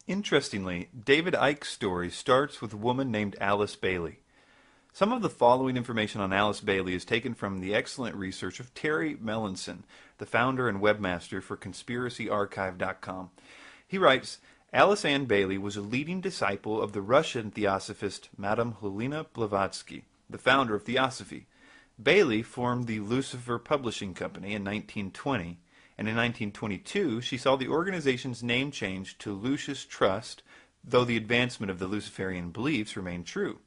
Interestingly, David Icke's story starts with a woman named Alice Bailey. Some of the following information on Alice Bailey is taken from the excellent research of Terry Melanson, the founder and webmaster for conspiracyarchive.com. He writes, Alice Ann Bailey was a leading disciple of the Russian theosophist Madame Helena Blavatsky, the founder of Theosophy. Bailey formed the Lucifer Publishing Company in 1920, and in 1922 she saw the organization's name changed to Lucis Trust, though the advancement of the Luciferian beliefs remained true.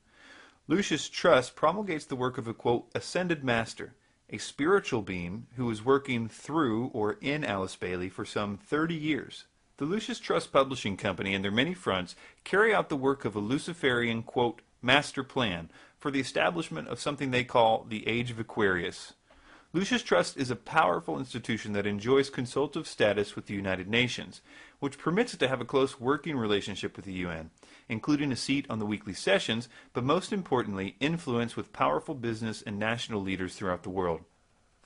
Lucis Trust promulgates the work of a, quote, ascended master, a spiritual being who was working through or in Alice Bailey for some 30 years. The Lucis Trust Publishing Company and their many fronts carry out the work of a Luciferian, quote, master plan for the establishment of something they call the Age of Aquarius. Lucis Trust is a powerful institution that enjoys consultative status with the United Nations, which permits it to have a close working relationship with the UN, including a seat on the weekly sessions, but most importantly, influence with powerful business and national leaders throughout the world.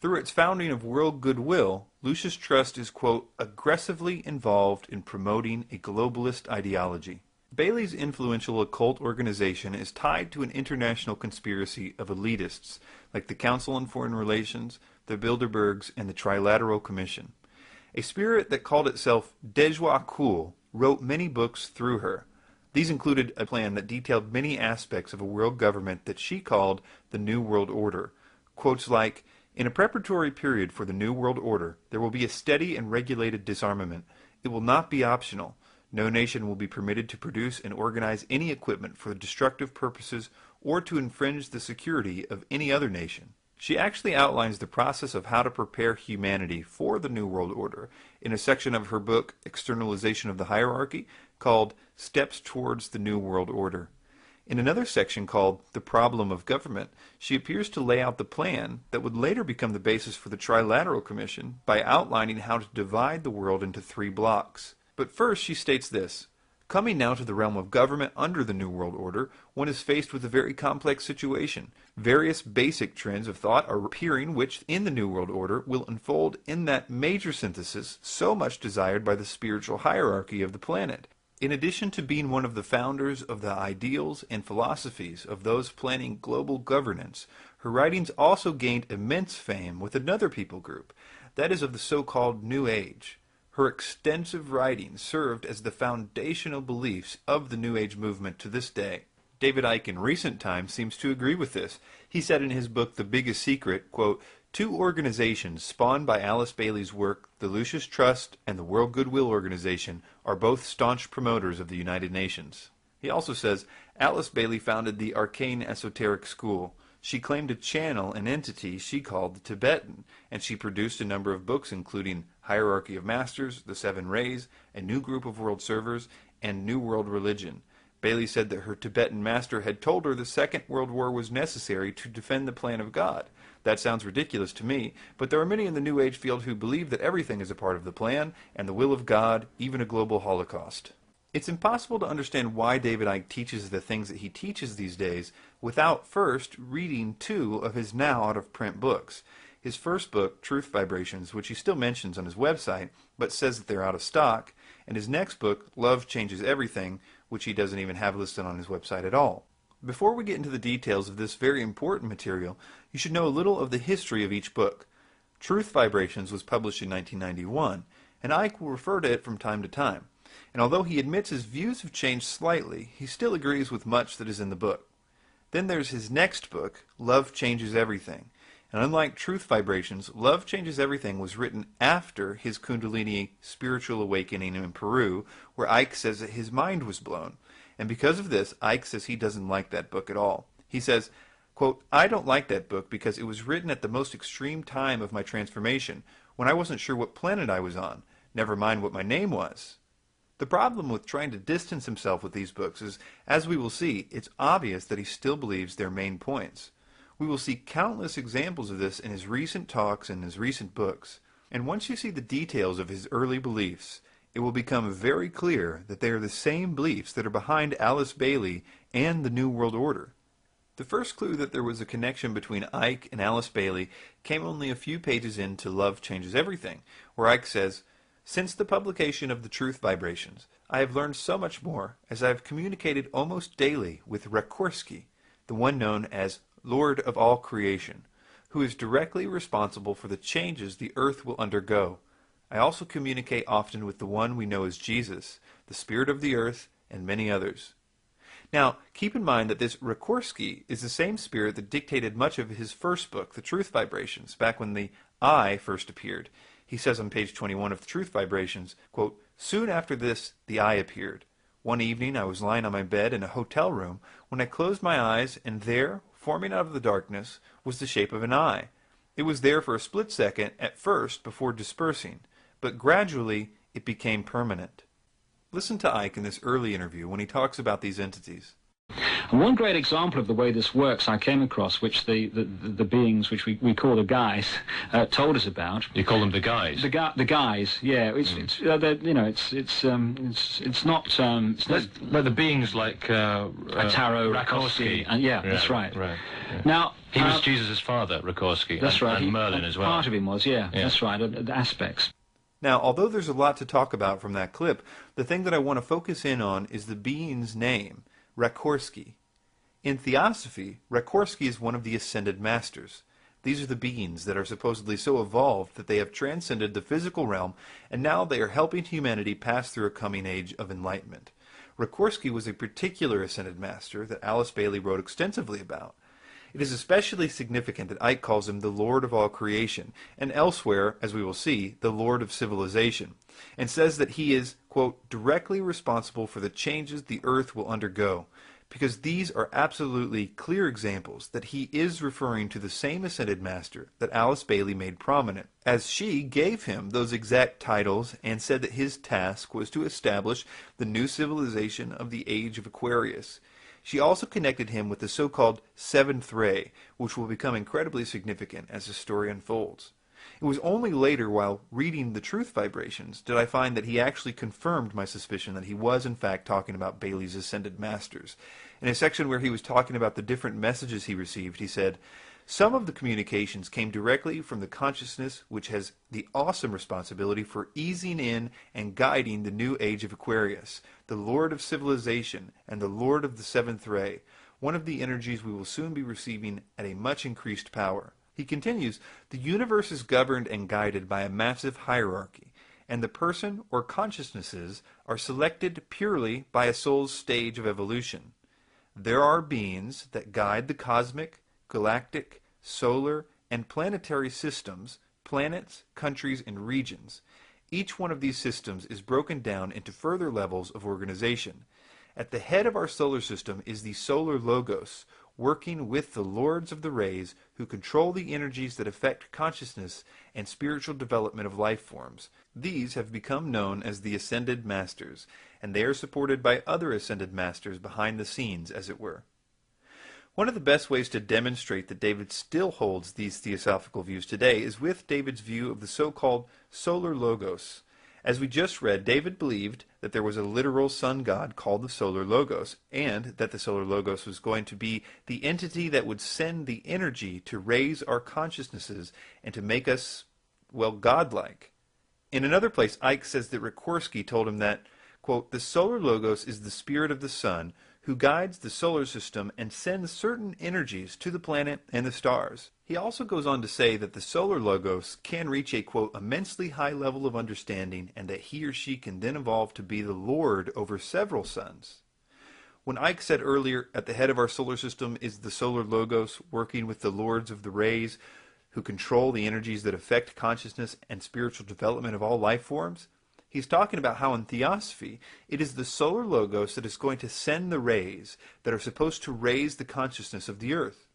Through its founding of world goodwill, Lucis Trust is, quote, aggressively involved in promoting a globalist ideology. Bailey's influential occult organization is tied to an international conspiracy of elitists like the Council on Foreign Relations, the Bilderbergs, and the Trilateral Commission. A spirit that called itself Dejoie Cool wrote many books through her. These included a plan that detailed many aspects of a world government that she called the New World Order. Quotes like, in a preparatory period for the New World Order, there will be a steady and regulated disarmament. It will not be optional. No nation will be permitted to produce and organize any equipment for destructive purposes or to infringe the security of any other nation. She actually outlines the process of how to prepare humanity for the New World Order in a section of her book, Externalization of the Hierarchy, called Steps Towards the New World Order. In another section called The Problem of Government, she appears to lay out the plan that would later become the basis for the Trilateral Commission by outlining how to divide the world into 3 blocks. But first she states this, coming now to the realm of government under the New World Order, one is faced with a very complex situation. Various basic trends of thought are appearing which, in the New World Order, will unfold in that major synthesis so much desired by the spiritual hierarchy of the planet. In addition to being one of the founders of the ideals and philosophies of those planning global governance, her writings also gained immense fame with another people group, that is of the so-called New Age. Her extensive writings served as the foundational beliefs of the New Age movement to this day. David Icke in recent times seems to agree with this. He said in his book The Biggest Secret, quote, 2 organizations spawned by Alice Bailey's work, the Lucis Trust and the World Goodwill Organization, are both staunch promoters of the United Nations. He also says, Alice Bailey founded the Arcane Esoteric School. She claimed to channel an entity she called the Tibetan, and she produced a number of books including Hierarchy of Masters, The 7 Rays, A New Group of World Servers, and New World Religion. Bailey said that her Tibetan master had told her the Second World War was necessary to defend the plan of God. That sounds ridiculous to me, but there are many in the New Age field who believe that everything is a part of the plan and the will of God, even a global Holocaust. It's impossible to understand why David Icke teaches the things that he teaches these days without first reading 2 of his now out-of-print books. His first book, Truth Vibrations, which he still mentions on his website, but says that they're out of stock, and his next book, Love Changes Everything, which he doesn't even have listed on his website at all. Before we get into the details of this very important material, you should know a little of the history of each book. Truth Vibrations was published in 1991, and Icke will refer to it from time to time. And although he admits his views have changed slightly, he still agrees with much that is in the book. Then there's his next book, Love Changes Everything. And unlike Truth Vibrations, Love Changes Everything was written after his Kundalini spiritual awakening in Peru, where Icke says that his mind was blown. And because of this, Icke says he doesn't like that book at all. He says, quote, I don't like that book because it was written at the most extreme time of my transformation, when I wasn't sure what planet I was on, never mind what my name was. The problem with trying to distance himself with these books is, as we will see, it's obvious that he still believes their main points. We will see countless examples of this in his recent talks and his recent books. And once you see the details of his early beliefs, it will become very clear that they are the same beliefs that are behind Alice Bailey and the New World Order. The first clue that there was a connection between Icke and Alice Bailey came only a few pages into Love Changes Everything, where Icke says, Since the publication of the Truth Vibrations, I have learned so much more as I have communicated almost daily with Rekorsky, the one known as Lord of all creation, who is directly responsible for the changes the earth will undergo. I also communicate often with the one we know as Jesus, the Spirit of the earth, and many others. Now, keep in mind that this Rekorsky is the same spirit that dictated much of his first book, The Truth Vibrations, back when the I first appeared. He says on page 21 of The Truth Vibrations, quote, "Soon after this, the I appeared. One evening I was lying on my bed in a hotel room when I closed my eyes, and there, forming out of the darkness, was the shape of an eye. It was there for a split second at first before dispersing, but gradually it became permanent." Listen to Icke in this early interview when he talks about these entities. And one great example of the way this works I came across, which the beings, which we call the guys, told us about. You call them the guys? The guys, yeah. It's not like the beings like Tarot, Rekorsky. and that's right. Right. Yeah. Now he was Jesus' father, Rekorsky. That's right. And Merlin as well. Part of him was, yeah. That's right. The aspects. Now, although there's a lot to talk about from that clip, the thing that I want to focus in on is the being's name, Rekorsky. In Theosophy, Rekorsky is one of the Ascended Masters. These are the beings that are supposedly so evolved that they have transcended the physical realm, and now they are helping humanity pass through a coming age of enlightenment. Rekorsky was a particular Ascended Master that Alice Bailey wrote extensively about. It is especially significant that Icke calls him the Lord of all creation, and elsewhere, as we will see, the Lord of civilization, and says that he is, quote, directly responsible for the changes the earth will undergo, because these are absolutely clear examples that he is referring to the same Ascended Master that Alice Bailey made prominent, as she gave him those exact titles and said that his task was to establish the new civilization of the Age of Aquarius. She also connected him with the so-called Seventh Ray, which will become incredibly significant as the story unfolds. It was only later, while reading the Truth Vibrations, did I find that he actually confirmed my suspicion that he was in fact talking about Bailey's Ascended Masters. In a section where he was talking about the different messages he received, he said, "Some of the communications came directly from the consciousness which has the awesome responsibility for easing in and guiding the new age of Aquarius, the Lord of civilization and the Lord of the Seventh Ray, one of the energies we will soon be receiving at a much increased power." He continues, "The universe is governed and guided by a massive hierarchy, and the person or consciousnesses are selected purely by a soul's stage of evolution. There are beings that guide the cosmic, galactic, solar, and planetary systems, planets, countries, and regions. Each one of these systems is broken down into further levels of organization. At the head of our solar system is the solar logos, working with the lords of the rays who control the energies that affect consciousness and spiritual development of life forms. These have become known as the Ascended Masters, and they are supported by other Ascended Masters behind the scenes, as it were." One of the best ways to demonstrate that David still holds these theosophical views today is with David's view of the so-called solar logos. As we just read, David believed that there was a literal sun god called the solar logos, and that the solar logos was going to be the entity that would send the energy to raise our consciousnesses and to make us, well, godlike. In another place, Icke says that Rekorsky told him that, quote, "The solar logos is the spirit of the sun, who guides the solar system and sends certain energies to the planet and the stars." He also goes on to say that the solar logos can reach a, quote, "immensely high level of understanding, and that he or she can then evolve to be the Lord over several suns." When Icke said earlier, at the head of our solar system is the solar logos, working with the lords of the rays, who control the energies that affect consciousness and spiritual development of all life forms, he's talking about how in Theosophy, it is the solar logos that is going to send the rays that are supposed to raise the consciousness of the earth.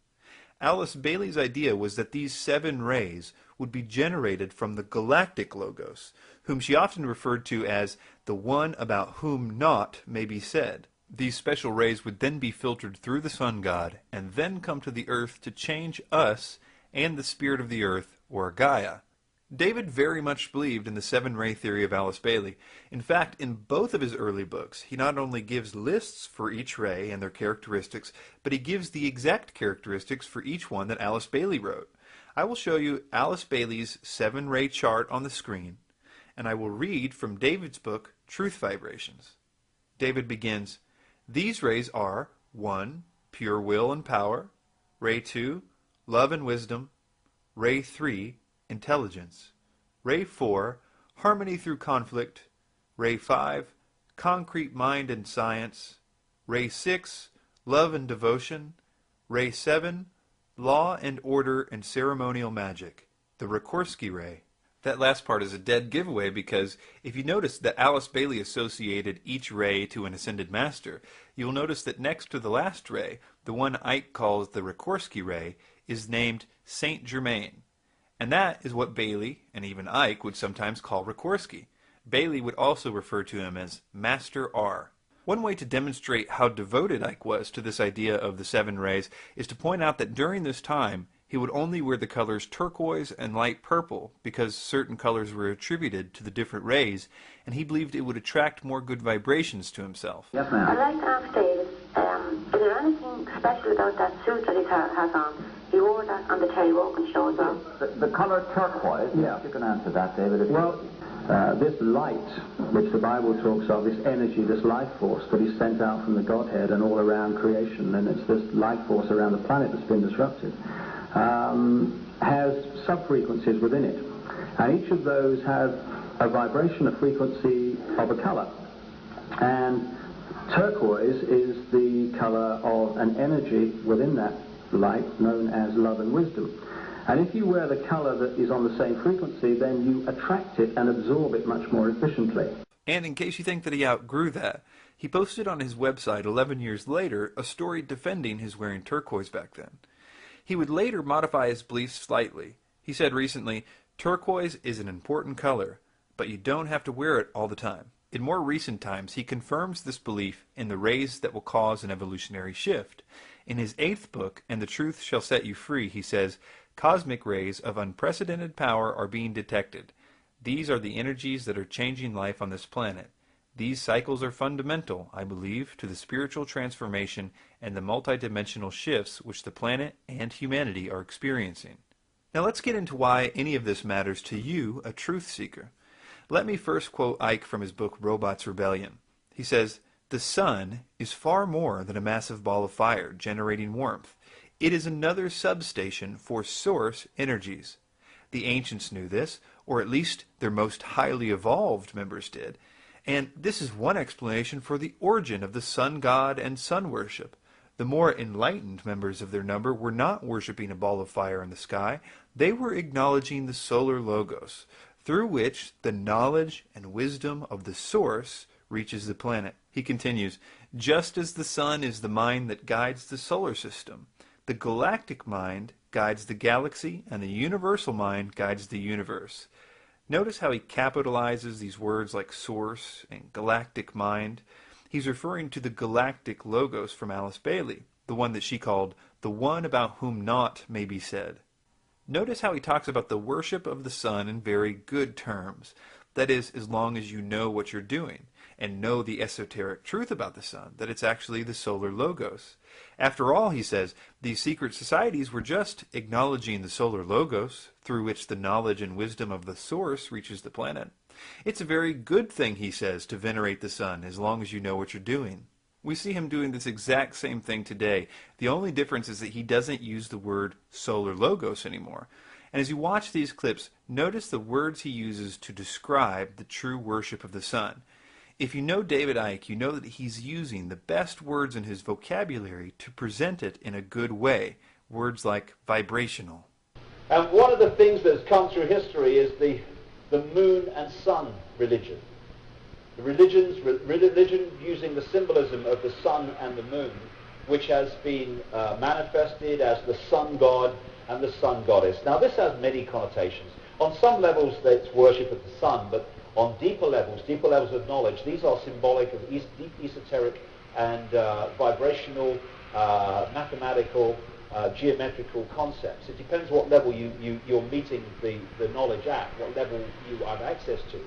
Alice Bailey's idea was that these 7 rays would be generated from the galactic logos, whom she often referred to as the one about whom naught may be said. These special rays would then be filtered through the sun god and then come to the earth to change us and the spirit of the earth, or Gaia. David very much believed in the 7-ray theory of Alice Bailey. In fact, in both of his early books, he not only gives lists for each ray and their characteristics, but he gives the exact characteristics for each one that Alice Bailey wrote. I will show you Alice Bailey's 7-ray chart on the screen, and I will read from David's book, Truth Vibrations. David begins, "These rays are 1. Pure will and power. Ray 2. Love and wisdom. Ray 3. Intelligence. Ray 4. Harmony through conflict. Ray 5. Concrete mind and science. Ray 6. Love and devotion. Ray 7. Law and order and ceremonial magic. The Rikorsky ray." That last part is a dead giveaway because if you notice that Alice Bailey associated each ray to an ascended master, you'll notice that next to the last ray, the one Icke calls the Rikorsky ray, is named Saint Germain. And that is what Bailey, and even Icke, would sometimes call Rikorsky. Bailey would also refer to him as Master R. One way to demonstrate how devoted Icke was to this idea of the 7 rays is to point out that during this time, he would only wear the colors turquoise and light purple because certain colors were attributed to the different rays, and he believed it would attract more good vibrations to himself. Yes, ma'am. I'd like to ask David, is there anything special about that suit that he has on? He wore that on the Terry Wogan show as well. The color turquoise, yes, you can answer that, David. Well, this light, which the Bible talks of, this energy, this life force that is sent out from the Godhead and all around creation, and it's this life force around the planet that's been disrupted, has sub-frequencies within it. And each of those has a vibration, a frequency of a color. And turquoise is the color of an energy within that light known as love and wisdom. And if you wear the color that is on the same frequency, then you attract it and absorb it much more efficiently. And in case you think that he outgrew that, he posted on his website 11 years later a story defending his wearing turquoise back then. He would later modify his beliefs slightly. He said recently, "Turquoise is an important color, but you don't have to wear it all the time." In more recent times, he confirms this belief in the rays that will cause an evolutionary shift. In his 8th book, "And the Truth Shall Set You Free," he says, "Cosmic rays of unprecedented power are being detected. These are the energies that are changing life on this planet. These cycles are fundamental, I believe, to the spiritual transformation and the multidimensional shifts which the planet and humanity are experiencing." Now let's get into why any of this matters to you, a truth seeker. Let me first quote Icke from his book Robots Rebellion. He says, "The sun is far more than a massive ball of fire generating warmth. It is another substation for source energies. The ancients knew this, or at least their most highly evolved members did. And this is one explanation for the origin of the sun god and sun worship. The more enlightened members of their number were not worshipping a ball of fire in the sky, they were acknowledging the solar logos, through which the knowledge and wisdom of the source reaches the planet." He continues, "Just as the sun is the mind that guides the solar system, the galactic mind guides the galaxy, and the universal mind guides the universe." Notice how he capitalizes these words like source and galactic mind. He's referring to the galactic logos from Alice Bailey, the one that she called the one about whom naught may be said. Notice how he talks about the worship of the sun in very good terms. That is, as long as you know what you're doing, and know the esoteric truth about the sun, that it's actually the solar logos. After all, he says, these secret societies were just acknowledging the solar logos, through which the knowledge and wisdom of the source reaches the planet. It's a very good thing, he says, to venerate the sun, as long as you know what you're doing. We see him doing this exact same thing today. The only difference is that he doesn't use the word solar logos anymore. And as you watch these clips, notice the words he uses to describe the true worship of the sun. If you know David Icke, you know that he's using the best words in his vocabulary to present it in a good way. Words like vibrational. And one of the things that's come through history is the moon and sun religion. The religion using the symbolism of the sun and the moon, which has been manifested as the sun god and the sun goddess. Now this has many connotations. On some levels it's worship of the sun, but on deeper levels of knowledge, these are symbolic of deep esoteric and vibrational, mathematical, geometrical concepts. It depends what level you're meeting the knowledge at, what level you have access to.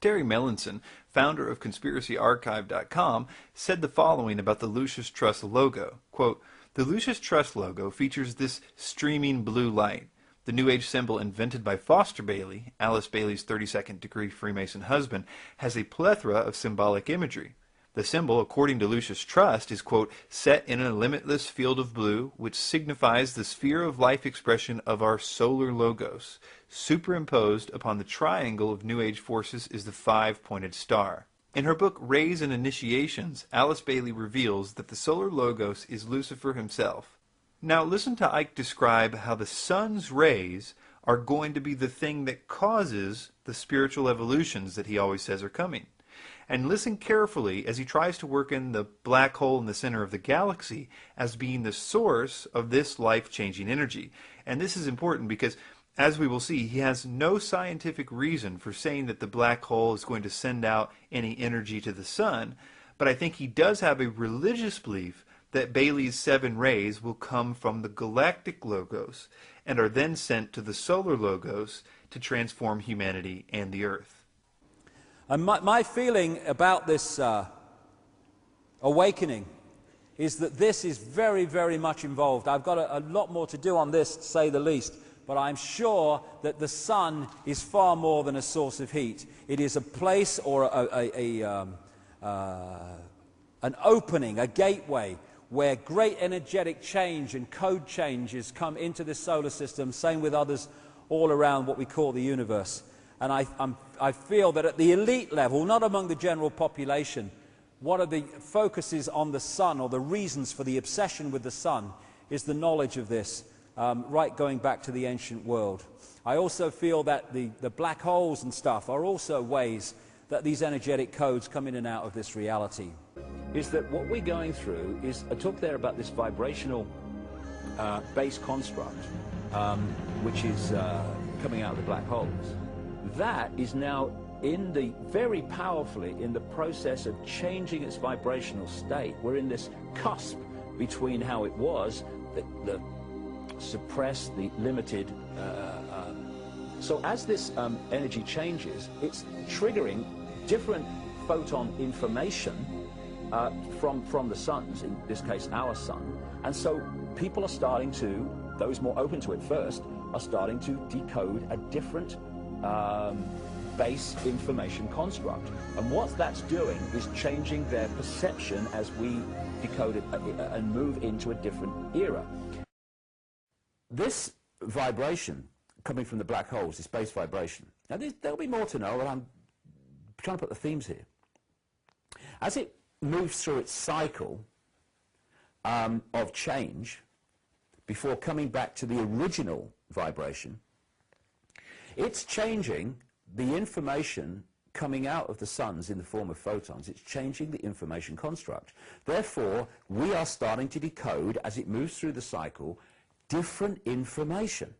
Terry Melanson, founder of ConspiracyArchive.com, said the following about the Lucis Trust logo. Quote, "The Lucis Trust logo features this streaming blue light. The New Age symbol invented by Foster Bailey, Alice Bailey's 32nd degree Freemason husband, has a plethora of symbolic imagery. The symbol, according to Lucius Trust, is, quote, set in a limitless field of blue, which signifies the sphere of life expression of our solar logos. Superimposed upon the triangle of New Age forces is the 5-pointed star. In her book Rays and Initiations, Alice Bailey reveals that the solar logos is Lucifer himself. Now listen to Icke describe how the sun's rays are going to be the thing that causes the spiritual evolutions that he always says are coming. And listen carefully as he tries to work in the black hole in the center of the galaxy as being the source of this life-changing energy. And this is important because, as we will see, he has no scientific reason for saying that the black hole is going to send out any energy to the sun, but I think he does have a religious belief that Bailey's 7 rays will come from the galactic logos and are then sent to the solar logos to transform humanity and the earth. And my feeling about this awakening is that this is very, very much involved. I've got a lot more to do on this, to say the least, but I'm sure that the sun is far more than a source of heat. It is a place or an opening, a gateway, where great energetic change and code changes come into this solar system, same with others all around what we call the universe. And I feel that at the elite level, not among the general population, one of the focuses on the sun, or the reasons for the obsession with the sun, is the knowledge of this, right going back to the ancient world. I also feel that the black holes and stuff are also ways that these energetic codes come in and out of this reality. Is that what we're going through is, I talked there about this vibrational base construct, which is coming out of the black holes. That is now very powerfully in the process of changing its vibrational state. We're in this cusp between how it was, the suppressed, the limited. So as this energy changes, it's triggering different photon information from the suns, in this case our sun, and so people are starting to, those more open to it first, are starting to decode a different base information construct. And what that's doing is changing their perception as we decode it and move into a different era. This vibration coming from the black holes, this base vibration, now there'll be more to know, but I'm trying to put the themes here. As it moves through its cycle of change before coming back to the original vibration, it's changing the information coming out of the suns in the form of photons. It's changing the information construct. Therefore, we are starting to decode, as it moves through the cycle, different information.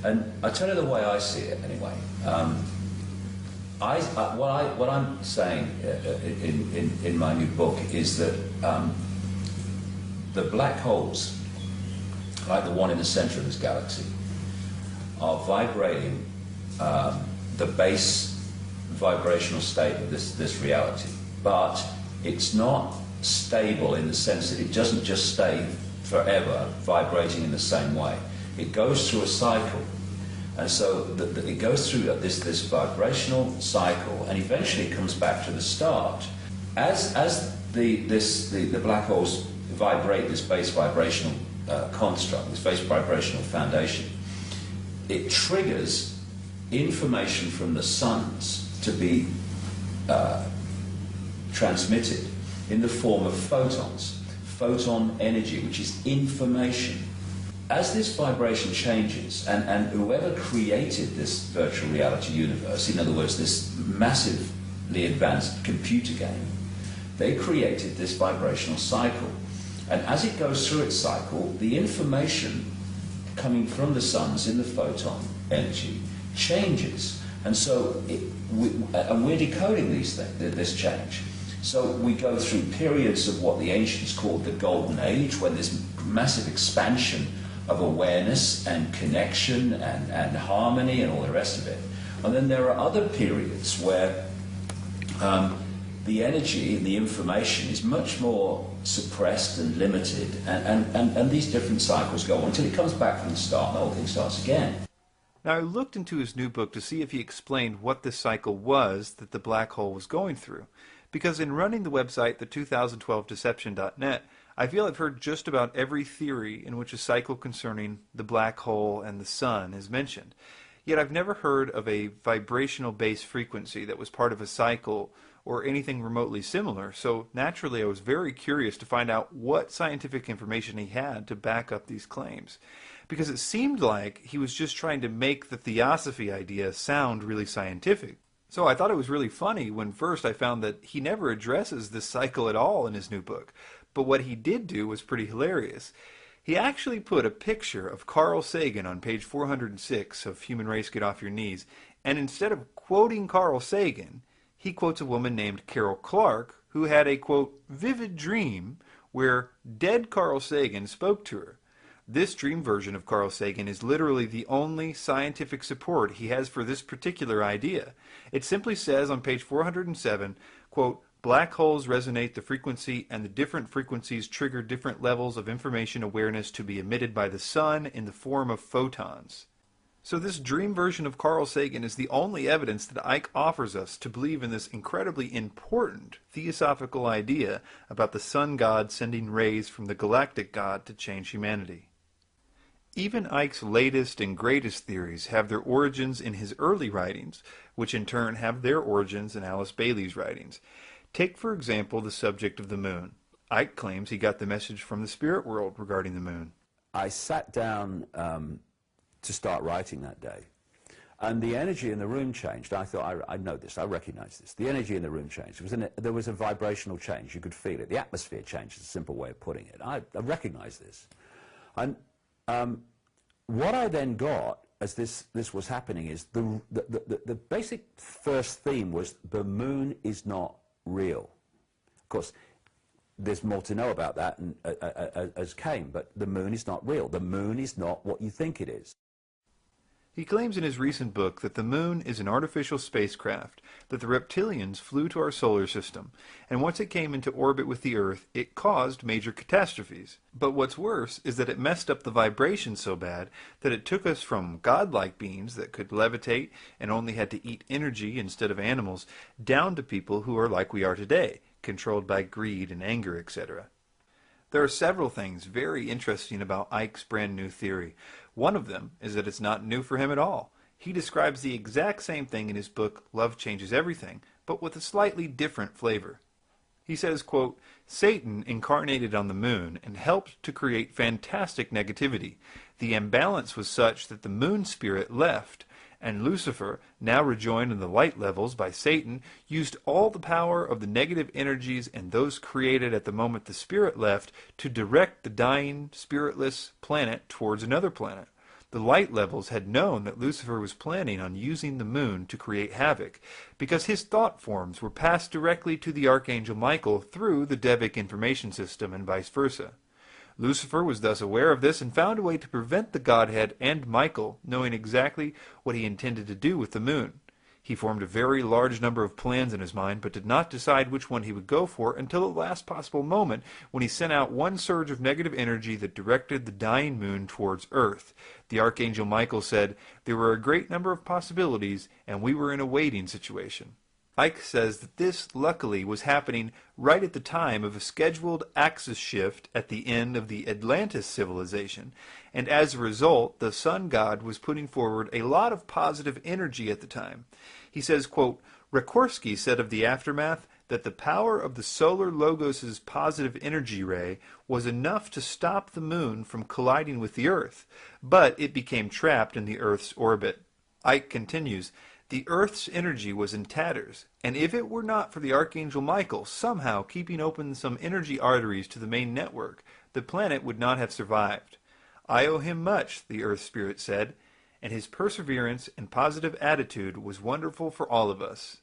And I tell you the way I see it anyway. What I'm saying in my new book is that the black holes, like the one in the center of this galaxy, are vibrating the base vibrational state of this reality. But it's not stable in the sense that it doesn't just stay forever vibrating in the same way. It goes through a cycle. And so it goes through this vibrational cycle and eventually comes back to the start. As the black holes vibrate this base vibrational construct, this base vibrational foundation, it triggers information from the suns to be transmitted in the form of photons, photon energy, which is information. As this vibration changes, and whoever created this virtual reality universe, in other words, this massively advanced computer game, they created this vibrational cycle. And as it goes through its cycle, the information coming from the suns in the photon energy changes. And so we're decoding these things, this change. So we go through periods of what the ancients called the Golden Age, when this massive expansion of awareness and connection and harmony and all the rest of it. And then there are other periods where the energy and the information is much more suppressed and limited, and these different cycles go on until it comes back from the start and the whole thing starts again. Now, I looked into his new book to see if he explained what this cycle was that the black hole was going through, because in running the website, the 2012deception.net, I feel I've heard just about every theory in which a cycle concerning the black hole and the sun is mentioned. Yet I've never heard of a vibrational base frequency that was part of a cycle or anything remotely similar, so naturally I was very curious to find out what scientific information he had to back up these claims, because it seemed like he was just trying to make the theosophy idea sound really scientific. So I thought it was really funny when first I found that he never addresses this cycle at all in his new book, but what he did do was pretty hilarious. He actually put a picture of Carl Sagan on page 406 of Human Race Get Off Your Knees, and instead of quoting Carl Sagan, he quotes a woman named Carol Clark who had a, quote, vivid dream where dead Carl Sagan spoke to her. This dream version of Carl Sagan is literally the only scientific support he has for this particular idea. It simply says on page 407, quote, black holes resonate the frequency, and the different frequencies trigger different levels of information awareness to be emitted by the sun in the form of photons. So this dream version of Carl Sagan is the only evidence that Icke offers us to believe in this incredibly important theosophical idea about the sun god sending rays from the galactic god to change humanity. Even Icke's latest and greatest theories have their origins in his early writings, which in turn have their origins in Alice Bailey's writings. Take, for example, the subject of the moon. Icke claims he got the message from the spirit world regarding the moon. I sat down to start writing that day, and the energy in the room changed. I thought, I know this, I recognize this. The energy in the room changed. There was a vibrational change. You could feel it. The atmosphere changed, is a simple way of putting it. I recognize this. And what I then got as this was happening is the basic first theme was the moon is not real. Of course, there's more to know about that as came, but the moon is not real. The moon is not what you think it is. He claims in his recent book that the moon is an artificial spacecraft, that the reptilians flew to our solar system, and once it came into orbit with the Earth, it caused major catastrophes. But what's worse is that it messed up the vibration so bad that it took us from godlike beings that could levitate and only had to eat energy instead of animals, down to people who are like we are today, controlled by greed and anger, etc. There are several things very interesting about Icke's brand new theory. One of them is that it's not new for him at all. He describes the exact same thing in his book Love Changes Everything, but with a slightly different flavor. He says, quote, Satan incarnated on the moon and helped to create fantastic negativity. The imbalance was such that the moon spirit left, and Lucifer, now rejoined in the light levels by Satan, used all the power of the negative energies and those created at the moment the spirit left to direct the dying, spiritless planet towards another planet. The light levels had known that Lucifer was planning on using the moon to create havoc, because his thought forms were passed directly to the Archangel Michael through the Devic information system and vice versa. Lucifer was thus aware of this and found a way to prevent the Godhead and Michael knowing exactly what he intended to do with the moon. He formed a very large number of plans in his mind, but did not decide which one he would go for until the last possible moment, when he sent out one surge of negative energy that directed the dying moon towards Earth. The Archangel Michael said, there were a great number of possibilities, and we were in a waiting situation. Icke says that this, luckily, was happening right at the time of a scheduled axis shift at the end of the Atlantis civilization, and as a result, the sun god was putting forward a lot of positive energy at the time. He says, quote, Rekorsky said of the aftermath that the power of the solar logos' positive energy ray was enough to stop the moon from colliding with the Earth, but it became trapped in the Earth's orbit. Icke continues, the Earth's energy was in tatters, and if it were not for the Archangel Michael somehow keeping open some energy arteries to the main network, the planet would not have survived. I owe him much, the Earth Spirit said, and his perseverance and positive attitude was wonderful for all of us.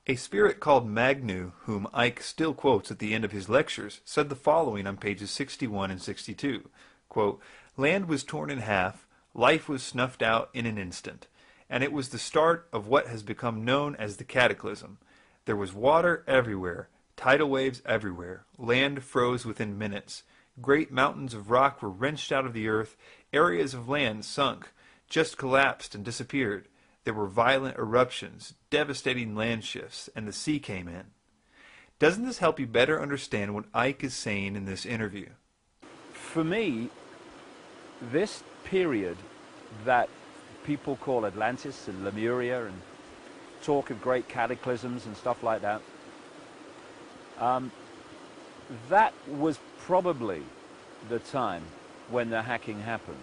A spirit called Magnu, whom Icke still quotes at the end of his lectures, said the following on pages 61 and 62, quote, Land was torn in half, life was snuffed out in an instant, and it was the start of what has become known as the cataclysm. There was water everywhere, tidal waves everywhere, land froze within minutes, great mountains of rock were wrenched out of the earth, areas of land sunk, just collapsed and disappeared. There were violent eruptions, devastating land shifts, and the sea came in. Doesn't this help you better understand what Icke is saying in this interview? For me, this period that people call Atlantis and Lemuria and talk of great cataclysms and stuff like that, that was probably the time when the hacking happened.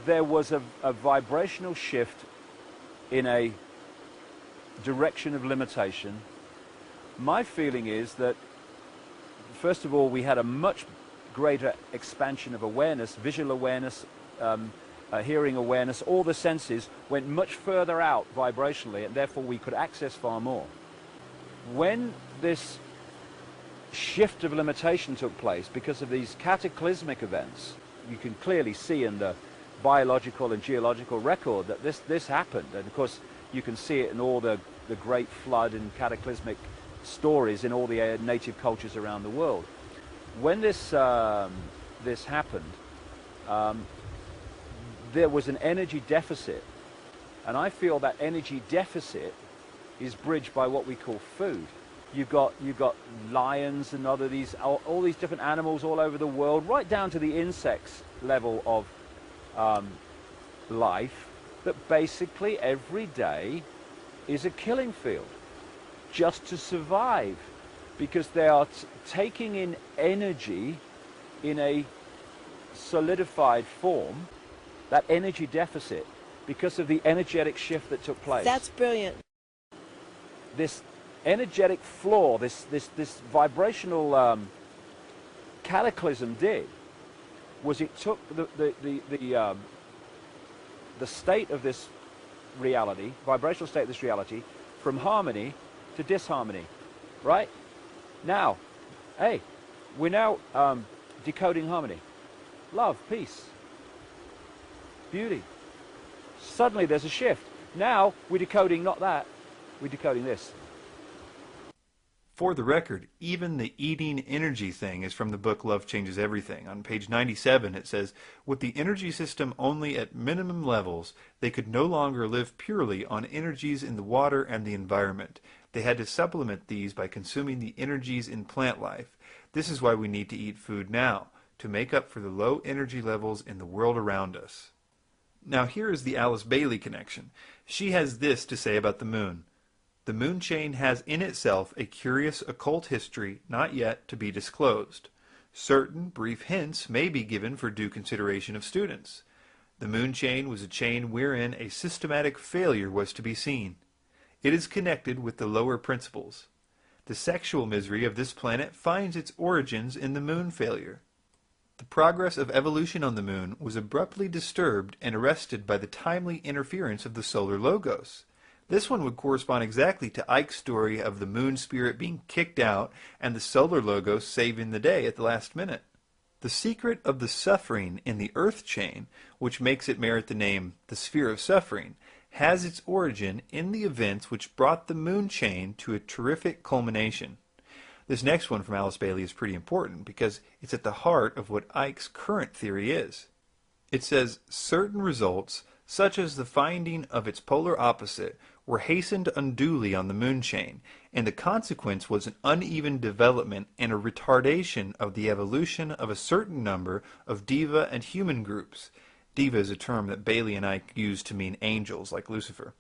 There was a vibrational shift in a direction of limitation. My feeling is that, first of all, we had a much greater expansion of awareness, visual awareness, hearing awareness. All the senses went much further out vibrationally, and therefore we could access far more. When this shift of limitation took place because of these cataclysmic events, you can clearly see in the biological and geological record that this happened, and of course you can see it in all the great flood and cataclysmic stories in all the native cultures around the world. When this happened, there was an energy deficit, and I feel that energy deficit is bridged by what we call food. You've got lions and all these different animals all over the world, right down to the insects level of life, that basically every day is a killing field just to survive, because they are taking in energy in a solidified form, that energy deficit, because of the energetic shift that took place. That's brilliant. This energetic flaw, this vibrational cataclysm was it took the state of this reality, vibrational state of this reality, from harmony to disharmony, right? Now, hey, we're now decoding harmony. Love, peace, beauty. Suddenly there's a shift. Now we're decoding not that, we're decoding this. For the record, even the eating energy thing is from the book Love Changes Everything. On page 97 it says, with the energy system only at minimum levels, they could no longer live purely on energies in the water and the environment. They had to supplement these by consuming the energies in plant life. This is why we need to eat food now, to make up for the low energy levels in the world around us. Now here is the Alice Bailey connection. She has this to say about the moon. The moon chain has in itself a curious occult history not yet to be disclosed. Certain brief hints may be given for due consideration of students. The moon chain was a chain wherein a systematic failure was to be seen. It is connected with the lower principles. The sexual misery of this planet finds its origins in the moon failure. The progress of evolution on the moon was abruptly disturbed and arrested by the timely interference of the solar logos. This one would correspond exactly to Icke's story of the moon spirit being kicked out and the solar logos saving the day at the last minute. The secret of the suffering in the earth chain, which makes it merit the name the sphere of suffering, has its origin in the events which brought the moon chain to a terrific culmination. This next one from Alice Bailey is pretty important because it's at the heart of what Icke's current theory is. It says, certain results, such as the finding of its polar opposite, were hastened unduly on the moon chain, and the consequence was an uneven development and a retardation of the evolution of a certain number of diva and human groups. Diva is a term that Bailey and Icke used to mean angels, like Lucifer.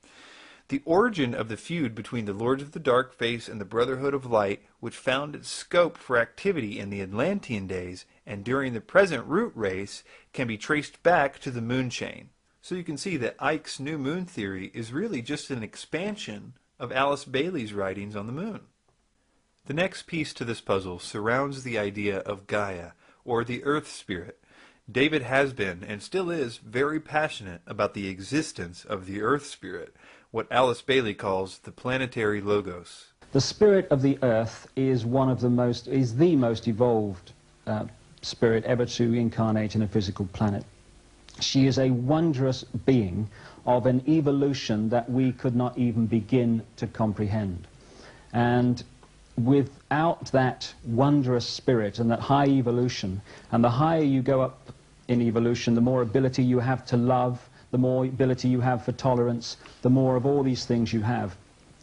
The origin of the feud between the Lords of the Dark Face and the Brotherhood of Light, which found its scope for activity in the Atlantean days and during the present root race, can be traced back to the moon chain. So you can see that Icke's new moon theory is really just an expansion of Alice Bailey's writings on the moon. The next piece to this puzzle surrounds the idea of Gaia, or the Earth Spirit. David has been, and still is, very passionate about the existence of the Earth Spirit, what Alice Bailey calls the planetary logos. The spirit of the Earth is the most evolved spirit ever to incarnate in a physical planet. She is a wondrous being of an evolution that we could not even begin to comprehend. And without that wondrous spirit and that high evolution, and the higher you go up in evolution, the more ability you have to love, the more ability you have for tolerance, the more of all these things you have.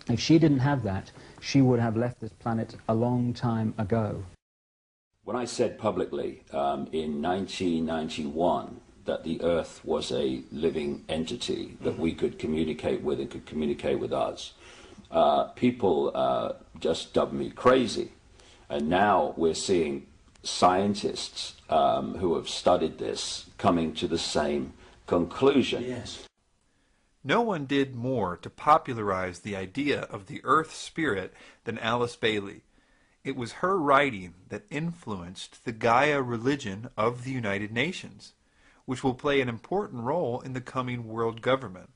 If she didn't have that, she would have left this planet a long time ago. When I said publicly in 1991 that the Earth was a living entity that we could communicate with and could communicate with us, people just dubbed me crazy. And now we're seeing scientists who have studied this coming to the same conclusion. Yes. No one did more to popularize the idea of the Earth Spirit than Alice Bailey. It was her writing that influenced the Gaia religion of the United Nations, which will play an important role in the coming world government.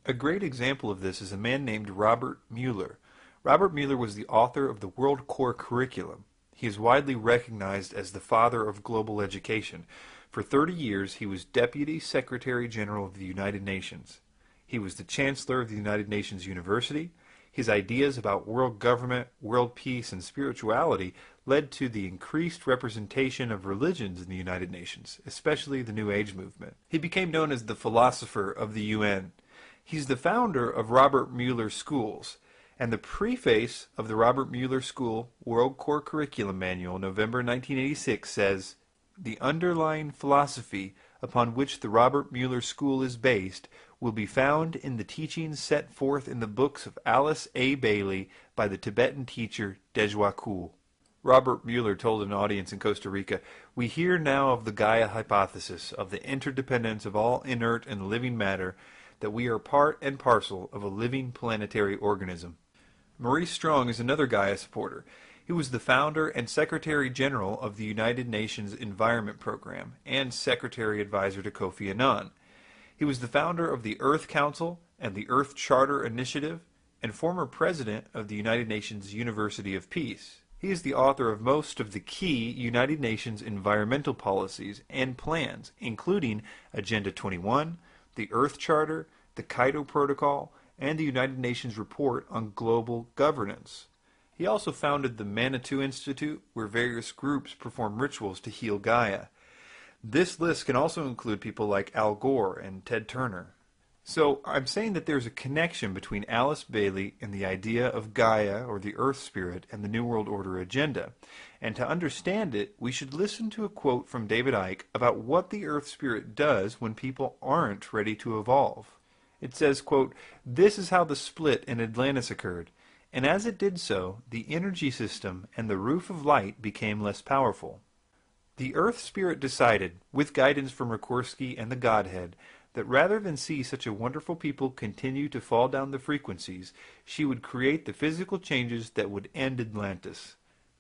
A great example of this is a man named Robert Mueller. Robert Mueller was the author of the World Core Curriculum. He is widely recognized as the father of global education. For 30 years, he was Deputy Secretary General of the United Nations. He was the Chancellor of the United Nations University. His ideas about world government, world peace, and spirituality led to the increased representation of religions in the United Nations, especially the New Age movement. He became known as the philosopher of the UN. He's the founder of Robert Mueller Schools, and the preface of the Robert Mueller School World Core Curriculum Manual, November 1986, says, "The underlying philosophy upon which the Robert Mueller School is based will be found in the teachings set forth in the books of Alice A. Bailey by the Tibetan teacher Dejwa Kul." Robert Mueller told an audience in Costa Rica, "We hear now of the Gaia hypothesis, of the interdependence of all inert and living matter, that we are part and parcel of a living planetary organism." Maurice Strong is another Gaia supporter. He was the founder and Secretary General of the United Nations Environment Program and Secretary Advisor to Kofi Annan. He was the founder of the Earth Council and the Earth Charter Initiative and former president of the United Nations University of Peace. He is the author of most of the key United Nations environmental policies and plans, including Agenda 21, the Earth Charter, the Kyoto Protocol, and the United Nations Report on Global Governance. He also founded the Manitou Institute, where various groups perform rituals to heal Gaia. This list can also include people like Al Gore and Ted Turner. So I'm saying that there's a connection between Alice Bailey and the idea of Gaia, or the Earth Spirit, and the New World Order agenda. And to understand it, we should listen to a quote from David Icke about what the Earth Spirit does when people aren't ready to evolve. It says, quote, "This is how the split in Atlantis occurred. And as it did so, the energy system and the roof of light became less powerful. The Earth Spirit decided, with guidance from Rikorsky and the Godhead, that rather than see such a wonderful people continue to fall down the frequencies, she would create the physical changes that would end Atlantis.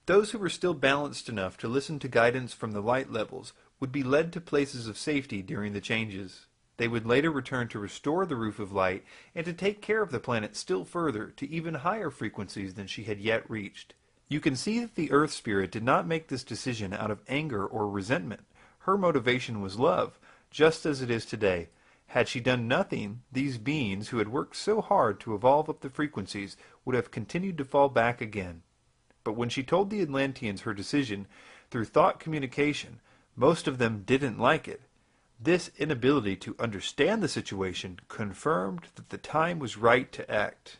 Those who were still balanced enough to listen to guidance from the light levels would be led to places of safety during the changes. They would later return to restore the roof of light and to take care of the planet still further to even higher frequencies than she had yet reached. You can see that the Earth Spirit did not make this decision out of anger or resentment. Her motivation was love, just as it is today. Had she done nothing, these beings who had worked so hard to evolve up the frequencies would have continued to fall back again. But when she told the Atlanteans her decision, through thought communication, most of them didn't like it. This inability to understand the situation confirmed that the time was right to act.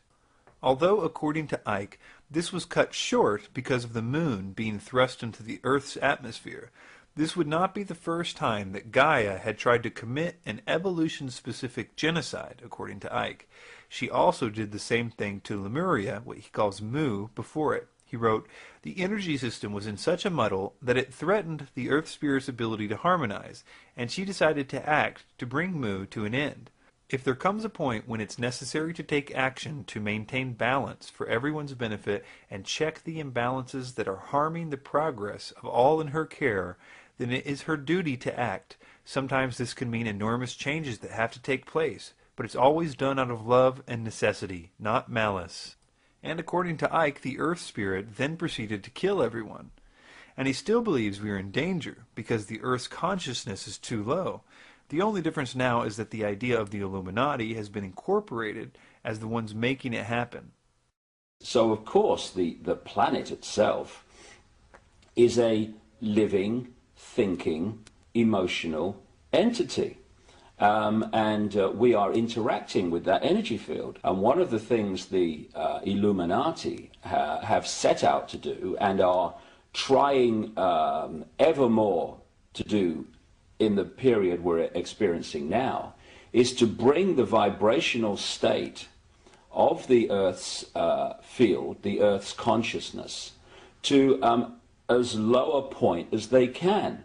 Although, according to Icke, this was cut short because of the moon being thrust into the Earth's atmosphere, this would not be the first time that Gaia had tried to commit an evolution-specific genocide, according to Icke. She also did the same thing to Lemuria, what he calls Mu, before it. He wrote, "The energy system was in such a muddle that it threatened the Earth Spirit's ability to harmonize, and she decided to act to bring Mu to an end. If there comes a point when it's necessary to take action to maintain balance for everyone's benefit and check the imbalances that are harming the progress of all in her care, then it is her duty to act. Sometimes this can mean enormous changes that have to take place, but it's always done out of love and necessity, not malice." And according to Icke, the Earth Spirit then proceeded to kill everyone. And he still believes we are in danger because the Earth's consciousness is too low. The only difference now is that the idea of the Illuminati has been incorporated as the ones making it happen. So, of course, the planet itself is a living, thinking, emotional entity. And we are interacting with that energy field. And one of the things the Illuminati have set out to do and are trying ever more to do in the period we're experiencing now is to bring the vibrational state of the Earth's field, the Earth's consciousness, to as low a point as they can.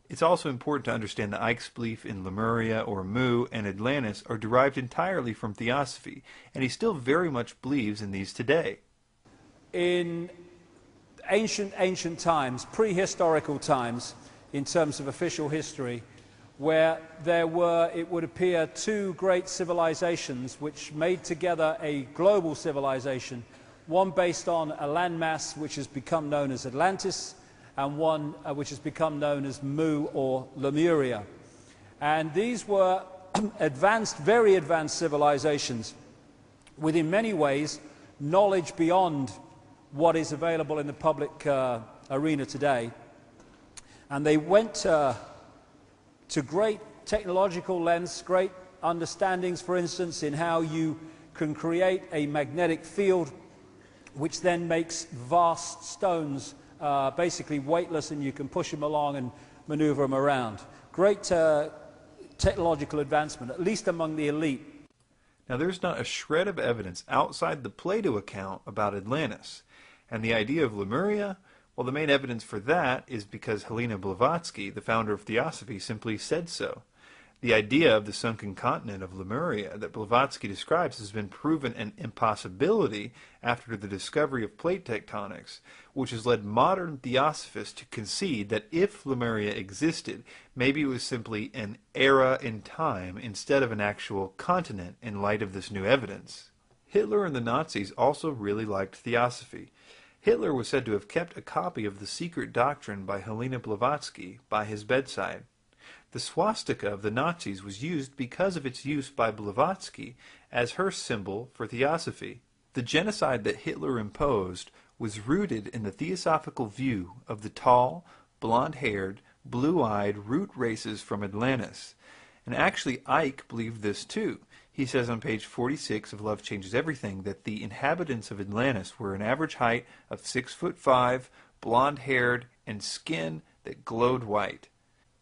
It's also important to understand that Icke's belief in Lemuria or Mu and Atlantis are derived entirely from theosophy, and he still very much believes in these today. In ancient times, prehistorical times, in terms of official history, where there were, it would appear, two great civilizations which made together a global civilization, one based on a landmass which has become known as Atlantis, and one which has become known as Mu or Lemuria. And these were advanced, very advanced civilizations with, in many ways, knowledge beyond what is available in the public arena today. And they went to great technological lengths, great understandings, for instance, in how you can create a magnetic field which then makes vast stones basically weightless, and you can push them along and maneuver them around. Great technological advancement, at least among the elite. Now, there's not a shred of evidence outside the Plato account about Atlantis. And the idea of Lemuria, well, the main evidence for that is because Helena Blavatsky, the founder of Theosophy, simply said so. The idea of the sunken continent of Lemuria that Blavatsky describes has been proven an impossibility after the discovery of plate tectonics, which has led modern theosophists to concede that if Lemuria existed, maybe it was simply an era in time instead of an actual continent in light of this new evidence. Hitler and the Nazis also really liked theosophy. Hitler was said to have kept a copy of the secret doctrine by Helena Blavatsky by his bedside. The swastika of the Nazis was used because of its use by Blavatsky as her symbol for theosophy. The genocide that Hitler imposed was rooted in the theosophical view of the tall, blonde-haired, blue-eyed root races from Atlantis. And actually Icke believed this too. He says on page 46 of Love Changes Everything that the inhabitants of Atlantis were an average height of 6'5", blonde-haired, and skin that glowed white.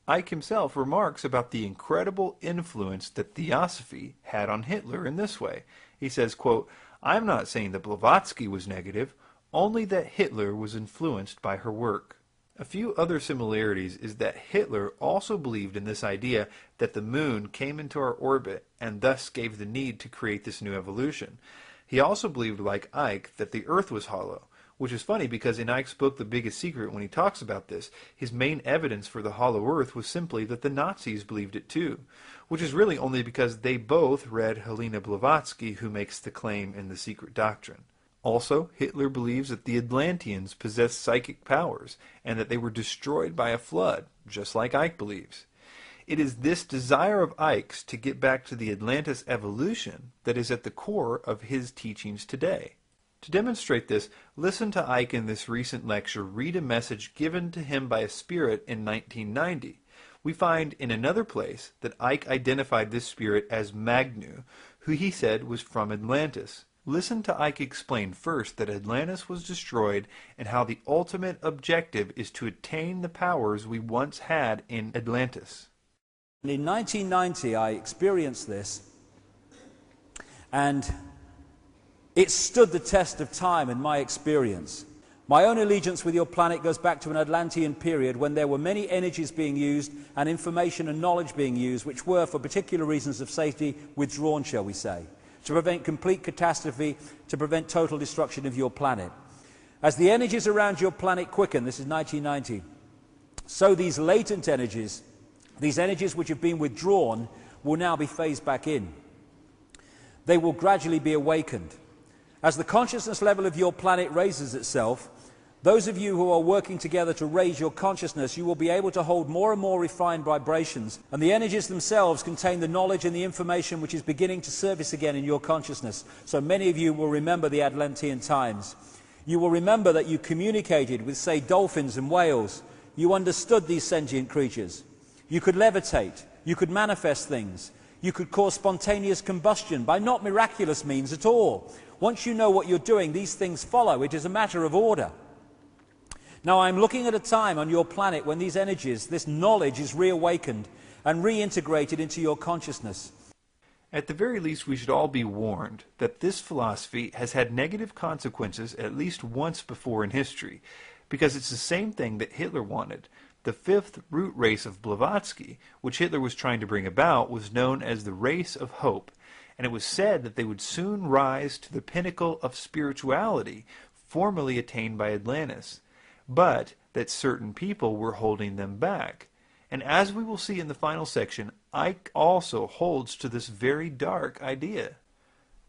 Icke himself remarks about the incredible influence that theosophy had on Hitler in this way. He says, quote, "I'm not saying that Blavatsky was negative, only that Hitler was influenced by her work." A few other similarities is that Hitler also believed in this idea that the moon came into our orbit and thus gave the need to create this new evolution. He also believed, like Icke, that the earth was hollow, which is funny because in Icke's book The Biggest Secret, when he talks about this, his main evidence for the hollow earth was simply that the Nazis believed it too, which is really only because they both read Helena Blavatsky, who makes the claim in The Secret Doctrine. Also, Hitler believes that the Atlanteans possessed psychic powers and that they were destroyed by a flood, just like Icke believes. It is this desire of Icke's to get back to the Atlantis evolution that is at the core of his teachings today. To demonstrate this, listen to Icke in this recent lecture read a message given to him by a spirit in 1990. We find in another place that Icke identified this spirit as Magnu, who he said was from Atlantis. Listen to Icke explain first that Atlantis was destroyed and how the ultimate objective is to attain the powers we once had in Atlantis. In 1990 I experienced this, and it stood the test of time in my experience. My own allegiance with your planet goes back to an Atlantean period when there were many energies being used and information and knowledge being used which were, for particular reasons of safety, withdrawn, shall we say, to prevent complete catastrophe, to prevent total destruction of your planet. As the energies around your planet quicken, this is 1990, so these latent energies, these energies which have been withdrawn, will now be phased back in. They will gradually be awakened. As the consciousness level of your planet raises itself, Those of you who are working together to raise your consciousness, you will be able to hold more and more refined vibrations, and the energies themselves contain the knowledge and the information which is beginning to surface again in your consciousness. So many of you will remember the Atlantean times. You will remember that you communicated with, say, dolphins and whales. You understood these sentient creatures. You could levitate. You could manifest things. You could cause spontaneous combustion by not miraculous means at all. Once you know what you're doing, these things follow. It is a matter of order. Now, I'm looking at a time on your planet when these energies, this knowledge is reawakened and reintegrated into your consciousness. At the very least, we should all be warned that this philosophy has had negative consequences at least once before in history, because it's the same thing that Hitler wanted. The fifth root race of Blavatsky, which Hitler was trying to bring about, was known as the race of hope, and it was said that they would soon rise to the pinnacle of spirituality formerly attained by Atlantis, but that certain people were holding them back. And as we will see in the final section, Icke also holds to this very dark idea.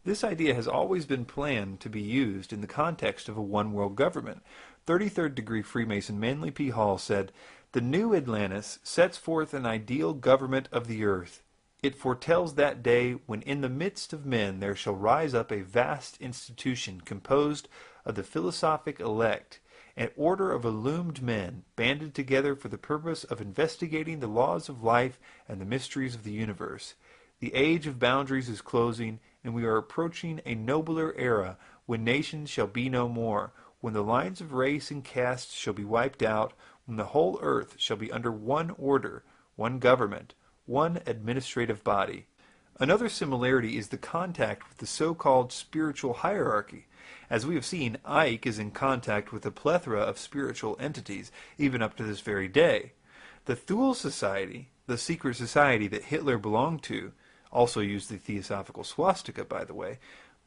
This idea has always been planned to be used in the context of a one-world government. 33rd degree Freemason Manly P. Hall said, "The new Atlantis sets forth an ideal government of the earth. It foretells that day when in the midst of men there shall rise up a vast institution composed of the philosophic elect, an order of illumined men, banded together for the purpose of investigating the laws of life and the mysteries of the universe. The age of boundaries is closing, and we are approaching a nobler era when nations shall be no more, when the lines of race and caste shall be wiped out, when the whole earth shall be under one order, one government, one administrative body." Another similarity is the contact with the so-called spiritual hierarchy. As we have seen, Icke is in contact with a plethora of spiritual entities, even up to this very day. The Thule Society, the secret society that Hitler belonged to, also used the theosophical swastika, by the way,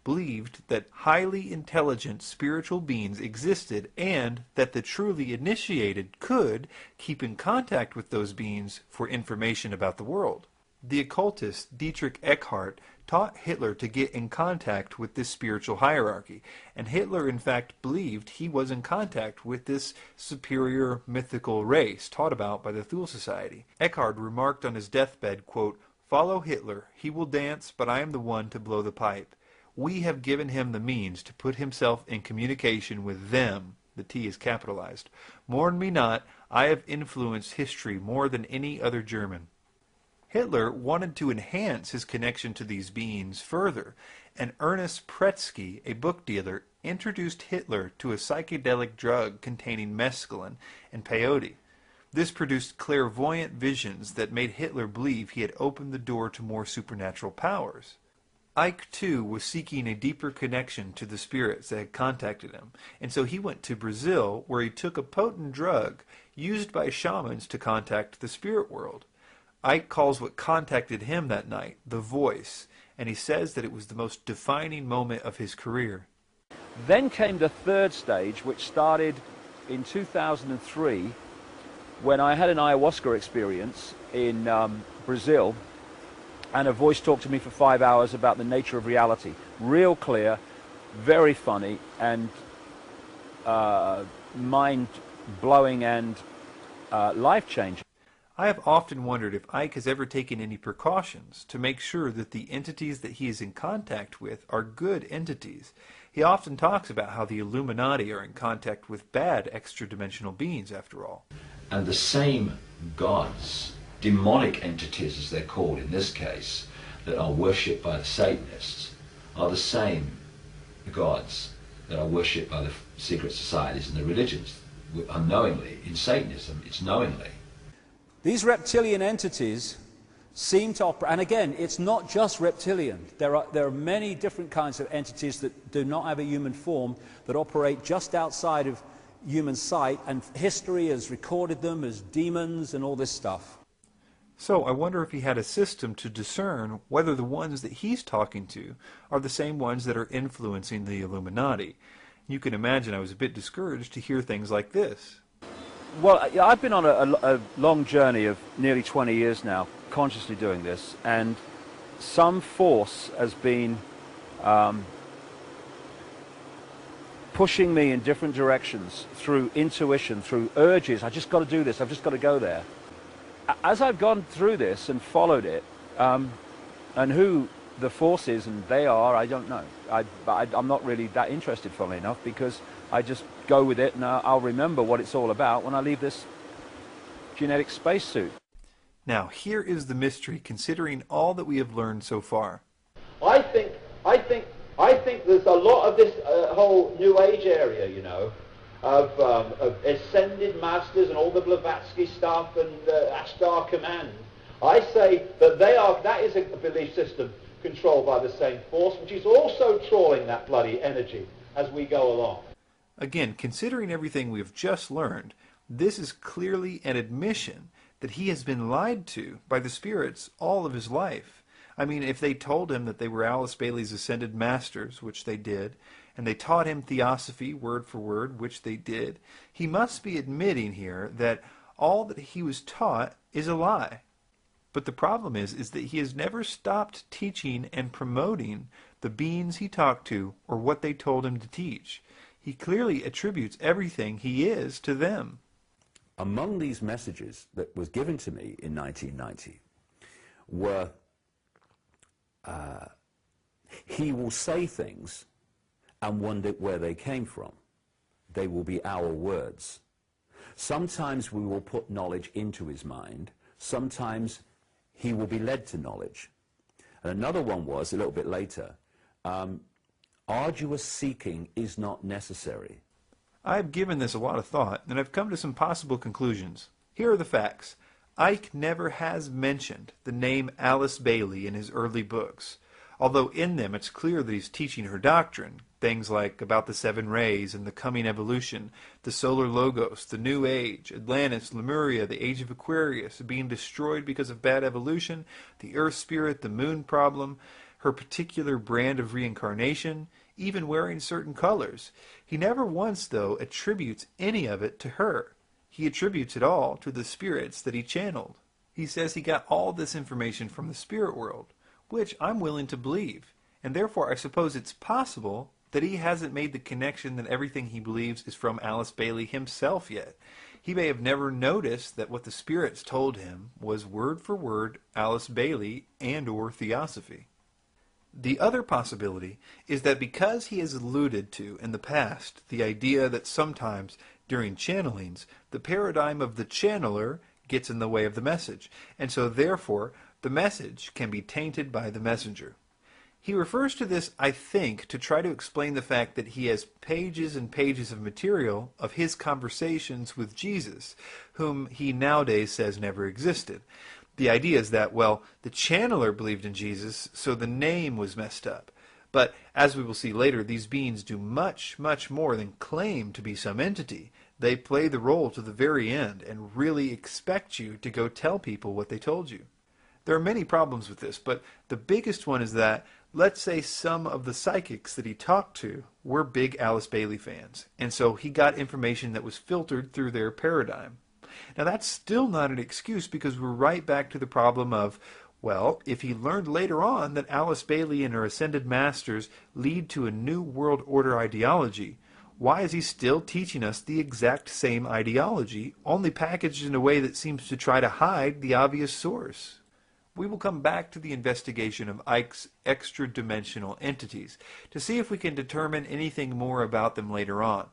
believed that highly intelligent spiritual beings existed and that the truly initiated could keep in contact with those beings for information about the world. The occultist Dietrich Eckhart taught Hitler to get in contact with this spiritual hierarchy, and Hitler in fact believed he was in contact with this superior mythical race taught about by the Thule Society. Eckhart remarked on his deathbed, quote, "Follow Hitler, he will dance, but I am the one to blow the pipe. We have given him the means to put himself in communication with them." The T is capitalized. "Mourn me not, I have influenced history more than any other German." Hitler wanted to enhance his connection to these beings further, and Ernest Pretsky, a book dealer, introduced Hitler to a psychedelic drug containing mescaline and peyote. This produced clairvoyant visions that made Hitler believe he had opened the door to more supernatural powers. Icke, too, was seeking a deeper connection to the spirits that had contacted him, and so he went to Brazil, where he took a potent drug used by shamans to contact the spirit world. Icke calls what contacted him that night the voice, and he says that it was the most defining moment of his career. Then came the third stage, which started in 2003, when I had an ayahuasca experience in Brazil, and a voice talked to me for 5 hours about the nature of reality. Real clear, very funny, and mind-blowing and life-changing. I have often wondered if Icke has ever taken any precautions to make sure that the entities that he is in contact with are good entities. He often talks about how the Illuminati are in contact with bad extra-dimensional beings, after all. And the same gods, demonic entities as they're called in this case, that are worshipped by the Satanists, are the same gods that are worshipped by the secret societies and the religions. Unknowingly, in Satanism, it's knowingly. These reptilian entities seem to operate, and again, it's not just reptilian. There are many different kinds of entities that do not have a human form, that operate just outside of human sight, and history has recorded them as demons and all this stuff. So I wonder if he had a system to discern whether the ones that he's talking to are the same ones that are influencing the Illuminati. You can imagine I was a bit discouraged to hear things like this. Well, I've been on a long journey of nearly 20 years now, consciously doing this, and some force has been pushing me in different directions through intuition, through urges. I just got to do this. I've just got to go there. As I've gone through this and followed it, and who the force is and they are, I don't know. I'm not really that interested, funnily enough, because I just go with it, and I'll remember what it's all about when I leave this genetic spacesuit. Now, here is the mystery, considering all that we have learned so far. I think there's a lot of this whole New Age area, you know, of ascended masters and all the Blavatsky stuff and Ashtar Command. I say that that is a belief system controlled by the same force, which is also trawling that bloody energy as we go along. Again, considering everything we've just learned, this is clearly an admission that he has been lied to by the spirits all of his life. I mean, if they told him that they were Alice Bailey's ascended masters, which they did, and they taught him theosophy word for word, which they did, he must be admitting here that all that he was taught is a lie. But the problem is that he has never stopped teaching and promoting the beings he talked to or what they told him to teach. He clearly attributes everything he is to them. Among these messages that was given to me in 1990 were, he will say things and wonder where they came from. They will be our words. Sometimes we will put knowledge into his mind. Sometimes he will be led to knowledge. And another one was, a little bit later, arduous seeking is not necessary. I've given this a lot of thought, and I've come to some possible conclusions. Here are the facts. Icke never has mentioned the name Alice Bailey in his early books, although in them it's clear that he's teaching her doctrine, things like about the 7 rays and the coming evolution, the solar logos, the new age, Atlantis, Lemuria, the age of Aquarius, being destroyed because of bad evolution, the earth spirit, the moon problem, her particular brand of reincarnation, even wearing certain colors. He never once, though, attributes any of it to her. He attributes it all to the spirits that he channeled. He says he got all this information from the spirit world, which I'm willing to believe, and therefore I suppose it's possible that he hasn't made the connection that everything he believes is from Alice Bailey himself yet. He may have never noticed that what the spirits told him was word for word Alice Bailey and or theosophy. The other possibility is that because he has alluded to in the past the idea that sometimes during channelings the paradigm of the channeler gets in the way of the message, and so therefore the message can be tainted by the messenger. He refers to this, I think, to try to explain the fact that he has pages and pages of material of his conversations with Jesus, whom he nowadays says never existed. The idea is that, well, the channeler believed in Jesus, so the name was messed up. But, as we will see later, these beings do much, much more than claim to be some entity. They play the role to the very end and really expect you to go tell people what they told you. There are many problems with this, but the biggest one is that, let's say some of the psychics that he talked to were big Alice Bailey fans, and so he got information that was filtered through their paradigm. Now that's still not an excuse, because we're right back to the problem of, well, if he learned later on that Alice Bailey and her ascended masters lead to a new world order ideology, why is he still teaching us the exact same ideology, only packaged in a way that seems to try to hide the obvious source? We will come back to the investigation of Icke's extra-dimensional entities to see if we can determine anything more about them later on.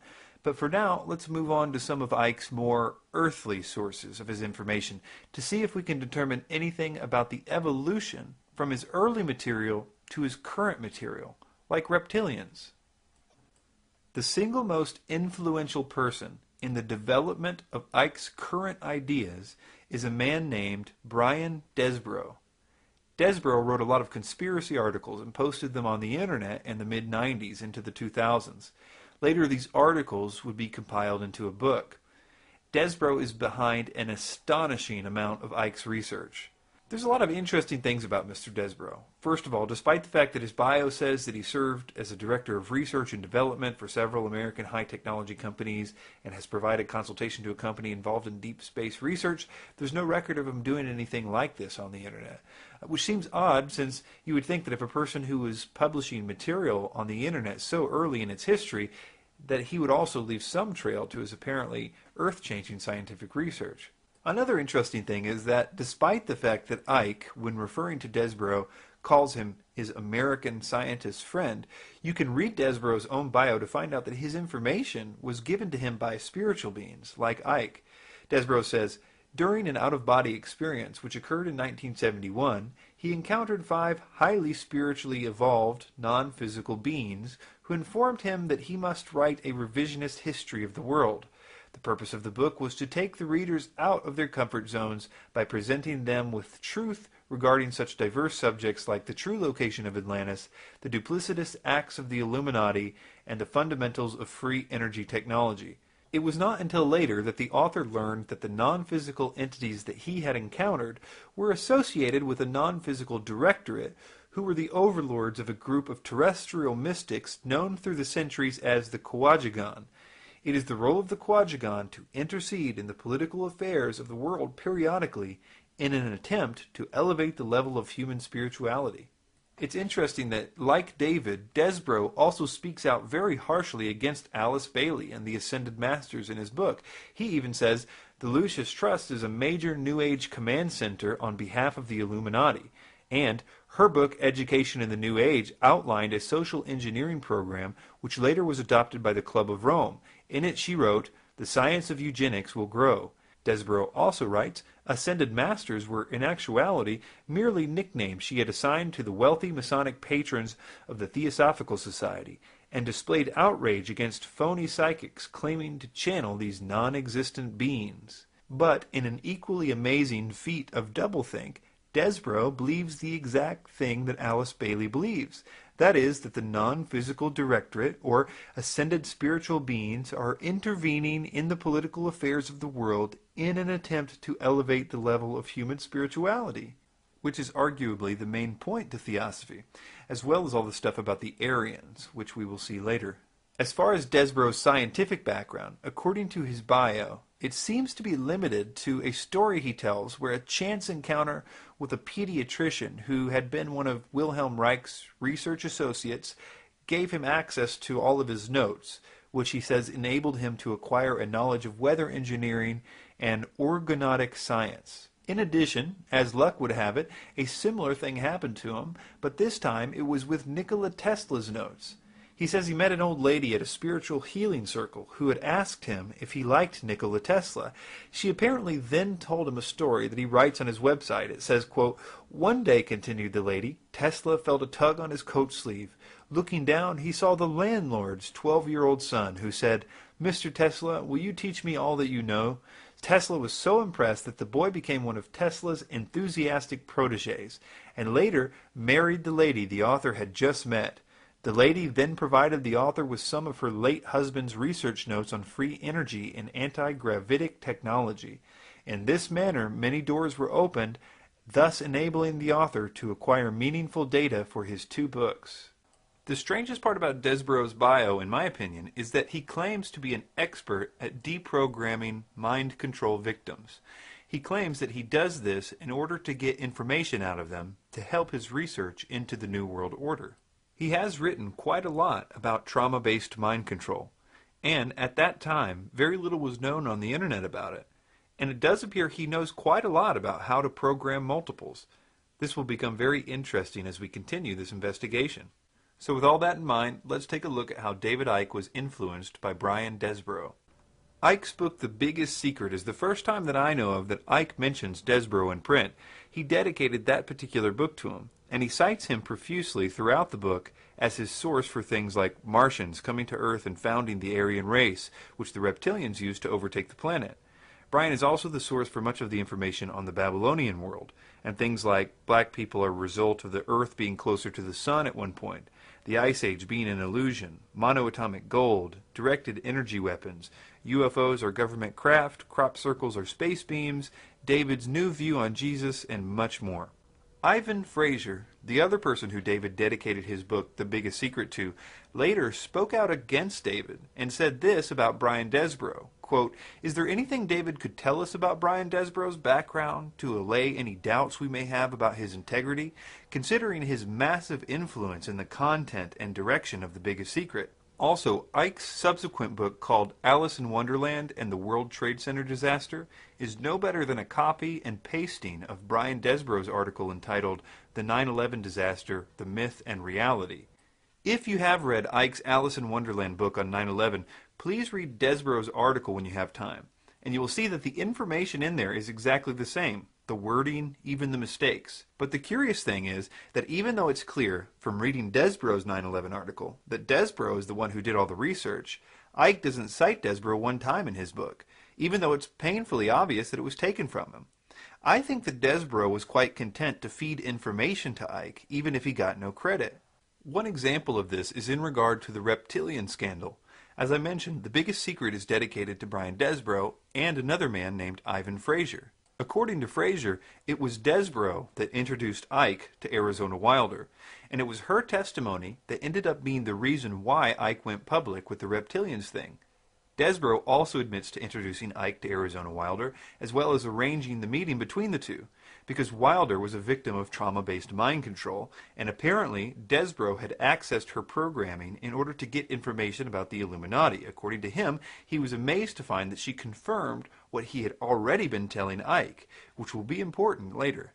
But for now, let's move on to some of Icke's more earthly sources of his information to see if we can determine anything about the evolution from his early material to his current material, like reptilians. The single most influential person in the development of Icke's current ideas is a man named Brian Desborough. Desborough wrote a lot of conspiracy articles and posted them on the internet in the mid-90s into the 2000s. Later, these articles would be compiled into a book. Desborough is behind an astonishing amount of Icke's research. There's a lot of interesting things about Mr. Desborough. First of all, despite the fact that his bio says that he served as a director of research and development for several American high-technology companies and has provided consultation to a company involved in deep space research, there's no record of him doing anything like this on the internet, which seems odd, since you would think that if a person who was publishing material on the internet so early in its history that he would also leave some trail to his apparently earth-changing scientific research. Another interesting thing is that despite the fact that Icke, when referring to Desborough, calls him his American scientist friend, you can read Desborough's own bio to find out that his information was given to him by spiritual beings, like Icke. Desborough says, during an out-of-body experience which occurred in 1971, he encountered 5 highly spiritually evolved, non-physical beings who informed him that he must write a revisionist history of the world. The purpose of the book was to take the readers out of their comfort zones by presenting them with truth regarding such diverse subjects like the true location of Atlantis, the duplicitous acts of the Illuminati, and the fundamentals of free energy technology. It was not until later that the author learned that the non-physical entities that he had encountered were associated with a non-physical directorate who were the overlords of a group of terrestrial mystics known through the centuries as the Quadragon. It is the role of the Quadragon to intercede in the political affairs of the world periodically in an attempt to elevate the level of human spirituality. It's interesting that, like David, Desborough also speaks out very harshly against Alice Bailey and the Ascended Masters in his book. He even says, the Lucius Trust is a major New Age command center on behalf of the Illuminati, and her book, Education in the New Age, outlined a social engineering program which later was adopted by the Club of Rome. In it she wrote, the science of eugenics will grow. Desborough also writes, Ascended Masters were in actuality merely nicknames she had assigned to the wealthy Masonic patrons of the Theosophical Society, and displayed outrage against phony psychics claiming to channel these non-existent beings. But in an equally amazing feat of doublethink, Desborough believes the exact thing that Alice Bailey believes. That is, that the non-physical directorate, or ascended spiritual beings, are intervening in the political affairs of the world in an attempt to elevate the level of human spirituality, which is arguably the main point to theosophy, as well as all the stuff about the Aryans, which we will see later. As far as Desborough's scientific background, according to his bio, it seems to be limited to a story he tells where a chance encounter with a pediatrician who had been one of Wilhelm Reich's research associates gave him access to all of his notes, which he says enabled him to acquire a knowledge of weather engineering and orgonautic science. In addition, as luck would have it, a similar thing happened to him, but this time it was with Nikola Tesla's notes. He says he met an old lady at a spiritual healing circle who had asked him if he liked Nikola Tesla. She apparently then told him a story that he writes on his website. It says, quote, one day, continued the lady, Tesla felt a tug on his coat sleeve. Looking down, he saw the landlord's 12-year-old son, who said, Mr. Tesla, will you teach me all that you know? Tesla was so impressed that the boy became one of Tesla's enthusiastic protégés, and later married the lady the author had just met. The lady then provided the author with some of her late husband's research notes on free energy and anti-gravitic technology. In this manner, many doors were opened, thus enabling the author to acquire meaningful data for his 2 books. The strangest part about Desborough's bio, in my opinion, is that he claims to be an expert at deprogramming mind control victims. He claims that he does this in order to get information out of them to help his research into the New World Order. He has written quite a lot about trauma-based mind control, and at that time, very little was known on the internet about it, and it does appear he knows quite a lot about how to program multiples. This will become very interesting as we continue this investigation. So with all that in mind, let's take a look at how David Icke was influenced by Brian Desborough. Icke's book, The Biggest Secret, is the first time that I know of that Icke mentions Desborough in print. He dedicated that particular book to him, and he cites him profusely throughout the book as his source for things like Martians coming to Earth and founding the Aryan race, which the reptilians used to overtake the planet. Brian is also the source for much of the information on the Babylonian world, and things like black people are a result of the Earth being closer to the sun at one point, the Ice Age being an illusion, monoatomic gold, directed energy weapons, UFOs are government craft, crop circles are space beams, David's new view on Jesus, and much more. Ivan Fraser, the other person who David dedicated his book, The Biggest Secret, to, later spoke out against David and said this about Brian Desborough, quote, is there anything David could tell us about Brian Desborough's background to allay any doubts we may have about his integrity, considering his massive influence in the content and direction of The Biggest Secret? Also, Icke's subsequent book called Alice in Wonderland and the World Trade Center Disaster is no better than a copy and pasting of Brian Desborough's article entitled The 9/11 Disaster, the Myth and Reality. If you have read Icke's Alice in Wonderland book on 9/11, please read Desborough's article when you have time, and you will see that the information in there is exactly the same. The wording, even the mistakes. But the curious thing is that even though it's clear from reading Desborough's 9/11 article that Desborough is the one who did all the research, Icke doesn't cite Desborough one time in his book, even though it's painfully obvious that it was taken from him. I think that Desborough was quite content to feed information to Icke, even if he got no credit. One example of this is in regard to the reptilian scandal. As I mentioned, the biggest secret is dedicated to Brian Desborough and another man named Ivan Fraser. According to Fraser, it was Desborough that introduced Icke to Arizona Wilder, and it was her testimony that ended up being the reason why Icke went public with the reptilians thing. Desborough also admits to introducing Icke to Arizona Wilder, as well as arranging the meeting between the two, because Wilder was a victim of trauma-based mind control, and apparently Desborough had accessed her programming in order to get information about the Illuminati. According to him, he was amazed to find that she confirmed what he had already been telling Icke, which will be important later.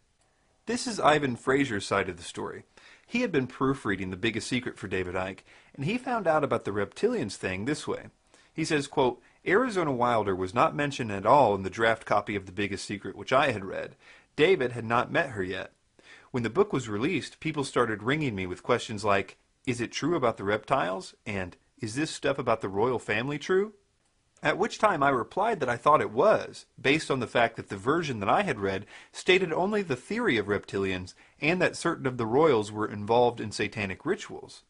This is Ivan Fraser's side of the story. He had been proofreading The Biggest Secret for David Icke, and he found out about the reptilians thing this way. He says, quote, Arizona Wilder was not mentioned at all in the draft copy of The Biggest Secret, which I had read. David had not met her yet. When the book was released, people started ringing me with questions like, is it true about the reptiles? And is this stuff about the royal family true? At which time I replied that I thought it was, based on the fact that the version that I had read stated only the theory of reptilians and that certain of the royals were involved in satanic rituals.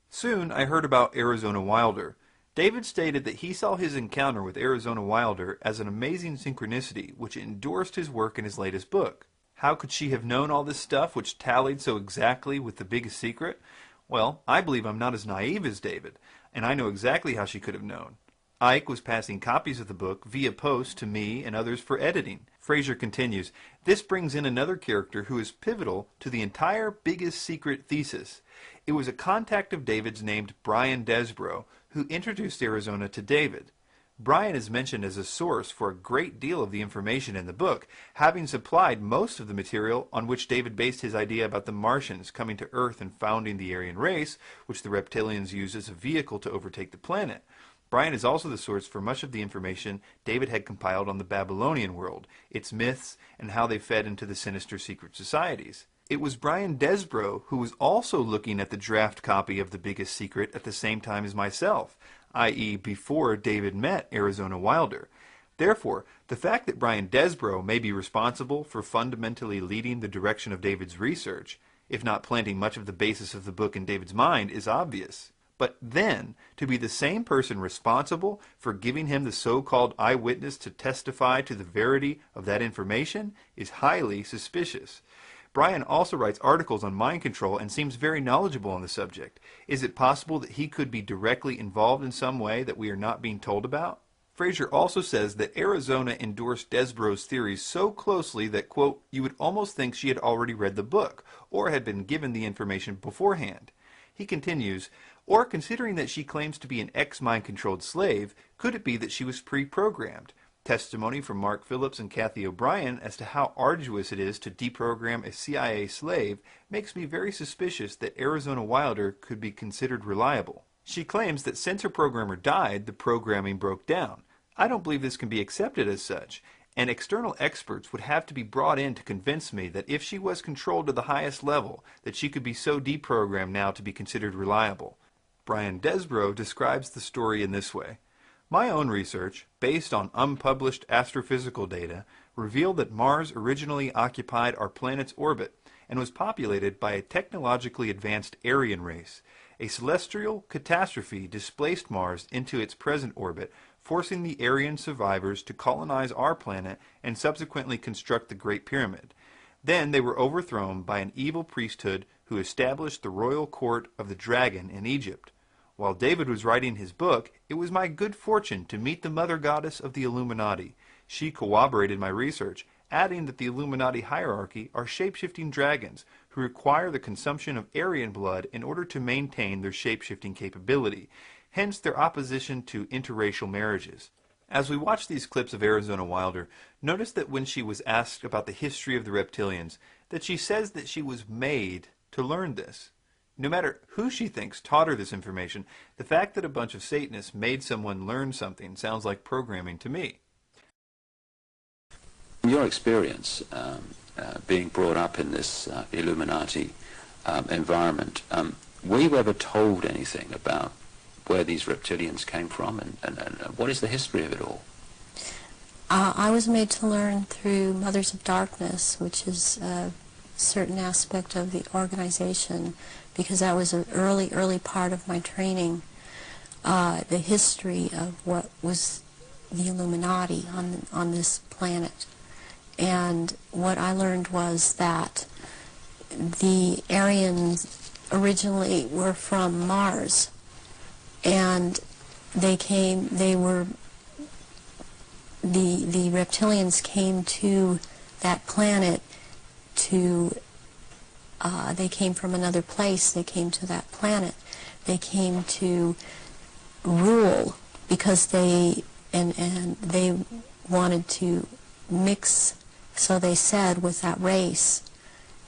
Soon I heard about Arizona Wilder. David stated that he saw his encounter with Arizona Wilder as an amazing synchronicity which endorsed his work in his latest book. How could she have known all this stuff which tallied so exactly with The Biggest Secret? Well, I believe I'm not as naive as David, and I know exactly how she could have known. Icke was passing copies of the book via post to me and others for editing. Fraser continues, this brings in another character who is pivotal to the entire Biggest Secret thesis. It was a contact of David's named Brian Desborough, who introduced Arizona to David. Brian is mentioned as a source for a great deal of the information in the book, having supplied most of the material on which David based his idea about the Martians coming to Earth and founding the Aryan race, which the reptilians used as a vehicle to overtake the planet. Brian is also the source for much of the information David had compiled on the Babylonian world, its myths, and how they fed into the sinister secret societies. It was Brian Desborough who was also looking at the draft copy of The Biggest Secret at the same time as myself, i.e. before David met Arizona Wilder. Therefore, the fact that Brian Desborough may be responsible for fundamentally leading the direction of David's research, if not planting much of the basis of the book in David's mind, is obvious. But then, to be the same person responsible for giving him the so-called eyewitness to testify to the verity of that information is highly suspicious. Brian also writes articles on mind control and seems very knowledgeable on the subject. Is it possible that he could be directly involved in some way that we are not being told about? Fraser also says that Arizona endorsed Desborough's theories so closely that, quote, you would almost think she had already read the book, or had been given the information beforehand. He continues, or considering that she claims to be an ex-mind-controlled slave, could it be that she was pre-programmed? Testimony from Mark Phillips and Kathy O'Brien as to how arduous it is to deprogram a CIA slave makes me very suspicious that Arizona Wilder could be considered reliable. She claims that since her programmer died, the programming broke down. I don't believe this can be accepted as such, and external experts would have to be brought in to convince me that if she was controlled to the highest level, that she could be so deprogrammed now to be considered reliable. Brian Desborough describes the story in this way. My own research, based on unpublished astrophysical data, revealed that Mars originally occupied our planet's orbit and was populated by a technologically advanced Aryan race. A celestial catastrophe displaced Mars into its present orbit, forcing the Aryan survivors to colonize our planet and subsequently construct the Great Pyramid. Then they were overthrown by an evil priesthood who established the royal court of the dragon in Egypt. While David was writing his book, it was my good fortune to meet the mother goddess of the Illuminati. She corroborated my research, adding that the Illuminati hierarchy are shape-shifting dragons who require the consumption of Aryan blood in order to maintain their shape-shifting capability. hence their opposition to interracial marriages. As we watch these clips of Arizona Wilder, notice that when she was asked about the history of the reptilians, that she says that she was made to learn this. No matter who she thinks taught her this information, the fact that a bunch of Satanists made someone learn something sounds like programming to me. From your experience, being brought up in this Illuminati environment, were you ever told anything about where these reptilians came from and what is the history of it all? I was made to learn through Mothers of Darkness, which is a certain aspect of the organization, because that was an early part of my training, the history of what was the Illuminati on this planet. And what I learned was that the Aryans originally were from Mars, and the reptilians came to that planet they came from another place, they came to that planet, they came to rule, because they wanted to mix, so they said, with that race,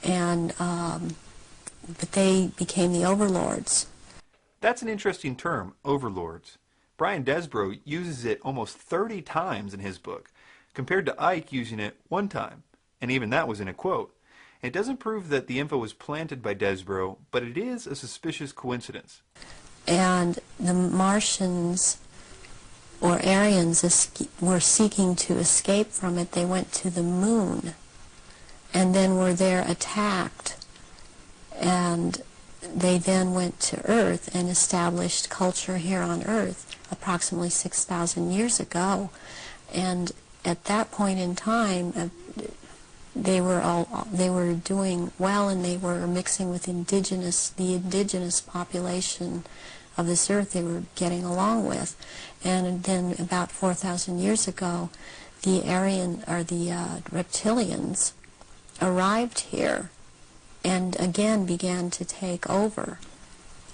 and but they became the overlords. That's an interesting term, overlords. Brian Desborough uses it almost 30 times in his book, compared to Icke using it one time, and even that was in a quote. It doesn't prove that the info was planted by Desborough, but it is a suspicious coincidence. And the Martians, or Aryans, were seeking to escape from it. They went to the moon, and then were there attacked, and they then went to Earth and established culture here on Earth approximately 6,000 years ago. And at that point in time, they were doing well, and they were mixing with the indigenous population of this earth. They were getting along with. And then about 4,000 years ago, the reptilians arrived here and again began to take over.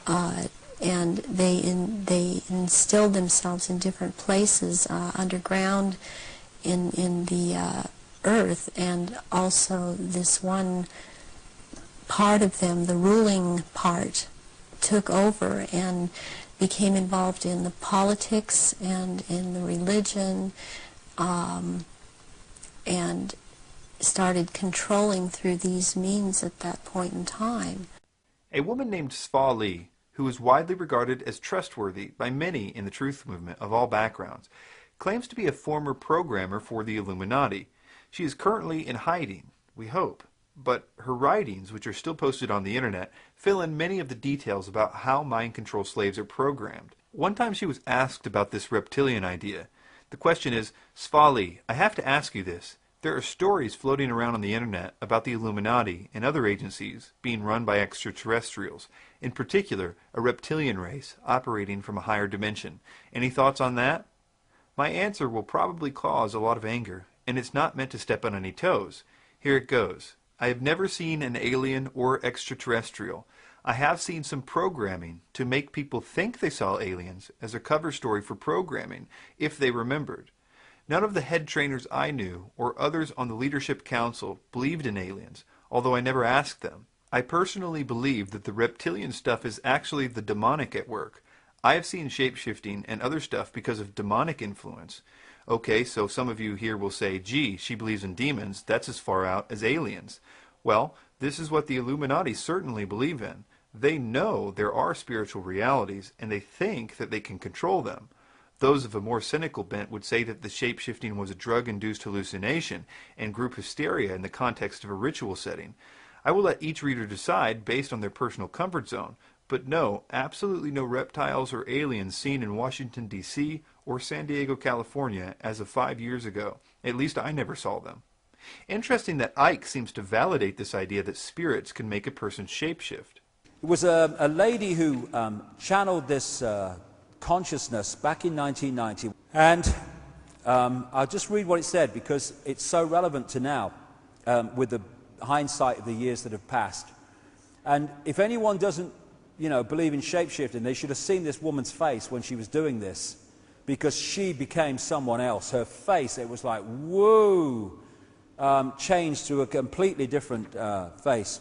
And they instilled themselves in different places underground in the earth, and also this one part of them, the ruling part, took over and became involved in the politics and in the religion, and started controlling through these means at that point in time. A woman named Sva Lee, who is widely regarded as trustworthy by many in the truth movement of all backgrounds, claims to be a former programmer for the Illuminati. She is currently in hiding, we hope, but her writings, which are still posted on the internet, fill in many of the details about how mind control slaves are programmed. One time she was asked about this reptilian idea. The question is, Sva Lee, I have to ask you this. There are stories floating around on the internet about the Illuminati and other agencies being run by extraterrestrials, in particular a reptilian race operating from a higher dimension. Any thoughts on that? My answer will probably cause a lot of anger, and it's not meant to step on any toes. Here it goes. I have never seen an alien or extraterrestrial. I have seen some programming to make people think they saw aliens as a cover story for programming, if they remembered. None of the head trainers I knew or others on the leadership council believed in aliens, although I never asked them. I personally believe that the reptilian stuff is actually the demonic at work. I have seen shape-shifting and other stuff because of demonic influence. Okay, so some of you here will say, gee, she believes in demons, that's as far out as aliens. Well, this is what the Illuminati certainly believe in. They know there are spiritual realities, and they think that they can control them. Those of a more cynical bent would say that the shape-shifting was a drug-induced hallucination and group hysteria in the context of a ritual setting. I will let each reader decide based on their personal comfort zone, but no, absolutely no reptiles or aliens seen in Washington, D.C. or San Diego, California as of 5 years ago. At least I never saw them. Interesting that Icke seems to validate this idea that spirits can make a person shapeshift. It was a lady who channeled this consciousness back in 1990. And I'll just read what it said because it's so relevant to now with the hindsight of the years that have passed. And if anyone doesn't you know, believe in shapeshifting, they should have seen this woman's face when she was doing this, because she became someone else. Her face, it was like, whoa, changed to a completely different face.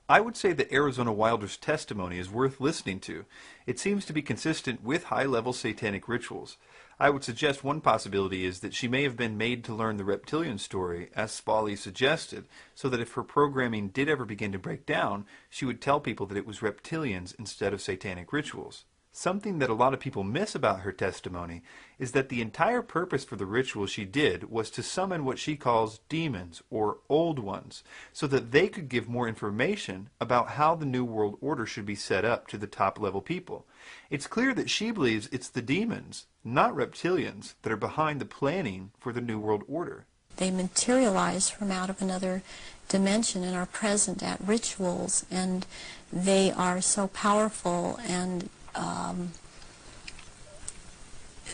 I would say that Arizona Wilder's testimony is worth listening to. It seems to be consistent with high-level satanic rituals. I would suggest one possibility is that she may have been made to learn the reptilian story, as Spaulding suggested, so that if her programming did ever begin to break down, she would tell people that it was reptilians instead of satanic rituals. Something that a lot of people miss about her testimony is that the entire purpose for the ritual she did was to summon what she calls demons, or old ones, so that they could give more information about how the New World Order should be set up to the top-level people. It's clear that she believes it's the demons, not reptilians, that are behind the planning for the New World Order. They materialize from out of another dimension and are present at rituals, and they are so powerful, and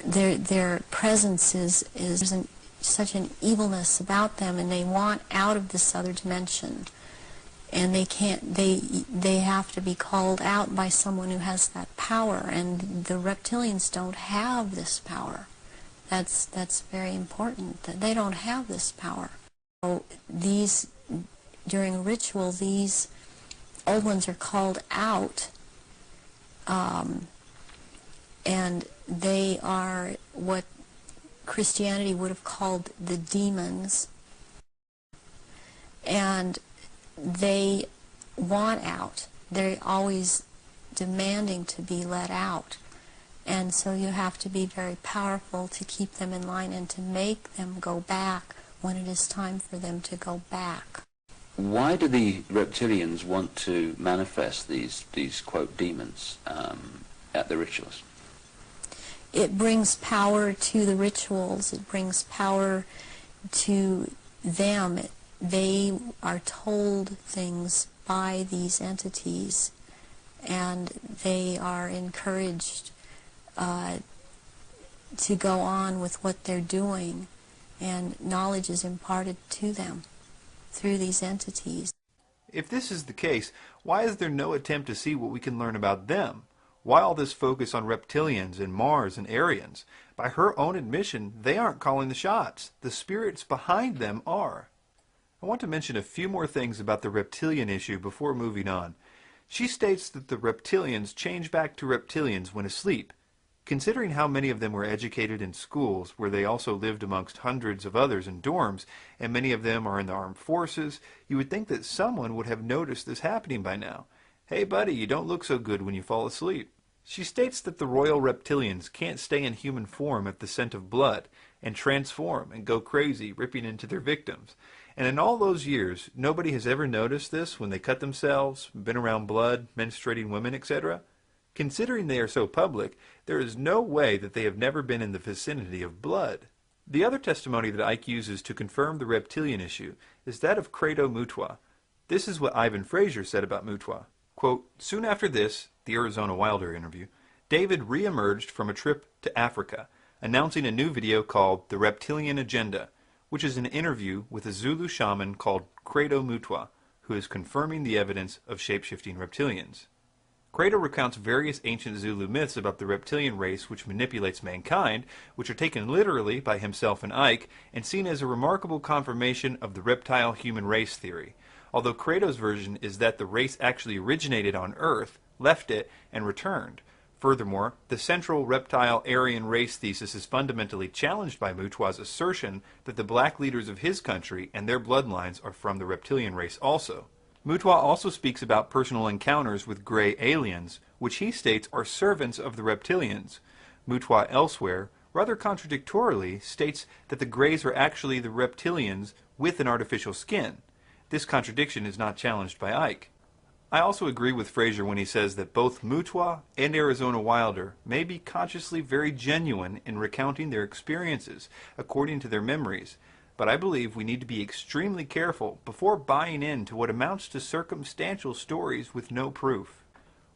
their presence is such an evilness about them, and they want out of this other dimension, and they have to be called out by someone who has that power, and the reptilians don't have this power. That's very important, that they don't have this power. So during a ritual, these old ones are called out, and they are what Christianity would have called the demons, and they want out. They're always demanding to be let out, and so you have to be very powerful to keep them in line and to make them go back when it is time for them to go back. Why do the reptilians want to manifest these quote, demons at the rituals? It brings power to the rituals. It brings power to them. They are told things by these entities, and they are encouraged to go on with what they're doing, and knowledge is imparted to them through these entities. If this is the case, why is there no attempt to see what we can learn about them? Why all this focus on reptilians and Mars and Aryans? By her own admission, they aren't calling the shots. The spirits behind them are. I want to mention a few more things about the reptilian issue before moving on. She states that the reptilians change back to reptilians when asleep. Considering how many of them were educated in schools, where they also lived amongst hundreds of others in dorms, and many of them are in the armed forces, you would think that someone would have noticed this happening by now. Hey buddy, you don't look so good when you fall asleep. She states that the royal reptilians can't stay in human form at the scent of blood, and transform and go crazy, ripping into their victims. And in all those years, nobody has ever noticed this when they cut themselves, been around blood, menstruating women, etc.? Considering they are so public, there is no way that they have never been in the vicinity of blood. The other testimony that Icke uses to confirm the reptilian issue is that of Credo Mutwa. This is what Ivan Fraser said about Mutwa. Quote, soon after this, the Arizona Wilder interview, David re-emerged from a trip to Africa, announcing a new video called The Reptilian Agenda, which is an interview with a Zulu shaman called Credo Mutwa, who is confirming the evidence of shape-shifting reptilians. Credo recounts various ancient Zulu myths about the reptilian race which manipulates mankind, which are taken literally by himself and Icke, and seen as a remarkable confirmation of the reptile-human race theory, although Credo's version is that the race actually originated on Earth, left it, and returned. Furthermore, the central reptile-Aryan race thesis is fundamentally challenged by Mutwa's assertion that the black leaders of his country and their bloodlines are from the reptilian race also. Mutwa also speaks about personal encounters with gray aliens, which he states are servants of the reptilians. Mutwa elsewhere, rather contradictorily, states that the grays are actually the reptilians with an artificial skin. This contradiction is not challenged by Icke. I also agree with Fraser when he says that both Mutwa and Arizona Wilder may be consciously very genuine in recounting their experiences according to their memories, but I believe we need to be extremely careful before buying into what amounts to circumstantial stories with no proof.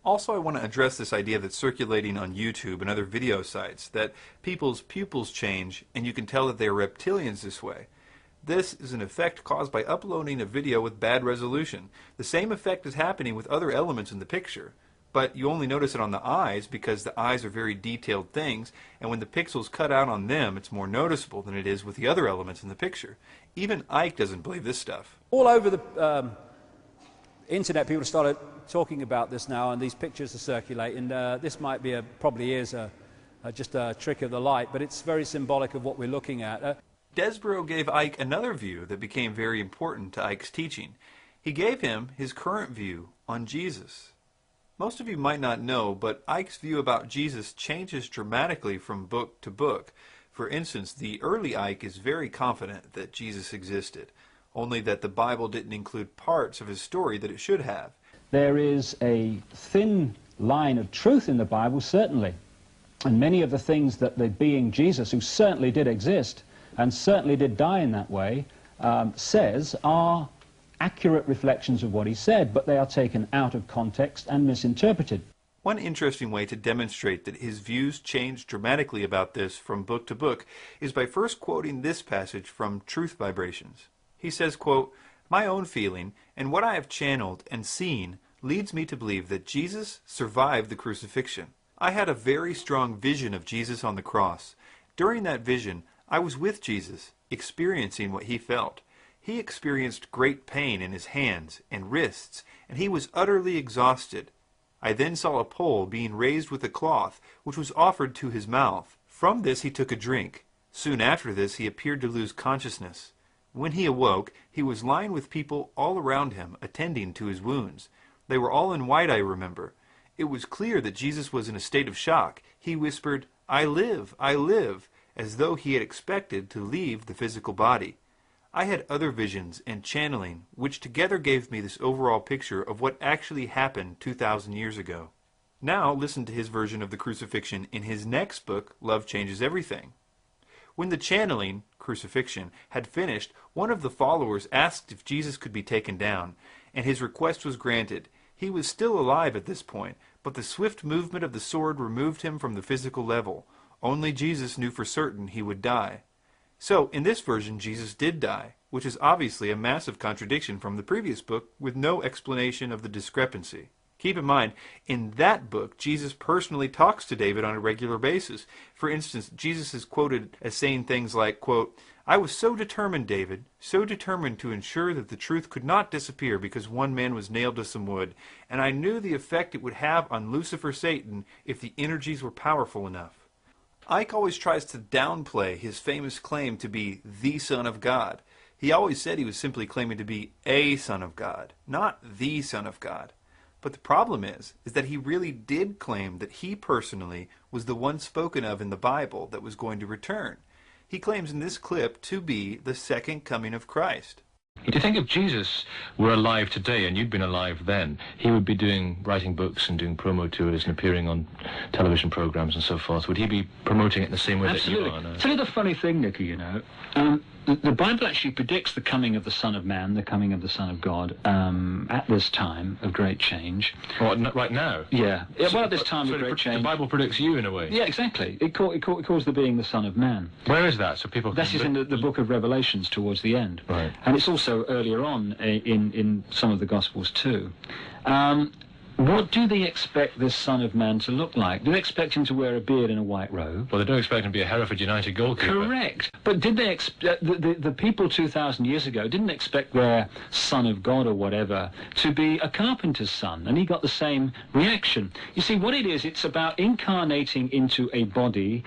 Also, I want to address this idea that's circulating on YouTube and other video sites, that people's pupils change and you can tell that they are reptilians this way. This is an effect caused by uploading a video with bad resolution. The same effect is happening with other elements in the picture. but you only notice it on the eyes because the eyes are very detailed things, and when the pixels cut out on them, it's more noticeable than it is with the other elements in the picture. Even Icke doesn't believe this stuff. All over the internet, people have started talking about this now, and these pictures are circulating. This might be probably is just a trick of the light, but it's very symbolic of what we're looking at. Desborough gave Icke another view that became very important to Icke's teaching. He gave him his current view on Jesus. Most of you might not know, but Icke's view about Jesus changes dramatically from book to book. For instance, the early Icke is very confident that Jesus existed, only that the Bible didn't include parts of his story that it should have. There is a thin line of truth in the Bible, certainly, and many of the things that the being Jesus, who certainly did exist, and certainly did die in that way, says are accurate reflections of what he said, but they are taken out of context and misinterpreted. One interesting way to demonstrate that his views changed dramatically about this from book to book is by first quoting this passage from Truth Vibrations. He says, quote, "My own feeling and what I have channeled and seen leads me to believe that Jesus survived the crucifixion. I had a very strong vision of Jesus on the cross. During that vision, I was with Jesus, experiencing what he felt. He experienced great pain in his hands and wrists, and he was utterly exhausted. I then saw a pole being raised with a cloth, which was offered to his mouth. From this he took a drink. Soon after this he appeared to lose consciousness. When he awoke, he was lying with people all around him, attending to his wounds. They were all in white, I remember. It was clear that Jesus was in a state of shock. He whispered, 'I live, I live,' as though he had expected to leave the physical body. I had other visions and channeling, which together gave me this overall picture of what actually happened 2,000 years ago." Now listen to his version of the crucifixion in his next book, Love Changes Everything. When the channeling, crucifixion, had finished, one of the followers asked if Jesus could be taken down, and his request was granted. He was still alive at this point, but the swift movement of the sword removed him from the physical level. Only Jesus knew for certain he would die. So, in this version, Jesus did die, which is obviously a massive contradiction from the previous book with no explanation of the discrepancy. Keep in mind, in that book, Jesus personally talks to David on a regular basis. For instance, Jesus is quoted as saying things like, quote, "I was so determined, David, so determined to ensure that the truth could not disappear because one man was nailed to some wood, and I knew the effect it would have on Lucifer Satan if the energies were powerful enough." Icke always tries to downplay his famous claim to be the Son of God. He always said he was simply claiming to be a Son of God, not the Son of God. But the problem is that he really did claim that he personally was the one spoken of in the Bible that was going to return. He claims in this clip to be the second coming of Christ. Do you think if Jesus were alive today and you'd been alive then, he would be writing books and doing promo tours and appearing on television programs and so forth? Would he be promoting it in the same way Absolutely. that you are? No? Tell you the funny thing, Nicky, you know, the Bible actually predicts the coming of the Son of Man, the coming of the Son of God, at this time of great change. What, right now? Yeah. Well, at this time of great change. The Bible predicts you in a way? Yeah, exactly. It calls the being the Son of Man. Where is that? So people can... That is in the book of Revelations towards the end. Right. And it's also earlier on in some of the Gospels too. What do they expect this Son of Man to look like? Do they expect him to wear a beard and a white robe? Well, they don't expect him to be a Hereford United goalkeeper. Correct. But did they the people 2,000 years ago didn't expect their Son of God or whatever to be a carpenter's son, and he got the same reaction. You see, what it is, it's about incarnating into a body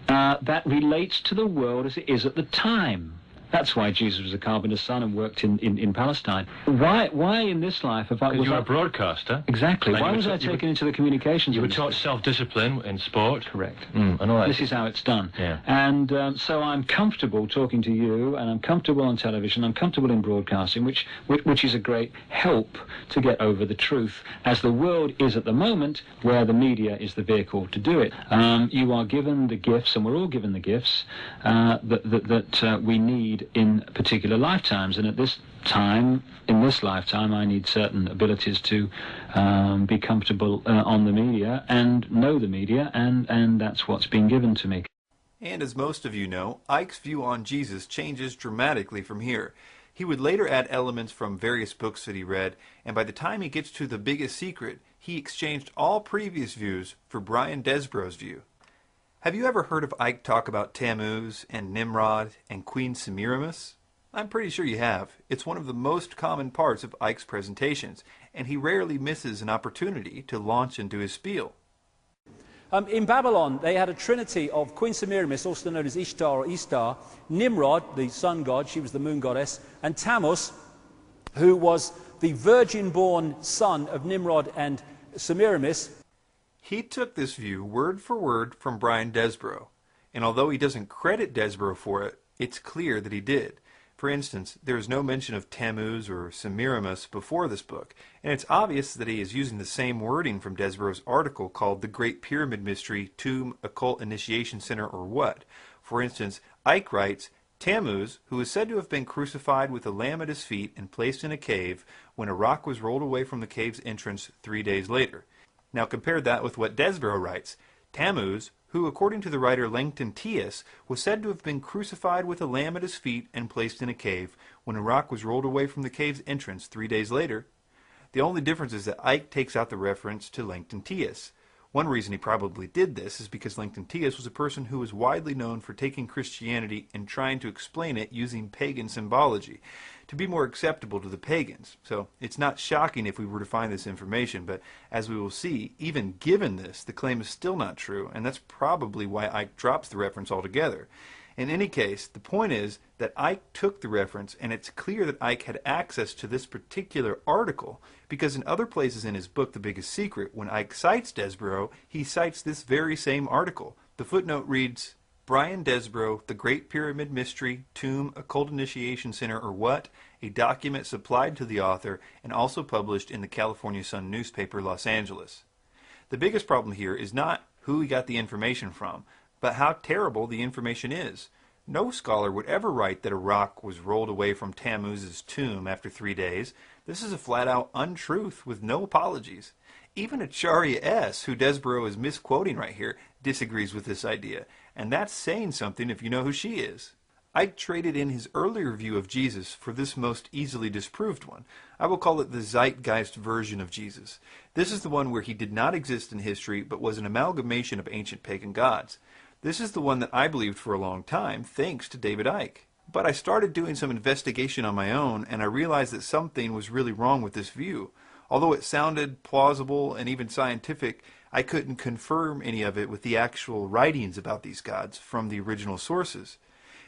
that relates to the world as it is at the time. That's why Jesus was a carpenter's son and worked in Palestine. Why in this life have I... Because you were a broadcaster. Exactly. Why was I taken into the communications You were industry? taught self-discipline in sport. Correct. And all that. This is how it's done. Yeah. And so I'm comfortable talking to you, and I'm comfortable on television, I'm comfortable in broadcasting, which is a great help to get over the truth, as the world is at the moment, where the media is the vehicle to do it. You are given the gifts, and we're all given the gifts, that we need in particular lifetimes, and at this time, in this lifetime, I need certain abilities to be comfortable on the media and know the media, and that's what's been given to me. And as most of you know, Icke's view on Jesus changes dramatically from here. He would later add elements from various books that he read, and by the time he gets to The Biggest Secret, he exchanged all previous views for Brian Desborough's view. Have you ever heard of Icke talk about Tammuz and Nimrod and Queen Semiramis? I'm pretty sure you have. It's one of the most common parts of Icke's presentations, and he rarely misses an opportunity to launch into his spiel. In Babylon, they had a trinity of Queen Semiramis, also known as Ishtar or Istar, Nimrod, the sun god, she was the moon goddess, and Tammuz, who was the virgin-born son of Nimrod and Semiramis. He took this view word for word from Brian Desborough, and although he doesn't credit Desborough for it, it's clear that he did. For instance, there is no mention of Tammuz or Semiramis before this book, and it's obvious that he is using the same wording from Desborough's article called The Great Pyramid Mystery, Tomb, Occult Initiation Center, or What? For instance, Icke writes, Tammuz, who is said to have been crucified with a lamb at his feet and placed in a cave when a rock was rolled away from the cave's entrance 3 days later. Now compare that with what Desborough writes. Tammuz, who, according to the writer Langton Tius, was said to have been crucified with a lamb at his feet and placed in a cave when a rock was rolled away from the cave's entrance 3 days later. The only difference is that Icke takes out the reference to Langton Tius. One reason he probably did this is because Langton Tius was a person who was widely known for taking Christianity and trying to explain it using pagan symbology to be more acceptable to the pagans. So it's not shocking if we were to find this information, but as we will see, even given this, the claim is still not true, and that's probably why Icke drops the reference altogether. In any case, the point is that Icke took the reference, and it's clear that Icke had access to this particular article, because in other places in his book, The Biggest Secret, when Icke cites Desborough, he cites this very same article. The footnote reads, Brian Desborough, The Great Pyramid Mystery, Tomb, Occult Initiation Center, or What? A document supplied to the author and also published in the California Sun newspaper, Los Angeles. The biggest problem here is not who he got the information from, but how terrible the information is. No scholar would ever write that a rock was rolled away from Tammuz's tomb after 3 days. This is a flat-out untruth with no apologies. Even Acharya S., who Desborough is misquoting right here, disagrees with this idea, and that's saying something if you know who she is. Icke traded in his earlier view of Jesus for this most easily disproved one. I will call it the Zeitgeist version of Jesus. This is the one where he did not exist in history, but was an amalgamation of ancient pagan gods. This is the one that I believed for a long time, thanks to David Icke. But I started doing some investigation on my own, and I realized that something was really wrong with this view. Although it sounded plausible and even scientific, I couldn't confirm any of it with the actual writings about these gods from the original sources.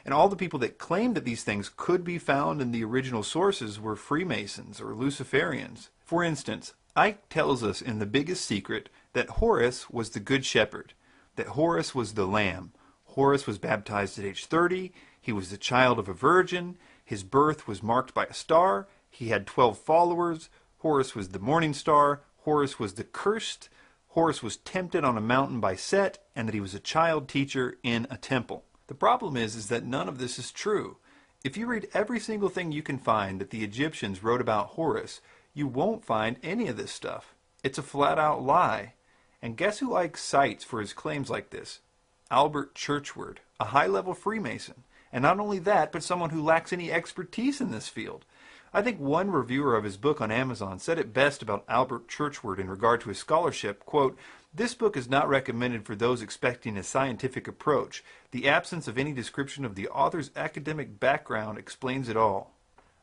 And all the people that claimed that these things could be found in the original sources were Freemasons or Luciferians. For instance, Icke tells us in The Biggest Secret that Horus was the Good Shepherd, that Horus was the Lamb. Horus was baptized at age 30, he was the child of a virgin, his birth was marked by a star, he had 12 followers, Horus was the morning star, Horus was the cursed, Horus was tempted on a mountain by Set, and that he was a child teacher in a temple. The problem is that none of this is true. If you read every single thing you can find that the Egyptians wrote about Horus, you won't find any of this stuff. It's a flat-out lie. And guess who Icke cites for his claims like this? Albert Churchward, a high-level Freemason. And not only that, but someone who lacks any expertise in this field. I think one reviewer of his book on Amazon said it best about Albert Churchward in regard to his scholarship, quote, "This book is not recommended for those expecting a scientific approach. The absence of any description of the author's academic background explains it all."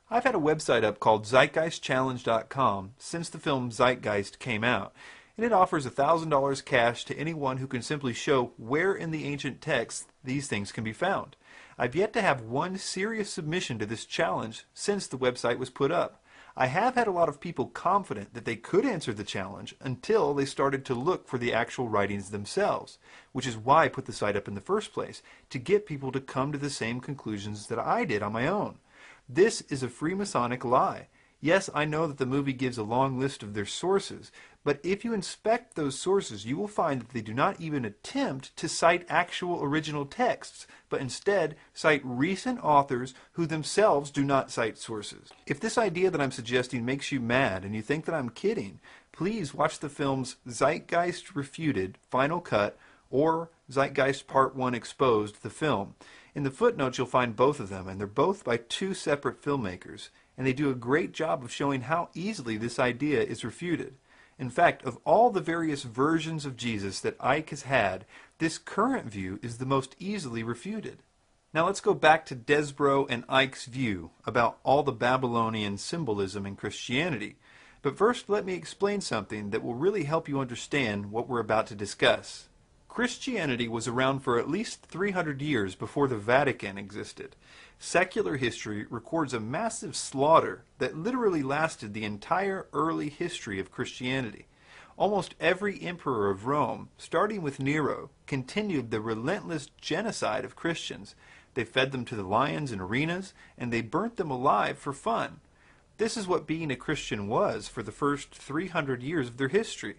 I've had a website up called ZeitgeistChallenge.com since the film Zeitgeist came out, and it offers $1,000 cash to anyone who can simply show where in the ancient texts these things can be found. I've yet to have one serious submission to this challenge since the website was put up. I have had a lot of people confident that they could answer the challenge until they started to look for the actual writings themselves, which is why I put the site up in the first place, to get people to come to the same conclusions that I did on my own. This is a Freemasonic lie. Yes, I know that the movie gives a long list of their sources, but if you inspect those sources, you will find that they do not even attempt to cite actual original texts, but instead cite recent authors who themselves do not cite sources. If this idea that I'm suggesting makes you mad and you think that I'm kidding, please watch the films Zeitgeist Refuted Final Cut or Zeitgeist Part 1 Exposed, the film. In the footnotes you'll find both of them, and they're both by two separate filmmakers, and they do a great job of showing how easily this idea is refuted. In fact, of all the various versions of Jesus that Icke has had, this current view is the most easily refuted. Now let's go back to Desborough and Icke's view about all the Babylonian symbolism in Christianity. But first, let me explain something that will really help you understand what we're about to discuss. Christianity was around for at least 300 years before the Vatican existed. Secular history records a massive slaughter that literally lasted the entire early history of Christianity. Almost every emperor of Rome, starting with Nero, continued the relentless genocide of Christians. They fed them to the lions in arenas, and they burnt them alive for fun. This is what being a Christian was for the first 300 years of their history.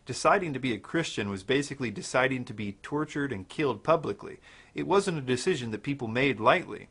Deciding to be a Christian was basically deciding to be tortured and killed publicly. It wasn't a decision that people made lightly.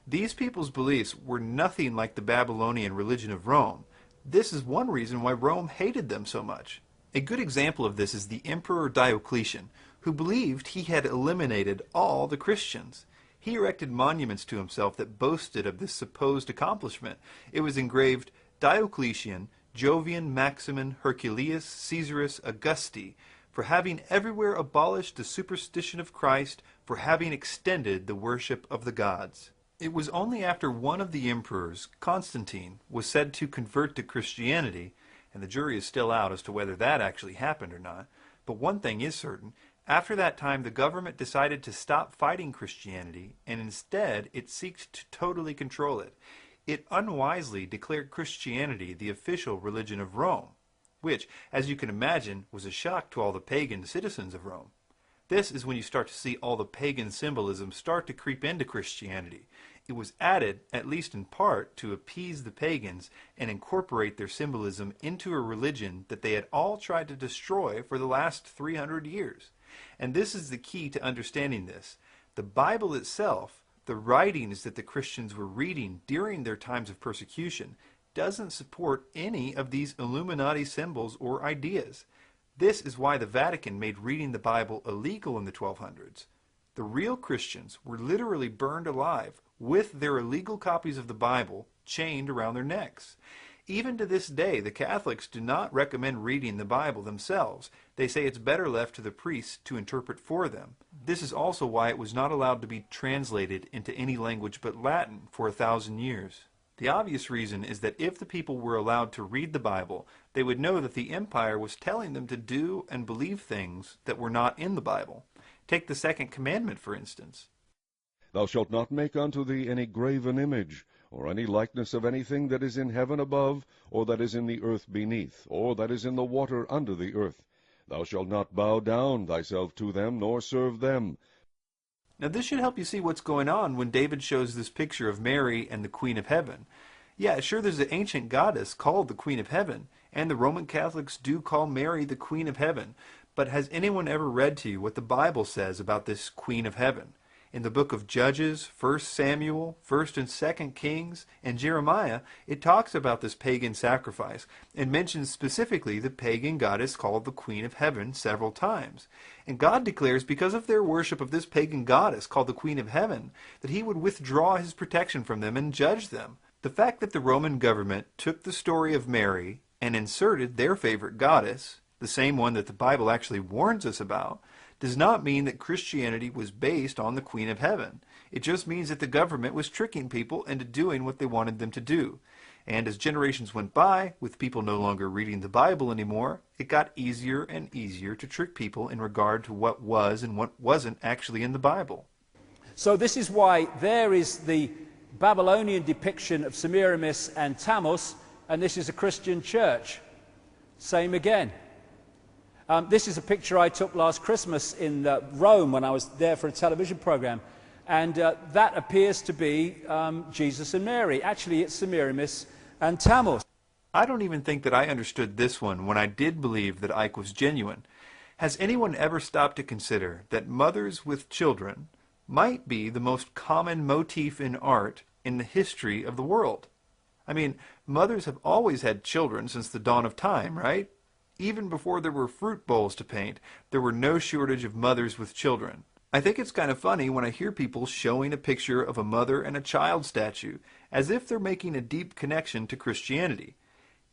These people's beliefs were nothing like the Babylonian religion of Rome. This is one reason why Rome hated them so much. A good example of this is the Emperor Diocletian, who believed he had eliminated all the Christians. He erected monuments to himself that boasted of this supposed accomplishment. It was engraved, Diocletian, Jovian, Maximin, Herculeus, Caesarus, Augusti, for having everywhere abolished the superstition of Christ, for having extended the worship of the gods. It was only after one of the emperors, Constantine, was said to convert to Christianity, and the jury is still out as to whether that actually happened or not, but one thing is certain. After that time, the government decided to stop fighting Christianity, and instead it seeked to totally control it. It unwisely declared Christianity the official religion of Rome, which, as you can imagine, was a shock to all the pagan citizens of Rome. This is when you start to see all the pagan symbolism start to creep into Christianity. It was added, at least in part, to appease the pagans and incorporate their symbolism into a religion that they had all tried to destroy for the last 300 years. And this is the key to understanding this. The Bible itself, the writings that the Christians were reading during their times of persecution, doesn't support any of these Illuminati symbols or ideas. This is why the Vatican made reading the Bible illegal in the 1200s. The real Christians were literally burned alive with their illegal copies of the Bible chained around their necks. Even to this day, the Catholics do not recommend reading the Bible themselves. They say it's better left to the priests to interpret for them. This is also why it was not allowed to be translated into any language but Latin for 1,000 years. The obvious reason is that if the people were allowed to read the Bible, they would know that the empire was telling them to do and believe things that were not in the Bible. Take the second commandment, for instance. Thou shalt not make unto thee any graven image, or any likeness of anything that is in heaven above, or that is in the earth beneath, or that is in the water under the earth. Thou shalt not bow down thyself to them, nor serve them. Now this should help you see what's going on when David shows this picture of Mary and the Queen of Heaven. Yeah, sure, there's an ancient goddess called the Queen of Heaven, and the Roman Catholics do call Mary the Queen of Heaven, but has anyone ever read to you what the Bible says about this Queen of Heaven? In the book of Judges, 1 Samuel, 1 and 2 Kings, and Jeremiah, it talks about this pagan sacrifice and mentions specifically the pagan goddess called the Queen of Heaven several times. And God declares because of their worship of this pagan goddess called the Queen of Heaven that he would withdraw his protection from them and judge them. The fact that the Roman government took the story of Mary and inserted their favorite goddess, the same one that the Bible actually warns us about, does not mean that Christianity was based on the Queen of Heaven. It just means that the government was tricking people into doing what they wanted them to do. And as generations went by, with people no longer reading the Bible anymore, it got easier and easier to trick people in regard to what was and what wasn't actually in the Bible. So this is why there is the Babylonian depiction of Semiramis and Tammuz, and this is a Christian church. Same again. This is a picture I took last Christmas in Rome when I was there for a television program, and that appears to be Jesus and Mary. Actually, it's Semiramis and Tammuz. I don't even think that I understood this one when I did believe that Icke was genuine. Has anyone ever stopped to consider that mothers with children might be the most common motif in art in the history of the world? I mean, mothers have always had children since the dawn of time, right? Even before there were fruit bowls to paint, there were no shortage of mothers with children. I think it's kind of funny when I hear people showing a picture of a mother and a child statue, as if they're making a deep connection to Christianity.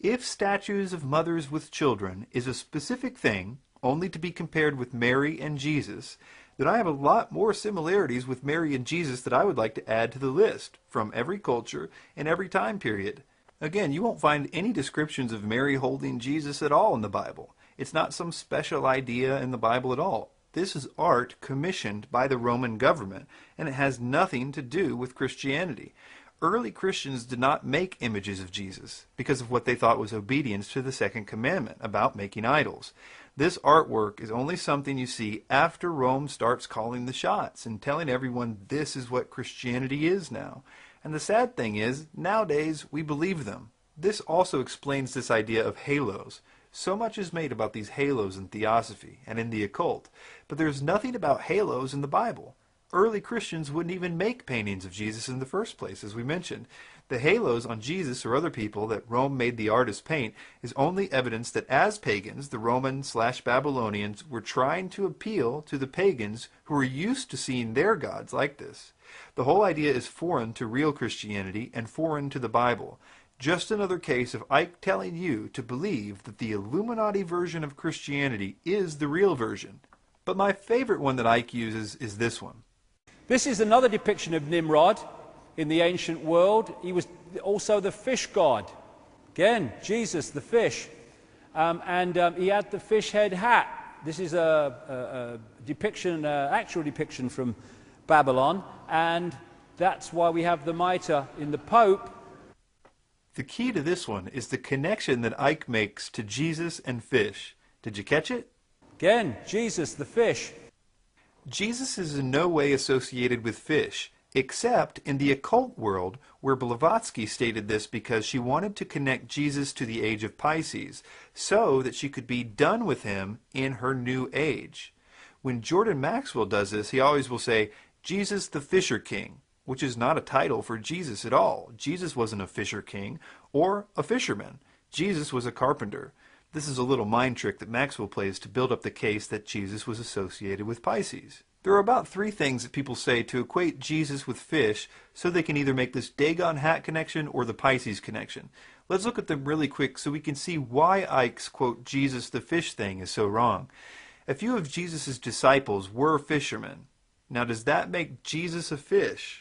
If statues of mothers with children is a specific thing, only to be compared with Mary and Jesus, then I have a lot more similarities with Mary and Jesus that I would like to add to the list, from every culture and every time period. Again, you won't find any descriptions of Mary holding Jesus at all in the Bible. It's not some special idea in the Bible at all. This is art commissioned by the Roman government, and it has nothing to do with Christianity. Early Christians did not make images of Jesus because of what they thought was obedience to the second commandment about making idols. This artwork is only something you see after Rome starts calling the shots and telling everyone this is what Christianity is now. And the sad thing is, nowadays we believe them. This also explains this idea of halos. So much is made about these halos in theosophy and in the occult, but there's nothing about halos in the Bible. Early Christians wouldn't even make paintings of Jesus in the first place, as we mentioned. The halos on Jesus or other people that Rome made the artists paint is only evidence that as pagans, the Roman/Babylonians were trying to appeal to the pagans who were used to seeing their gods like this. The whole idea is foreign to real Christianity and foreign to the Bible. Just another case of Icke telling you to believe that the Illuminati version of Christianity is the real version. But my favorite one that Icke uses is this one. This is another depiction of Nimrod in the ancient world. He was also the fish god. Again, Jesus, the fish. He had the fish head hat. This is a depiction, actual depiction from Babylon, and that's why we have the mitre in the Pope. The key to this one is the connection that Icke makes to Jesus and fish. Did you catch it? Again, Jesus, the fish. Jesus is in no way associated with fish, except in the occult world, where Blavatsky stated this because she wanted to connect Jesus to the age of Pisces, so that she could be done with him in her new age. When Jordan Maxwell does this, he always will say, Jesus the Fisher King, which is not a title for Jesus at all. Jesus wasn't a fisher king or a fisherman. Jesus was a carpenter. This is a little mind trick that Maxwell plays to build up the case that Jesus was associated with Pisces. There are about 3 things that people say to equate Jesus with fish so they can either make this Dagon hat connection or the Pisces connection. Let's look at them really quick so we can see why Icke's, quote, Jesus the fish thing is so wrong. A few of Jesus' disciples were fishermen. Now, does that make Jesus a fish?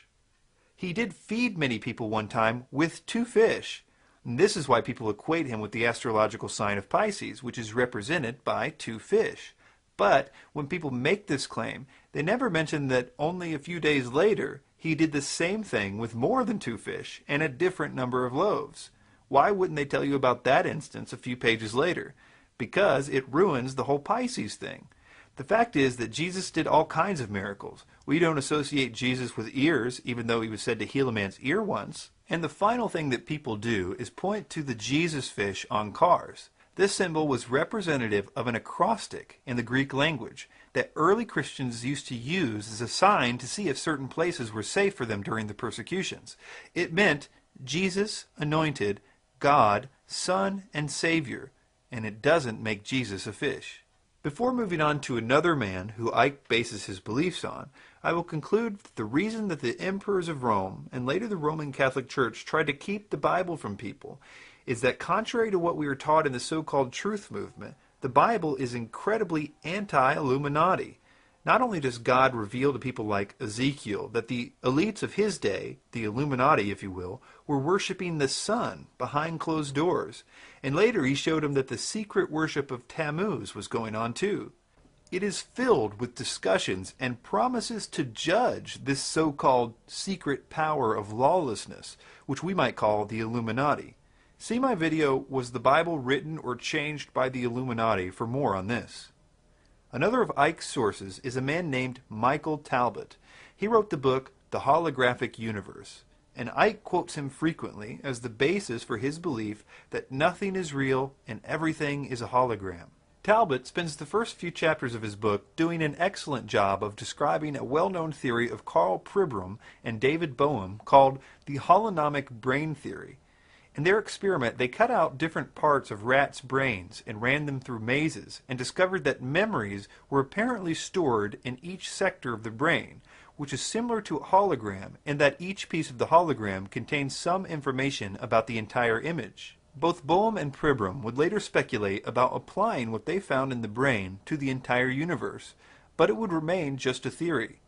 He did feed many people one time with 2 fish. And this is why people equate him with the astrological sign of Pisces, which is represented by 2 fish. But when people make this claim, they never mention that only a few days later he did the same thing with more than 2 fish and a different number of loaves. Why wouldn't they tell you about that instance a few pages later? Because it ruins the whole Pisces thing. The fact is that Jesus did all kinds of miracles. We don't associate Jesus with ears, even though he was said to heal a man's ear once. And the final thing that people do is point to the Jesus fish on cars. This symbol was representative of an acrostic in the Greek language that early Christians used to use as a sign to see if certain places were safe for them during the persecutions. It meant Jesus, anointed, God, Son, and Savior, and it doesn't make Jesus a fish. Before moving on to another man who Icke bases his beliefs on, I will conclude that the reason that the emperors of Rome and later the Roman Catholic Church tried to keep the Bible from people is that contrary to what we are taught in the so-called truth movement, the Bible is incredibly anti-Illuminati. Not only does God reveal to people like Ezekiel that the elites of his day, the Illuminati if you will, were worshiping the sun behind closed doors, and later he showed him that the secret worship of Tammuz was going on too. It is filled with discussions and promises to judge this so-called secret power of lawlessness, which we might call the Illuminati. See my video, Was the Bible Written or Changed by the Illuminati, for more on this. Another of Icke's sources is a man named Michael Talbot. He wrote the book The Holographic Universe, and Icke quotes him frequently as the basis for his belief that nothing is real and everything is a hologram. Talbot spends the first few chapters of his book doing an excellent job of describing a well-known theory of Karl Pribram and David Bohm called the holonomic brain theory. In their experiment, they cut out different parts of rats' brains and ran them through mazes and discovered that memories were apparently stored in each sector of the brain, which is similar to a hologram in that each piece of the hologram contains some information about the entire image. Both Boehm and Pribram would later speculate about applying what they found in the brain to the entire universe, but it would remain just a theory.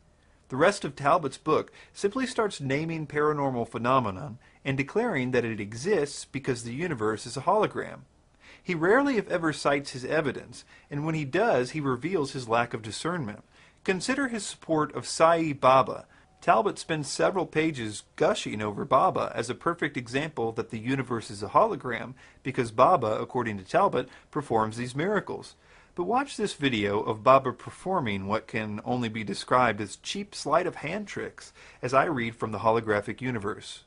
The rest of Talbot's book simply starts naming paranormal phenomenon and declaring that it exists because the universe is a hologram. He rarely if ever cites his evidence, and when he does, he reveals his lack of discernment. Consider his support of Sai Baba. Talbot spends several pages gushing over Baba as a perfect example that the universe is a hologram because Baba, according to Talbot, performs these miracles. But watch this video of Baba performing what can only be described as cheap sleight of hand tricks as I read from the holographic universe.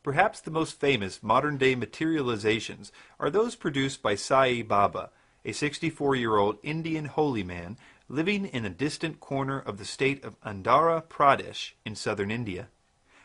Perhaps the most famous modern-day materializations are those produced by Sai Baba, a 64-year-old Indian holy man living in a distant corner of the state of Andhra Pradesh in southern India.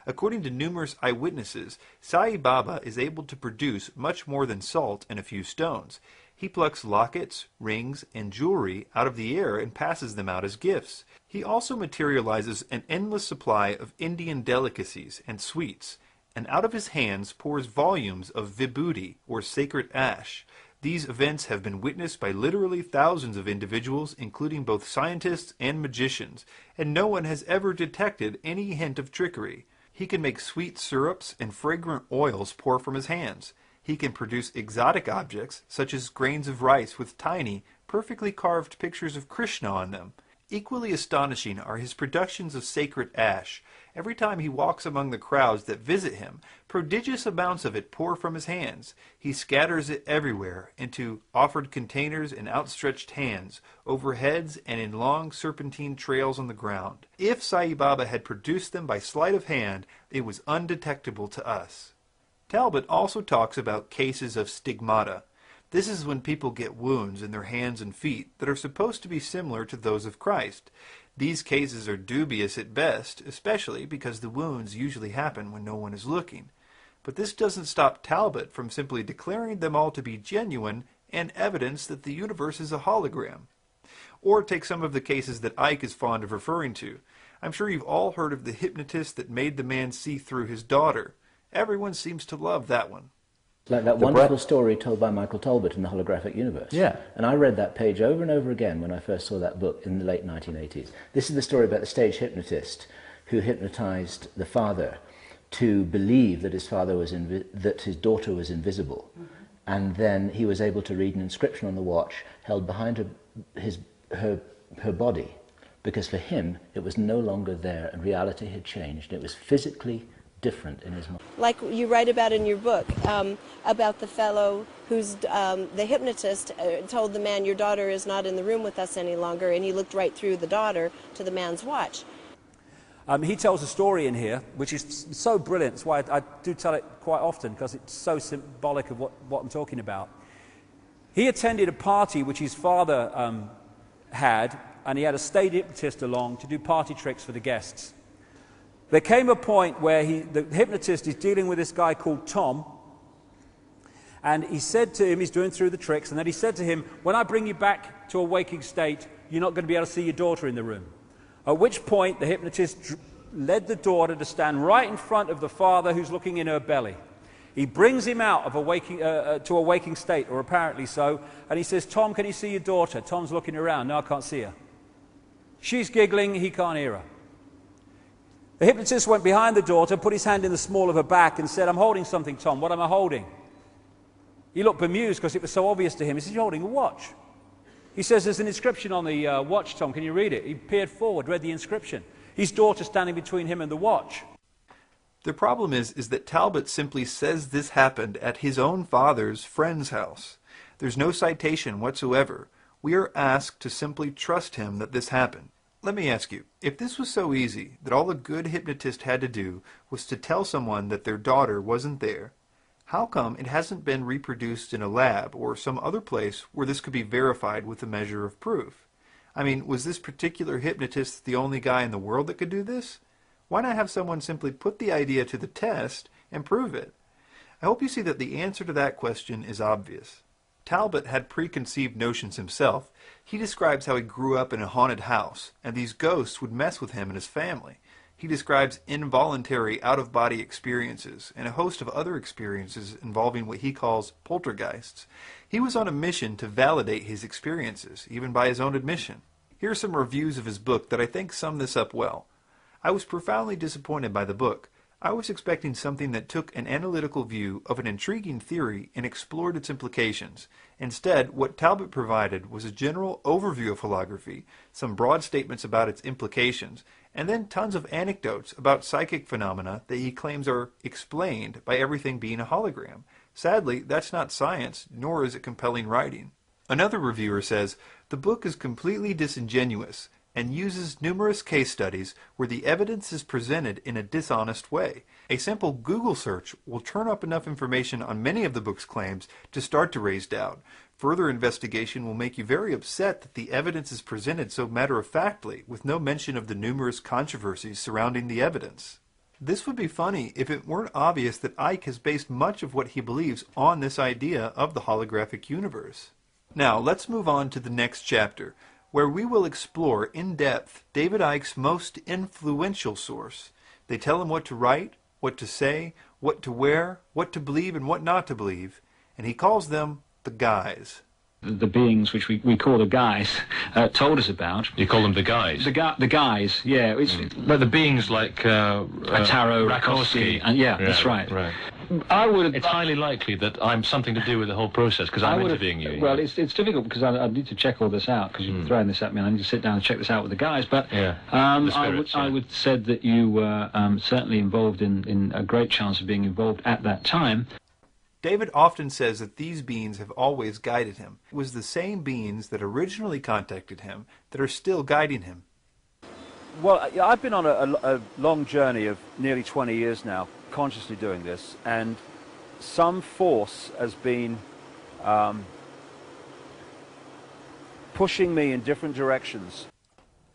According to numerous eyewitnesses, Sai Baba is able to produce much more than salt and a few stones. He plucks lockets, rings, and jewelry out of the air and passes them out as gifts. He also materializes an endless supply of Indian delicacies and sweets, and out of his hands pours volumes of vibhuti, or sacred ash. These events have been witnessed by literally thousands of individuals, including both scientists and magicians, and no one has ever detected any hint of trickery. He can make sweet syrups and fragrant oils pour from his hands. He can produce exotic objects, such as grains of rice with tiny, perfectly carved pictures of Krishna on them. Equally astonishing are his productions of sacred ash. Every time he walks among the crowds that visit him, prodigious amounts of it pour from his hands. He scatters it everywhere, into offered containers and outstretched hands, over heads and in long serpentine trails on the ground. If Sai Baba had produced them by sleight of hand, it was undetectable to us. Talbot also talks about cases of stigmata. This is when people get wounds in their hands and feet that are supposed to be similar to those of Christ. These cases are dubious at best, especially because the wounds usually happen when no one is looking. But this doesn't stop Talbot from simply declaring them all to be genuine and evidence that the universe is a hologram. Or take some of the cases that Icke is fond of referring to. I'm sure you've all heard of the hypnotist that made the man see through his daughter. Everyone seems to love that one. Like that wonderful story told by Michael Talbot in the Holographic Universe. Yeah. And I read that page over and over again when I first saw that book in the late 1980s. This is the story about the stage hypnotist who hypnotized the father to believe that his father was that his daughter was invisible. Mm-hmm. And then he was able to read an inscription on the watch held behind her body, because for him it was no longer there and reality had changed. It was physically different in his mind. Like you write about in your book, about the fellow who's, the hypnotist told the man, your daughter is not in the room with us any longer, and he looked right through the daughter to the man's watch. He tells a story in here, which is so brilliant. That's why I do tell it quite often, because it's so symbolic of what I'm talking about. He attended a party which his father had, and he had a stage hypnotist along to do party tricks for the guests. There came a point where the hypnotist is dealing with this guy called Tom, and he said to him, he's doing through the tricks, and then he said to him, when I bring you back to a waking state, you're not going to be able to see your daughter in the room. At which point the hypnotist led the daughter to stand right in front of the father who's looking in her belly. He brings him out of to a waking state, or apparently so, and he says, Tom, can you see your daughter? Tom's looking around. No, I can't see her. She's giggling, he can't hear her. The hypnotist went behind the daughter, put his hand in the small of her back and said, I'm holding something, Tom. What am I holding? He looked bemused because it was so obvious to him. He said, you're holding a watch. He says, there's an inscription on the watch, Tom. Can you read it? He peered forward, read the inscription. His daughter standing between him and the watch. The problem is that Talbot simply says this happened at his own father's friend's house. There's no citation whatsoever. We are asked to simply trust him that this happened. Let me ask you, if this was so easy that all a good hypnotist had to do was to tell someone that their daughter wasn't there, how come it hasn't been reproduced in a lab or some other place where this could be verified with a measure of proof? I mean, was this particular hypnotist the only guy in the world that could do this? Why not have someone simply put the idea to the test and prove it? I hope you see that the answer to that question is obvious. Talbot had preconceived notions himself. He describes how he grew up in a haunted house, and these ghosts would mess with him and his family. He describes involuntary out-of-body experiences and a host of other experiences involving what he calls poltergeists. He was on a mission to validate his experiences, even by his own admission. Here are some reviews of his book that I think sum this up well. I was profoundly disappointed by the book. I was expecting something that took an analytical view of an intriguing theory and explored its implications. Instead, what Talbot provided was a general overview of holography, some broad statements about its implications, and then tons of anecdotes about psychic phenomena that he claims are explained by everything being a hologram. Sadly, that's not science, nor is it compelling writing. Another reviewer says, the book is completely disingenuous and uses numerous case studies where the evidence is presented in a dishonest way. A simple Google search will turn up enough information on many of the book's claims to start to raise doubt. Further investigation will make you very upset that the evidence is presented so matter-of-factly, with no mention of the numerous controversies surrounding the evidence. This would be funny if it weren't obvious that Icke has based much of what he believes on this idea of the holographic universe. Now, let's move on to the next chapter, where we will explore in depth David Icke's most influential source. They tell him what to write, what to say, what to wear, what to believe and what not to believe, and he calls them the guys. The beings which we call the guys told us about. You call them the guys? The guys, yeah. But the beings like Tarot, Rakowski. And yeah, that's right. It's highly likely that I'm something to do with the whole process because I'm interviewing you. Well, it's difficult because I need to check all this out because you're throwing this at me and I need to sit down and check this out with the guys. But I would said that you were certainly involved in a great chance of being involved at that time. David often says that these beings have always guided him. It was the same beings that originally contacted him that are still guiding him. Well, I've been on a long journey of nearly 20 years now, consciously doing this, and some force has been pushing me in different directions.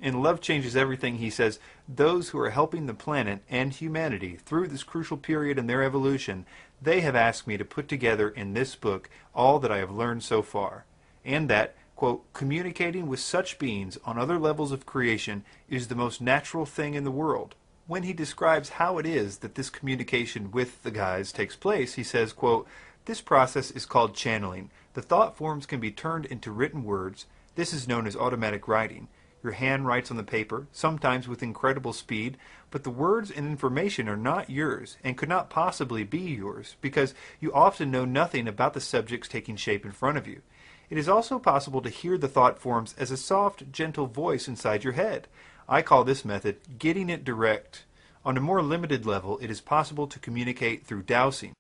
In Love Changes Everything, he says, those who are helping the planet and humanity through this crucial period in their evolution, they have asked me to put together in this book all that I have learned so far, and that, quote, communicating with such beings on other levels of creation is the most natural thing in the world. When he describes how it is that this communication with the guys takes place, he says, quote, this process is called channeling. The thought forms can be turned into written words. This is known as automatic writing. Your hand writes on the paper, sometimes with incredible speed, but the words and information are not yours and could not possibly be yours because you often know nothing about the subjects taking shape in front of you. It is also possible to hear the thought forms as a soft, gentle voice inside your head. I call this method getting it direct. On a more limited level, it is possible to communicate through dowsing.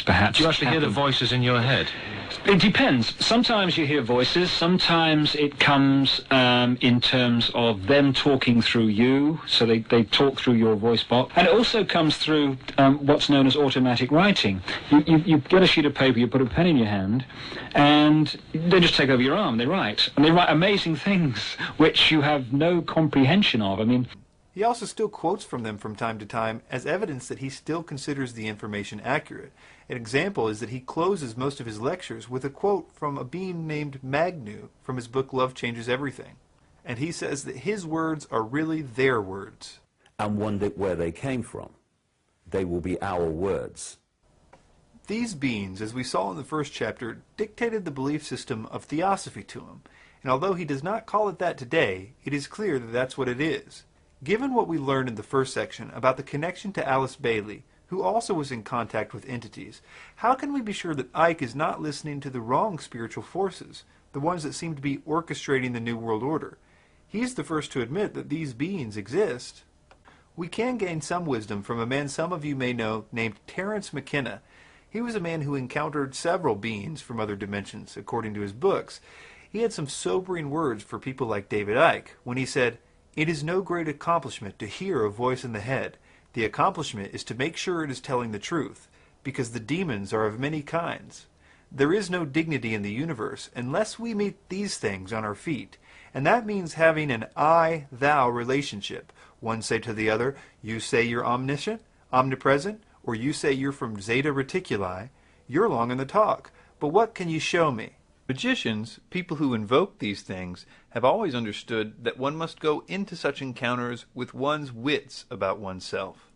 Perhaps do you actually hear the voices in your head? It depends. Sometimes you hear voices, sometimes it comes in terms of them talking through you, so they talk through your voice box, and it also comes through what's known as automatic writing. You get a sheet of paper, you put a pen in your hand, and they just take over your arm, they write. And they write amazing things which you have no comprehension of. I mean, he also still quotes from them from time to time as evidence that he still considers the information accurate. An example is that he closes most of his lectures with a quote from a being named Magnu from his book Love Changes Everything. And he says that his words are really their words. And wonder where they came from. They will be our words. These beings, as we saw in the first chapter, dictated the belief system of theosophy to him. And although he does not call it that today, it is clear that that's what it is. Given what we learned in the first section about the connection to Alice Bailey, who also was in contact with entities, how can we be sure that Icke is not listening to the wrong spiritual forces, the ones that seem to be orchestrating the New World Order? He is the first to admit that these beings exist. We can gain some wisdom from a man some of you may know named Terence McKenna. He was a man who encountered several beings from other dimensions, according to his books. He had some sobering words for people like David Icke when he said, "It is no great accomplishment to hear a voice in the head. The accomplishment is to make sure it is telling the truth, because the demons are of many kinds. There is no dignity in the universe unless we meet these things on our feet, and that means having an I-thou relationship. One say to the other, you say you're omniscient, omnipresent, or you say you're from Zeta Reticuli. You're long in the talk, but what can you show me? Magicians, people who invoke these things, have always understood that one must go into such encounters with one's wits about oneself.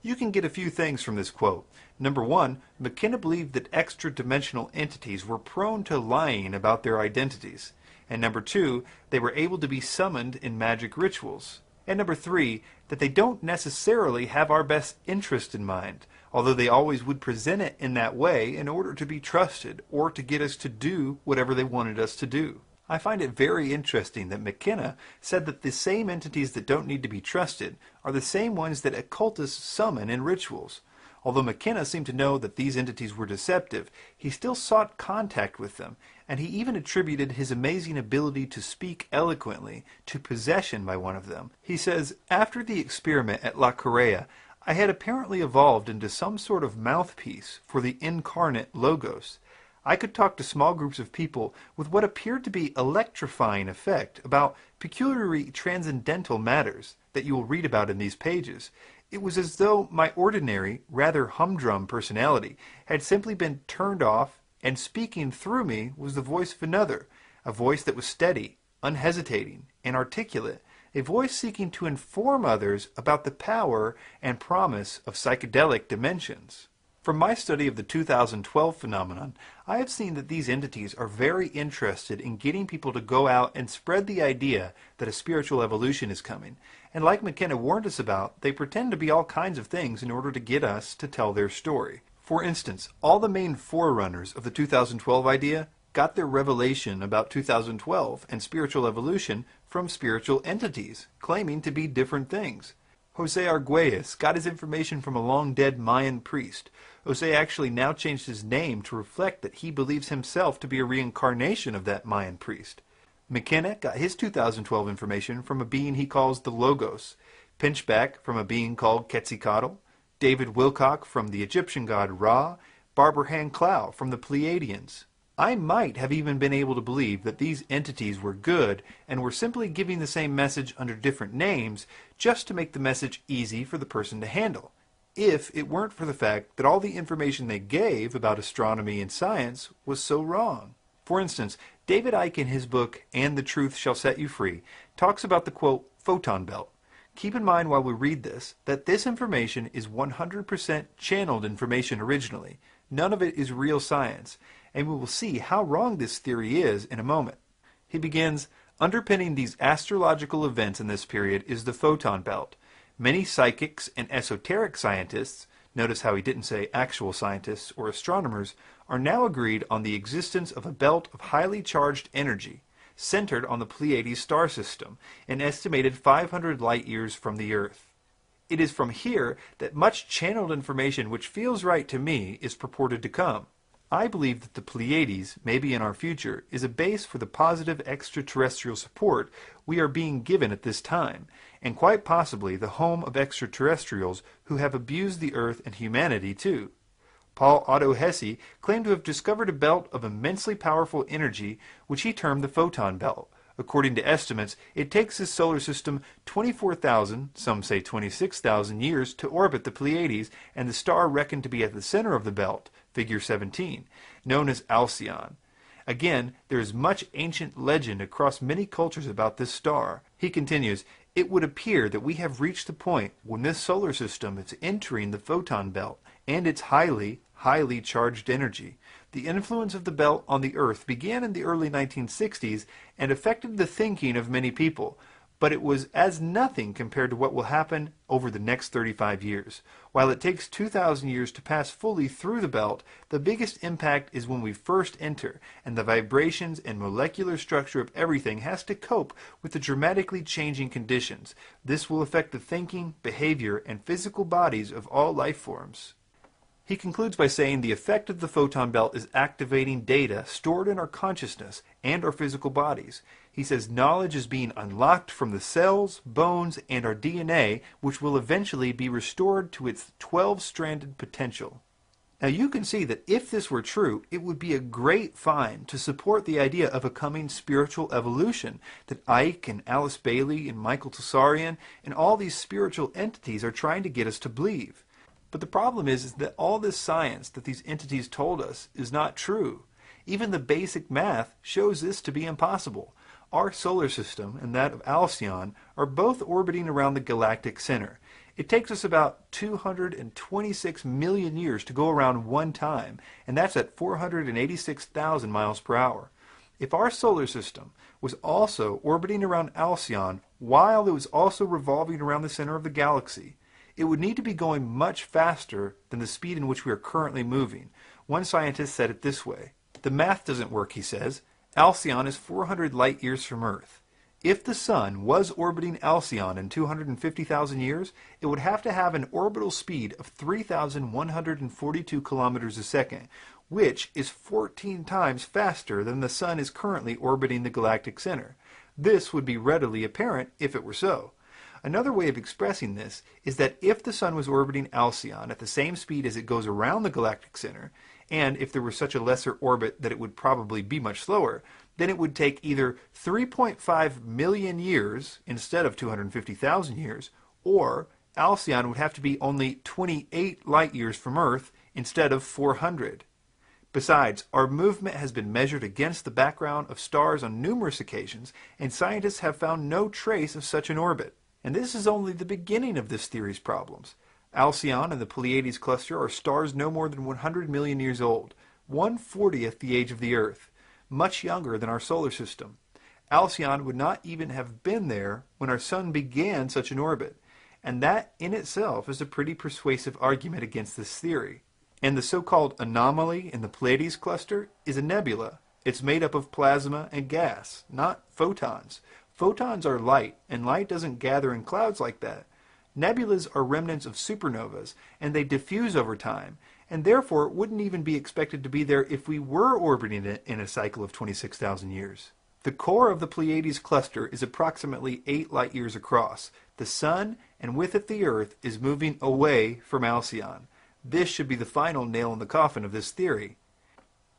You can get a few things from this quote. Number one, McKenna believed that extra-dimensional entities were prone to lying about their identities. And number two, they were able to be summoned in magic rituals. And number three, that they don't necessarily have our best interest in mind, although they always would present it in that way in order to be trusted or to get us to do whatever they wanted us to do. I find it very interesting that McKenna said that the same entities that don't need to be trusted are the same ones that occultists summon in rituals. Although McKenna seemed to know that these entities were deceptive, he still sought contact with them, and he even attributed his amazing ability to speak eloquently to possession by one of them. He says, "After the experiment at La Correa, I had apparently evolved into some sort of mouthpiece for the incarnate Logos. I could talk to small groups of people with what appeared to be electrifying effect about peculiarly transcendental matters that you will read about in these pages. It was as though my ordinary, rather humdrum personality had simply been turned off, and speaking through me was the voice of another, a voice that was steady, unhesitating, and articulate, a voice seeking to inform others about the power and promise of psychedelic dimensions." From my study of the 2012 phenomenon, I have seen that these entities are very interested in getting people to go out and spread the idea that a spiritual evolution is coming. And like McKenna warned us about, they pretend to be all kinds of things in order to get us to tell their story. For instance, all the main forerunners of the 2012 idea got their revelation about 2012 and spiritual evolution from spiritual entities, claiming to be different things. Jose Arguelles got his information from a long-dead Mayan priest. Jose actually now changed his name to reflect that he believes himself to be a reincarnation of that Mayan priest. McKenna got his 2012 information from a being he calls the Logos, Pinchback from a being called Quetzalcoatl, David Wilcock from the Egyptian god Ra, Barbara Han-Clow from the Pleiadians. I might have even been able to believe that these entities were good and were simply giving the same message under different names just to make the message easy for the person to handle, if it weren't for the fact that all the information they gave about astronomy and science was so wrong. For instance, David Icke in his book, And the Truth Shall Set You Free, talks about the, quote, photon belt. Keep in mind while we read this, that this information is 100% channeled information originally. None of it is real science, and we will see how wrong this theory is in a moment. He begins, underpinning these astrological events in this period is the photon belt. Many psychics and esoteric scientists, notice how he didn't say actual scientists or astronomers, are now agreed on the existence of a belt of highly charged energy, centered on the Pleiades star system, an estimated 500 light-years from the Earth. It is from here that much channeled information which feels right to me is purported to come. I believe that the Pleiades, maybe in our future, is a base for the positive extraterrestrial support we are being given at this time, and quite possibly the home of extraterrestrials who have abused the Earth and humanity too. Paul Otto Hesse claimed to have discovered a belt of immensely powerful energy which he termed the photon belt. According to estimates, it takes his solar system 24,000, some say 26,000 years to orbit the Pleiades, and the star reckoned to be at the center of the belt, figure 17, known as Alcyon. Again, there is much ancient legend across many cultures about this star. He continues, it would appear that we have reached the point when this solar system is entering the photon belt and its highly charged energy. The influence of the belt on the Earth began in the early 1960s and affected the thinking of many people, but it was as nothing compared to what will happen over the next 35 years. While it takes 2,000 years to pass fully through the belt, the biggest impact is when we first enter, and the vibrations and molecular structure of everything has to cope with the dramatically changing conditions. This will affect the thinking, behavior, and physical bodies of all life forms. He concludes by saying the effect of the photon belt is activating data stored in our consciousness and our physical bodies. He says knowledge is being unlocked from the cells, bones, and our DNA, which will eventually be restored to its 12-stranded potential. Now you can see that if this were true, it would be a great find to support the idea of a coming spiritual evolution that Icke and Alice Bailey and Michael Tsarian and all these spiritual entities are trying to get us to believe. But the problem is that all this science that these entities told us is not true. Even the basic math shows this to be impossible. Our solar system and that of Alcyon are both orbiting around the galactic center. It takes us about 226 million years to go around one time, and that's at 486,000 miles per hour. If our solar system was also orbiting around Alcyon while it was also revolving around the center of the galaxy, it would need to be going much faster than the speed in which we are currently moving. One scientist said it this way: "The math doesn't work," he says. "Alcyon is 400 light years from Earth. If the Sun was orbiting Alcyon in 250,000 years, it would have to have an orbital speed of 3,142 kilometers a second, which is 14 times faster than the Sun is currently orbiting the galactic center. This would be readily apparent if it were so. Another way of expressing this is that if the Sun was orbiting Alcyon at the same speed as it goes around the galactic center, and if there were such a lesser orbit that it would probably be much slower, then it would take either 3.5 million years instead of 250,000 years, or Alcyon would have to be only 28 light years from Earth instead of 400. Besides, our movement has been measured against the background of stars on numerous occasions, and scientists have found no trace of such an orbit. And this is only the beginning of this theory's problems. Alcyon and the Pleiades cluster are stars no more than 100 million years old, 1/40th the age of the Earth, much younger than our solar system. Alcyon would not even have been there when our Sun began such an orbit, and that in itself is a pretty persuasive argument against this theory. And the so-called anomaly in the Pleiades cluster is a nebula. It's made up of plasma and gas, not photons. Photons are light, and light doesn't gather in clouds like that. Nebulas are remnants of supernovas, and they diffuse over time, and therefore wouldn't even be expected to be there if we were orbiting it in a cycle of 26,000 years. The core of the Pleiades cluster is approximately 8 light years across. The Sun, and with it the Earth, is moving away from Alcyon. This should be the final nail in the coffin of this theory.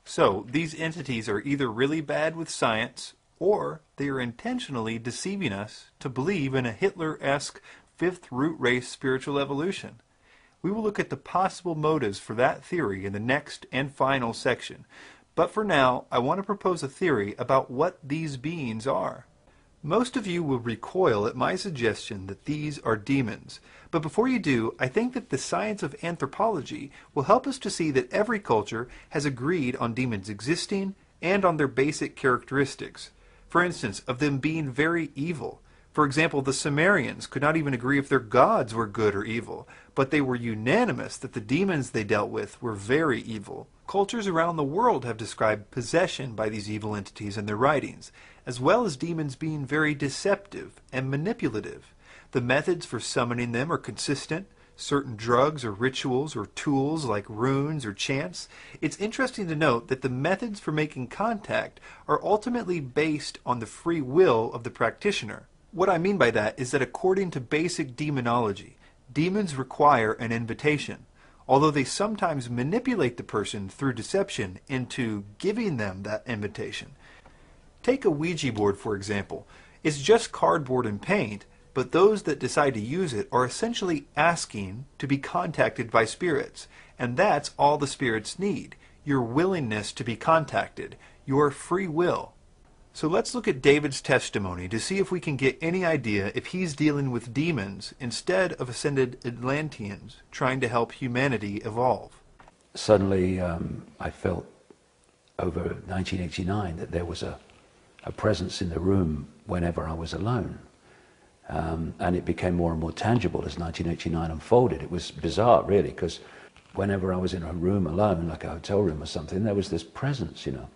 So, these entities are either really bad with science, or they are intentionally deceiving us to believe in a Hitler-esque fifth root race spiritual evolution. We will look at the possible motives for that theory in the next and final section. But for now, I want to propose a theory about what these beings are. Most of you will recoil at my suggestion that these are demons. But before you do, I think that the science of anthropology will help us to see that every culture has agreed on demons existing and on their basic characteristics. For instance, of them being very evil. For example, the Sumerians could not even agree if their gods were good or evil, but they were unanimous that the demons they dealt with were very evil. Cultures around the world have described possession by these evil entities in their writings, as well as demons being very deceptive and manipulative. The methods for summoning them are consistent. Certain drugs or rituals or tools like runes or chants. It's interesting to note that the methods for making contact are ultimately based on the free will of the practitioner. What I mean by that is that according to basic demonology, demons require an invitation, although they sometimes manipulate the person through deception into giving them that invitation. Take a Ouija board, for example. It's just cardboard and paint, but those that decide to use it are essentially asking to be contacted by spirits, and that's all the spirits need, your willingness to be contacted, your free will. So let's look at David's testimony to see if we can get any idea if he's dealing with demons instead of ascended Atlanteans trying to help humanity evolve. Suddenly I felt over 1989 that there was a presence in the room whenever I was alone. And it became more and more tangible as 1989 unfolded. It was bizarre, really, because whenever I was in a room alone, like a hotel room or something, there was this presence, you know.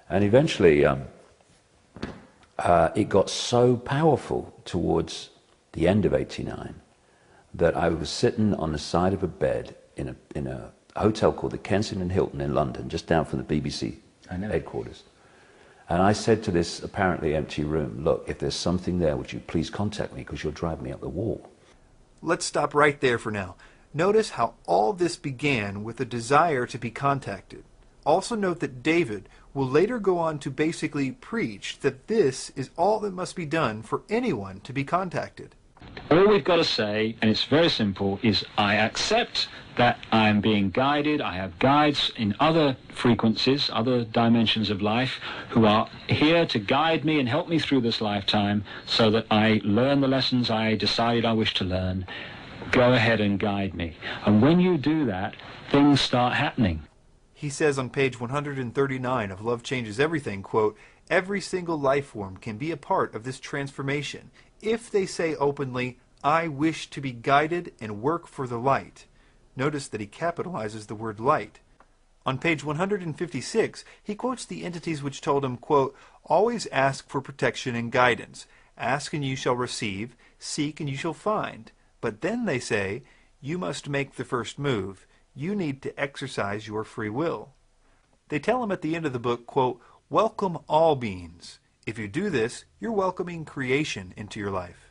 And eventually it got so powerful towards the end of '89 that I was sitting on the side of a bed in a hotel called the Kensington Hilton in London, just down from the BBC headquarters. And I said to this apparently empty room, look, if there's something there, would you please contact me, because you'll drive me up the wall. Let's stop right there for now. Notice how all this began with a desire to be contacted. Also note that David will later go on to basically preach that this is all that must be done for anyone to be contacted. All we've got to say, and it's very simple, is I accept that I'm being guided. I have guides in other frequencies, other dimensions of life, who are here to guide me and help me through this lifetime so that I learn the lessons I decided I wish to learn. Go ahead and guide me. And when you do that, things start happening. He says on page 139 of Love Changes Everything, quote, "Every single life form can be a part of this transformation if they say openly, 'I wish to be guided and work for the light.'" Notice that he capitalizes the word light. On page 156, he quotes the entities which told him, quote, "Always ask for protection and guidance. Ask and you shall receive. Seek and you shall find. But then they say, you must make the first move. You need to exercise your free will." They tell him at the end of the book, quote, "Welcome all beings. If you do this, you're welcoming creation into your life."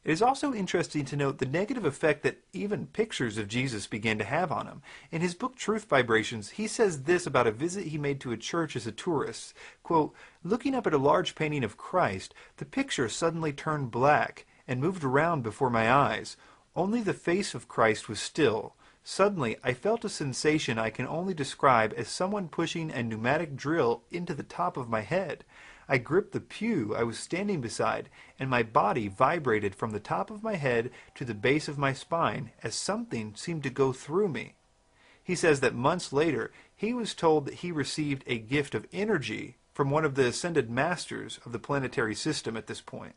It is also interesting to note the negative effect that even pictures of Jesus began to have on him. In his book Truth Vibrations, he says this about a visit he made to a church as a tourist, quote, "Looking up at a large painting of Christ, the picture suddenly turned black and moved around before my eyes. Only the face of Christ was still. Suddenly, I felt a sensation I can only describe as someone pushing a pneumatic drill into the top of my head. I gripped the pew I was standing beside, and my body vibrated from the top of my head to the base of my spine as something seemed to go through me." He says that months later, he was told that he received a gift of energy from one of the ascended masters of the planetary system at this point.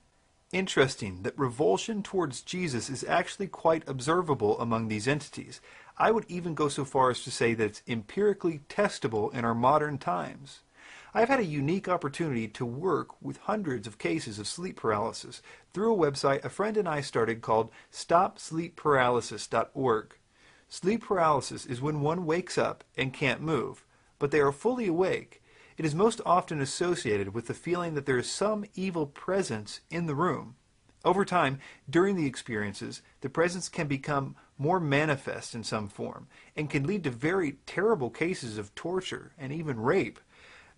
Interesting that revulsion towards Jesus is actually quite observable among these entities. I would even go so far as to say that it's empirically testable in our modern times. I've had a unique opportunity to work with hundreds of cases of sleep paralysis through a website a friend and I started called StopSleepParalysis.org. Sleep paralysis is when one wakes up and can't move, but they are fully awake. It is most often associated with the feeling that there is some evil presence in the room. Over time, during the experiences, the presence can become more manifest in some form and can lead to very terrible cases of torture and even rape.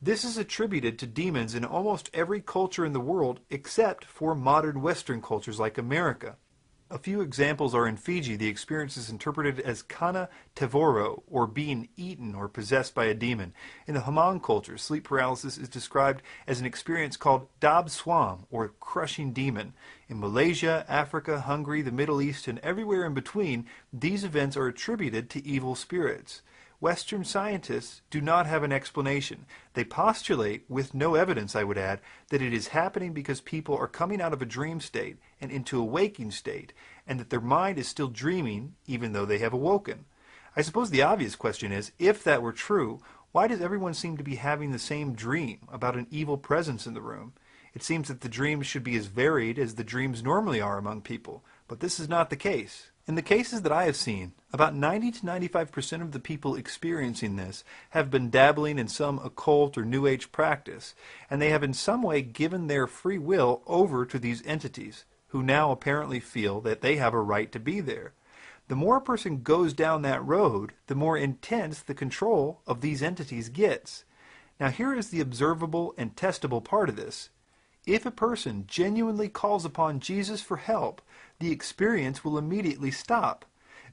This is attributed to demons in almost every culture in the world except for modern Western cultures like America. A few examples are in Fiji. The experience is interpreted as kana tevoro, or being eaten or possessed by a demon. In the Hmong culture, sleep paralysis is described as an experience called dab swam, or crushing demon. In Malaysia, Africa, Hungary, the Middle East, and everywhere in between, these events are attributed to evil spirits. Western scientists do not have an explanation. They postulate, with no evidence I would add, that it is happening because people are coming out of a dream state and into a waking state, and that their mind is still dreaming even though they have awoken. I suppose the obvious question is, if that were true, why does everyone seem to be having the same dream about an evil presence in the room? It seems that the dreams should be as varied as the dreams normally are among people, but this is not the case. In the cases that I have seen, about 90 to 95% of the people experiencing this have been dabbling in some occult or New Age practice, and they have in some way given their free will over to these entities, who now apparently feel that they have a right to be there. The more a person goes down that road, the more intense the control of these entities gets. Now here is the observable and testable part of this. If a person genuinely calls upon Jesus for help, the experience will immediately stop.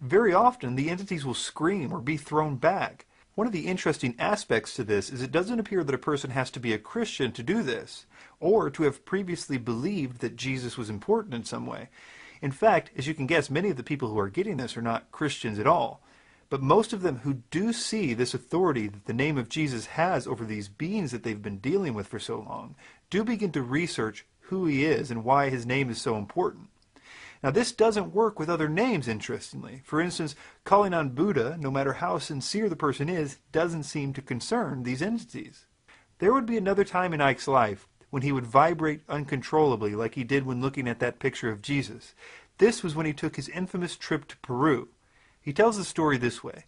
Very often, the entities will scream or be thrown back. One of the interesting aspects to this is it doesn't appear that a person has to be a Christian to do this, or to have previously believed that Jesus was important in some way. In fact, as you can guess, many of the people who are getting this are not Christians at all. But most of them who do see this authority that the name of Jesus has over these beings that they've been dealing with for so long, do begin to research who he is and why his name is so important. Now this doesn't work with other names, interestingly. For instance, calling on Buddha, no matter how sincere the person is, doesn't seem to concern these entities. There would be another time in Icke's life when he would vibrate uncontrollably like he did when looking at that picture of Jesus. This was when he took his infamous trip to Peru. He tells the story this way.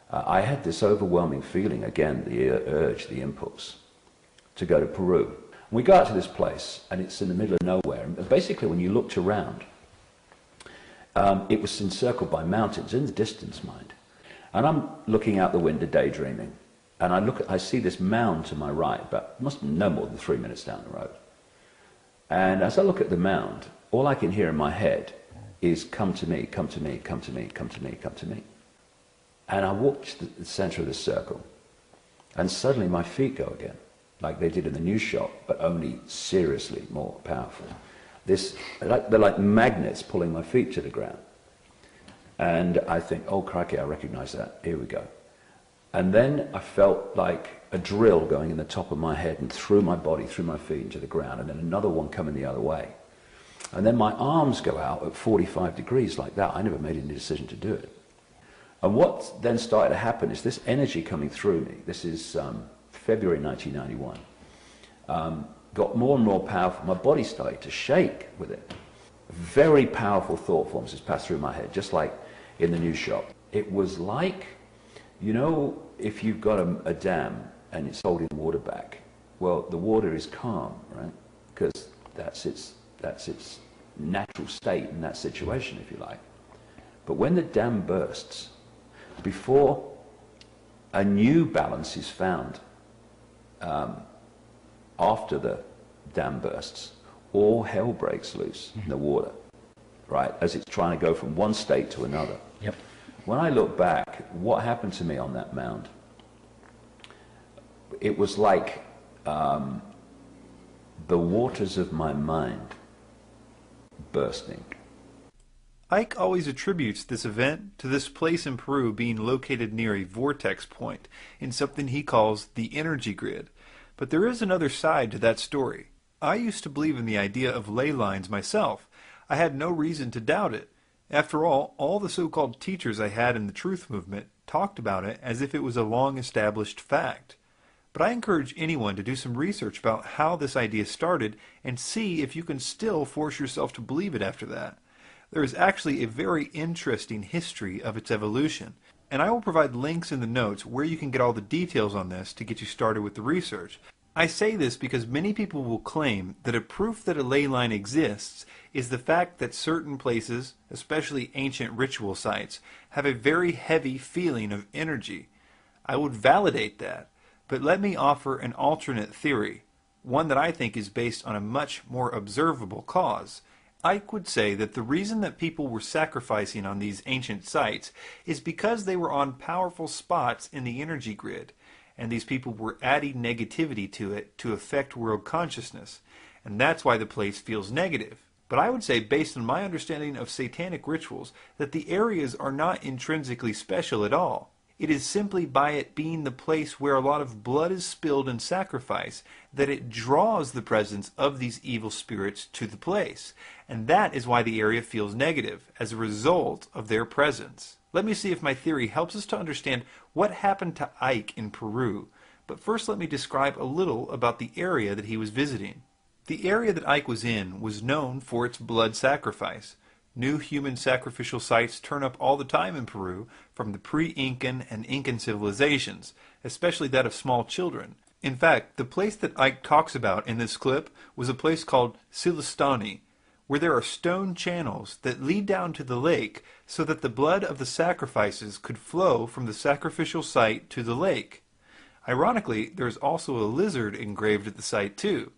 I had this overwhelming feeling, again, the urge, the impulse, to go to Peru. We got to this place, and it's in the middle of nowhere. And basically, when you looked around, it was encircled by mountains, in the distance, mind. And I'm looking out the window, daydreaming, and I see this mound to my right, but must be no more than 3 minutes down the road. And as I look at the mound, all I can hear in my head is, come to me, come to me, come to me, come to me, come to me. And I walked to the center of the circle, and suddenly my feet go again, like they did in the news shot, but only seriously more powerful. They're like magnets pulling my feet to the ground. And I think, oh crikey, I recognize that, here we go. And then I felt like a drill going in the top of my head and through my body, through my feet into the ground, and then another one coming the other way. And then my arms go out at 45 degrees like that. I never made any decision to do it. And what then started to happen is this energy coming through me, this is February 1991, got more and more powerful. My body started to shake with it. Very powerful thought forms just passed through my head, just like in the news shop. It was like, you know, if you've got a dam and it's holding water back, well, the water is calm, right? Because that's its natural state in that situation, if you like. But when the dam bursts, before a new balance is found after the dam bursts, all hell breaks loose in the water, right, as it's trying to go from one state to another. Yep. When I look back, what happened to me on that mound? It was like the waters of my mind bursting. Icke always attributes this event to this place in Peru being located near a vortex point in something he calls the energy grid. But there is another side to that story. I used to believe in the idea of ley lines myself. I had no reason to doubt it. After all the so-called teachers I had in the truth movement talked about it as if it was a long-established fact. But I encourage anyone to do some research about how this idea started and see if you can still force yourself to believe it after that. There is actually a very interesting history of its evolution, and I will provide links in the notes where you can get all the details on this to get you started with the research. I say this because many people will claim that a proof that a ley line exists is the fact that certain places, especially ancient ritual sites, have a very heavy feeling of energy. I would validate that, but let me offer an alternate theory, one that I think is based on a much more observable cause. Icke would say that the reason that people were sacrificing on these ancient sites is because they were on powerful spots in the energy grid, and these people were adding negativity to it to affect world consciousness, and that's why the place feels negative. But I would say, based on my understanding of satanic rituals, that the areas are not intrinsically special at all. It is simply by it being the place where a lot of blood is spilled in sacrifice that it draws the presence of these evil spirits to the place. And that is why the area feels negative, as a result of their presence. Let me see if my theory helps us to understand what happened to Icke in Peru. But first let me describe a little about the area that he was visiting. The area that Icke was in was known for its blood sacrifice. New human sacrificial sites turn up all the time in Peru from the pre-Incan and Incan civilizations, especially that of small children. In fact, the place that Icke talks about in this clip was a place called Silistani, where there are stone channels that lead down to the lake so that the blood of the sacrifices could flow from the sacrificial site to the lake. Ironically, there is also a lizard engraved at the site too,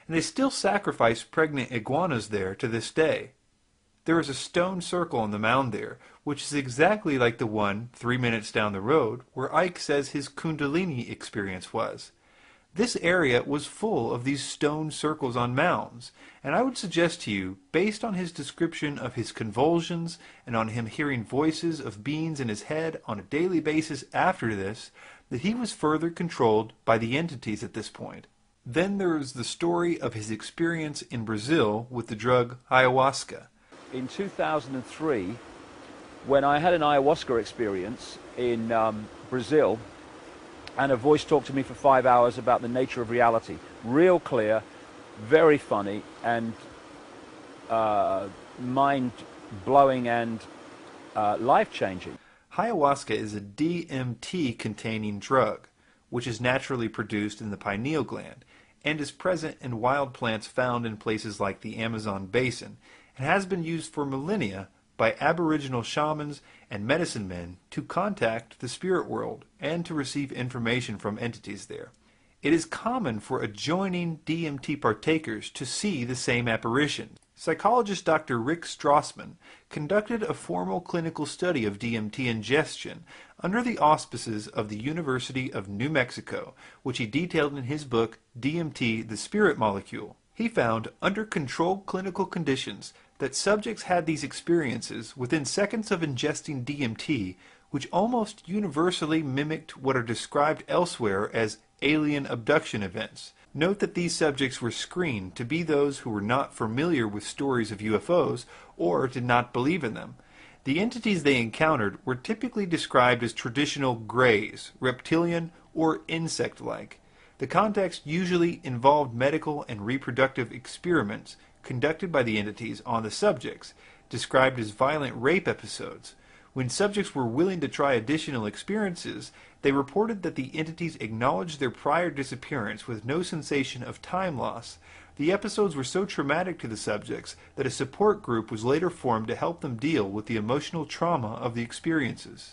and they still sacrifice pregnant iguanas there to this day. There is a stone circle on the mound there, which is exactly like the one 3 minutes down the road where Icke says his Kundalini experience was. This area was full of these stone circles on mounds, and I would suggest to you, based on his description of his convulsions and on him hearing voices of beings in his head on a daily basis after this, that he was further controlled by the entities at this point. Then there is the story of his experience in Brazil with the drug ayahuasca. In 2003, when I had an ayahuasca experience in Brazil, and a voice talked to me for 5 hours about the nature of reality. Real clear, very funny, and mind-blowing and life-changing. Ayahuasca is a DMT-containing drug, which is naturally produced in the pineal gland, and is present in wild plants found in places like the Amazon basin, and has been used for millennia by Aboriginal shamans and medicine men to contact the spirit world and to receive information from entities there. It is common for adjoining DMT partakers to see the same apparitions. psychologist Dr. Rick Strassman conducted a formal clinical study of DMT ingestion under the auspices of the University of New Mexico, which he detailed in his book, DMT, the Spirit Molecule. He found, under controlled clinical conditions, that subjects had these experiences within seconds of ingesting DMT, which almost universally mimicked what are described elsewhere as alien abduction events. Note that these subjects were screened to be those who were not familiar with stories of UFOs or did not believe in them. The entities they encountered were typically described as traditional greys, reptilian, or insect-like. The context usually involved medical and reproductive experiments conducted by the entities on the subjects, described as violent rape episodes. When subjects were willing to try additional experiences, they reported that the entities acknowledged their prior disappearance with no sensation of time loss. The episodes were so traumatic to the subjects that a support group was later formed to help them deal with the emotional trauma of the experiences.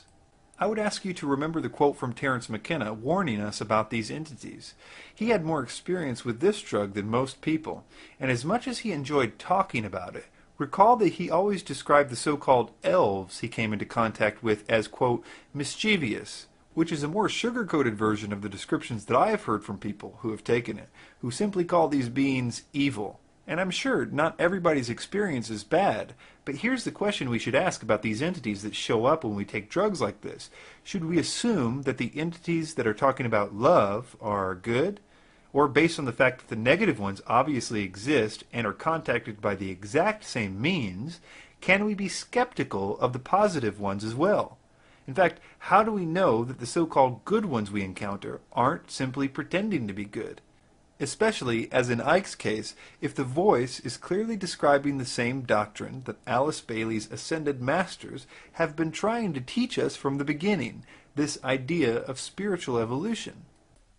I would ask you to remember the quote from Terence McKenna warning us about these entities. He had more experience with this drug than most people, and as much as he enjoyed talking about it, recall that he always described the so-called elves he came into contact with as, quote, mischievous, which is a more sugar-coated version of the descriptions that I have heard from people who have taken it, who simply call these beings evil. And I'm sure not everybody's experience is bad, but here's the question we should ask about these entities that show up when we take drugs like this. Should we assume that the entities that are talking about love are good? Or based on the fact that the negative ones obviously exist and are contacted by the exact same means, can we be skeptical of the positive ones as well? In fact, how do we know that the so-called good ones we encounter aren't simply pretending to be good? Especially, as in Icke's case, if the voice is clearly describing the same doctrine that Alice Bailey's ascended masters have been trying to teach us from the beginning, this idea of spiritual evolution.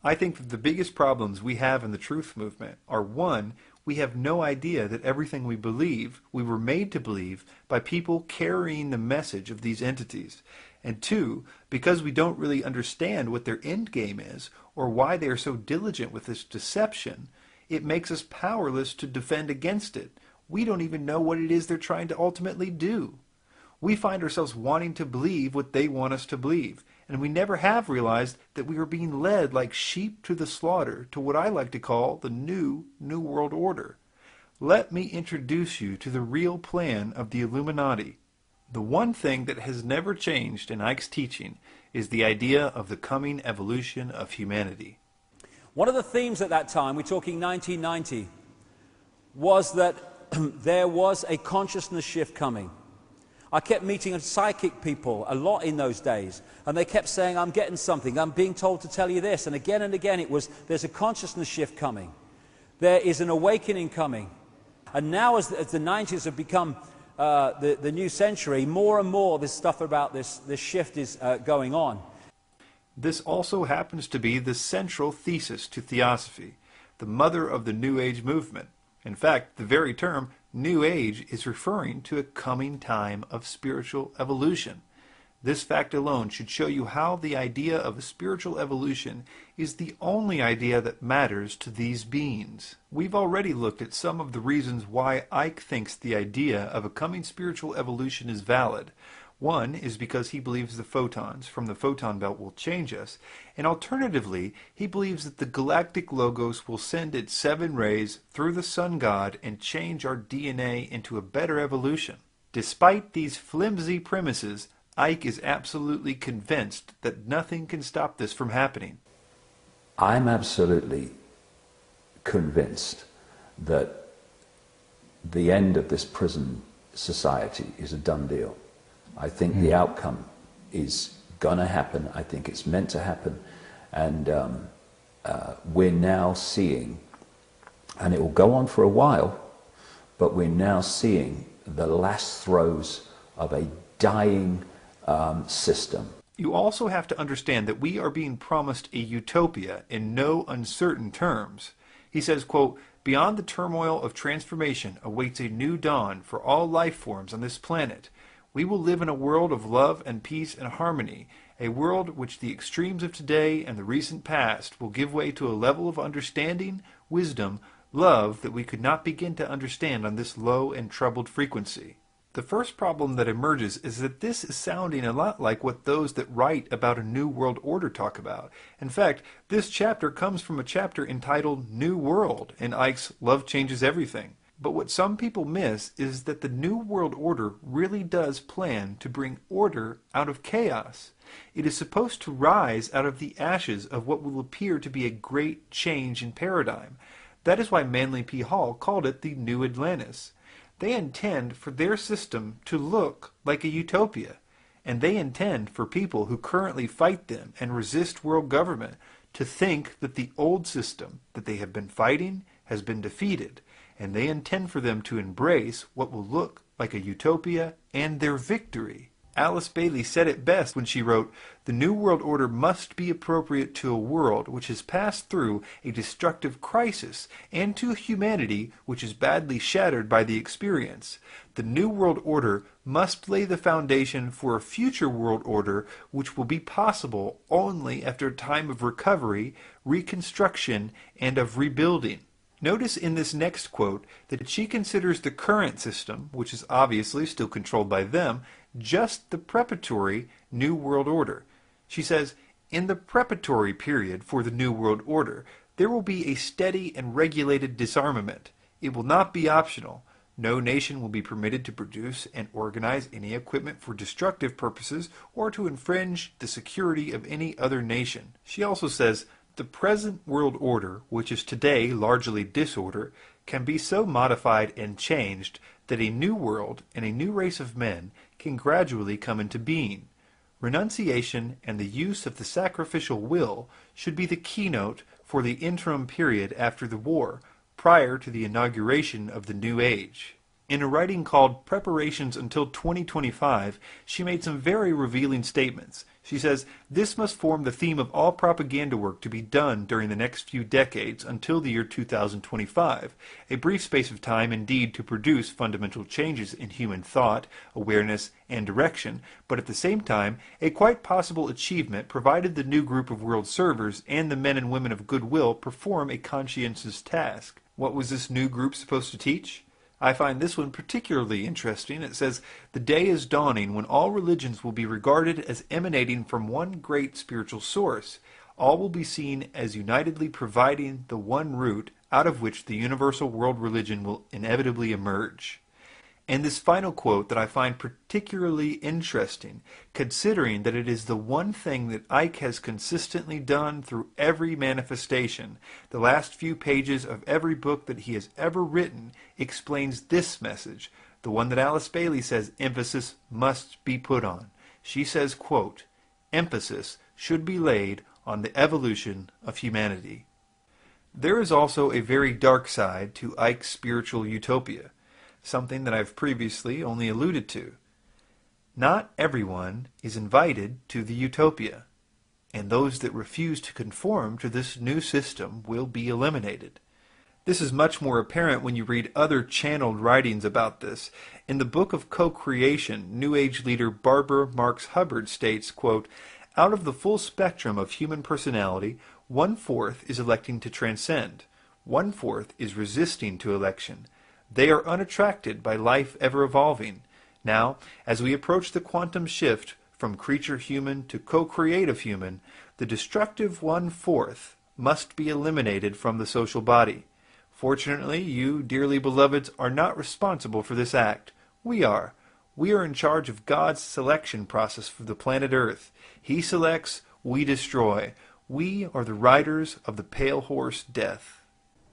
I think that the biggest problems we have in the truth movement are, one, we have no idea that everything we believe, we were made to believe by people carrying the message of these entities. And two, because we don't really understand what their endgame is, or why they are so diligent with this deception, it makes us powerless to defend against it. We don't even know what it is they're trying to ultimately do. We find ourselves wanting to believe what they want us to believe, and we never have realized that we are being led like sheep to the slaughter to what I like to call the New World Order. Let me introduce you to the real plan of the Illuminati. The one thing that has never changed in Icke's teaching is the idea of the coming evolution of humanity. One of the themes at that time, we're talking 1990, was that there was a consciousness shift coming. I kept meeting psychic people a lot in those days, and they kept saying, I'm getting something, I'm being told to tell you this, and again it was, there's a consciousness shift coming. There is an awakening coming. And now as the 90s have become the new century, more and more this stuff about this shift is going on. This also happens to be the central thesis to Theosophy, the mother of the New Age movement. In fact, the very term New Age is referring to a coming time of spiritual evolution. This fact alone should show you how the idea of a spiritual evolution is the only idea that matters to these beings. We've already looked at some of the reasons why Icke thinks the idea of a coming spiritual evolution is valid. One is because he believes the photons from the photon belt will change us, and alternatively, he believes that the galactic logos will send its 7 rays through the sun god and change our DNA into a better evolution. Despite these flimsy premises, Icke is absolutely convinced that nothing can stop this from happening. I'm absolutely convinced that the end of this prison society is a done deal. I think the outcome is going to happen. I think it's meant to happen. And we're now seeing, and it will go on for a while, but we're now seeing the last throes of a dying system. You also have to understand that we are being promised a utopia in no uncertain terms. He says, quote, beyond the turmoil of transformation awaits a new dawn for all life forms on this planet. We will live in a world of love and peace and harmony, a world which the extremes of today and the recent past will give way to a level of understanding, wisdom, love that we could not begin to understand on this low and troubled frequency. The first problem that emerges is that this is sounding a lot like what those that write about a New World Order talk about. In fact, this chapter comes from a chapter entitled New World in Icke's Love Changes Everything. But what some people miss is that the New World Order really does plan to bring order out of chaos. It is supposed to rise out of the ashes of what will appear to be a great change in paradigm. That is why Manly P. Hall called it the New Atlantis. They intend for their system to look like a utopia, and they intend for people who currently fight them and resist world government to think that the old system that they have been fighting has been defeated, and they intend for them to embrace what will look like a utopia and their victory. Alice Bailey said it best when she wrote, "The New World Order must be appropriate to a world which has passed through a destructive crisis and to humanity which is badly shattered by the experience. The New World Order must lay the foundation for a future world order which will be possible only after a time of recovery, reconstruction, and of rebuilding." Notice in this next quote that she considers the current system, which is obviously still controlled by them, just the preparatory New World Order. She says, "In the preparatory period for the New World Order, there will be a steady and regulated disarmament. It will not be optional. No nation will be permitted to produce and organize any equipment for destructive purposes or to infringe the security of any other nation." She also says, "The present world order, which is today largely disorder, can be so modified and changed that a new world and a new race of men can gradually come into being. Renunciation and the use of the sacrificial will should be the keynote for the interim period after the war, prior to the inauguration of the new age." In a writing called Preparations Until 2025, she made some very revealing statements. She says, "This must form the theme of all propaganda work to be done during the next few decades until the year 2025, a brief space of time indeed to produce fundamental changes in human thought, awareness, and direction, but at the same time a quite possible achievement provided the new group of world servers and the men and women of goodwill perform a conscientious task." What was this new group supposed to teach? I find this one particularly interesting. It says, "The day is dawning when all religions will be regarded as emanating from one great spiritual source. All will be seen as unitedly providing the one root out of which the universal world religion will inevitably emerge." And this final quote that I find particularly interesting, considering that it is the one thing that Icke has consistently done through every manifestation. The last few pages of every book that he has ever written explains this message, the one that Alice Bailey says emphasis must be put on. She says, quote, "Emphasis should be laid on the evolution of humanity." There is also a very dark side to Icke's spiritual utopia, something that I've previously only alluded to. Not everyone is invited to the utopia, and those that refuse to conform to this new system will be eliminated. This is much more apparent when you read other channeled writings about this. In the Book of Co-Creation, New Age leader Barbara Marx Hubbard states, quote, "Out of the full spectrum of human personality, 1/4 is electing to transcend. 1/4 is resisting to election. They are unattracted by life ever evolving. Now, as we approach the quantum shift from creature human to co-creative human, the destructive 1/4 must be eliminated from the social body. Fortunately, you, dearly beloveds, are not responsible for this act. We are. We are in charge of God's selection process for the planet Earth. He selects, we destroy. We are the riders of the pale horse death."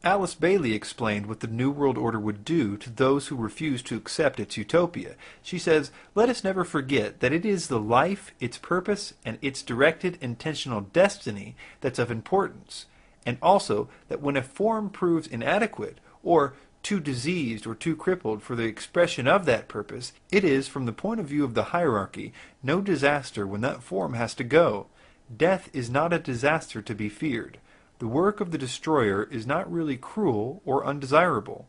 Alice Bailey explained what the New World Order would do to those who refuse to accept its utopia. She says, "Let us never forget that it is the life, its purpose, and its directed intentional destiny that's of importance, and also that when a form proves inadequate, or too diseased or too crippled for the expression of that purpose, it is, from the point of view of the hierarchy, no disaster when that form has to go. Death is not a disaster to be feared. The work of the destroyer is not really cruel or undesirable.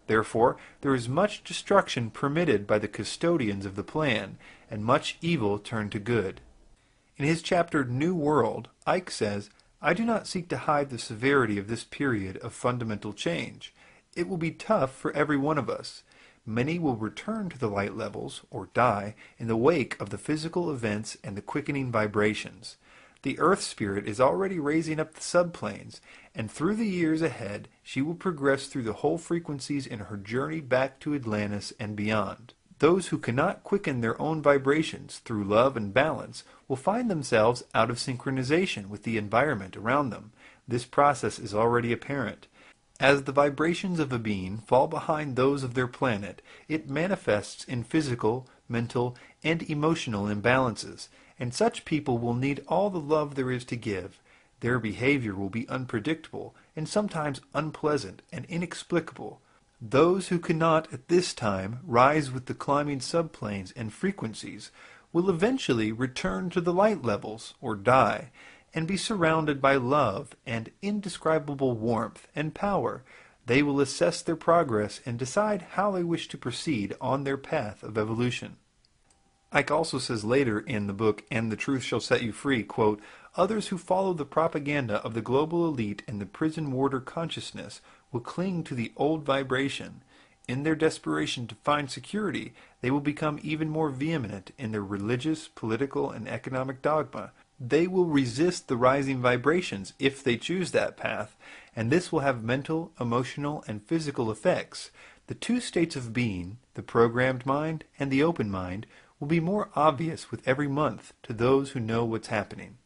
Therefore, there is much destruction permitted by the custodians of the plan, and much evil turned to good." In his chapter New World, Icke says, "I do not seek to hide the severity of this period of fundamental change. It will be tough for every one of us. Many will return to the light levels, or die, in the wake of the physical events and the quickening vibrations. The Earth Spirit is already raising up the subplanes, and through the years ahead she will progress through the whole frequencies in her journey back to Atlantis and beyond. Those who cannot quicken their own vibrations through love and balance will find themselves out of synchronization with the environment around them. This process is already apparent. As the vibrations of a being fall behind those of their planet, it manifests in physical, mental, and emotional imbalances, and such people will need all the love there is to give. Their behavior will be unpredictable, and sometimes unpleasant and inexplicable. Those who cannot at this time rise with the climbing subplanes and frequencies will eventually return to the light levels, or die, and be surrounded by love and indescribable warmth and power. They will assess their progress and decide how they wish to proceed on their path of evolution. Icke also says later in the book, "And the Truth Shall Set You Free," quote, "Others who follow the propaganda of the global elite and the prison warder consciousness will cling to the old vibration. In their desperation to find security, they will become even more vehement in their religious, political, and economic dogma. They will resist the rising vibrations if they choose that path, and this will have mental, emotional, and physical effects. The two states of being, the programmed mind and the open mind, will be more obvious with every month to those who know what's happening."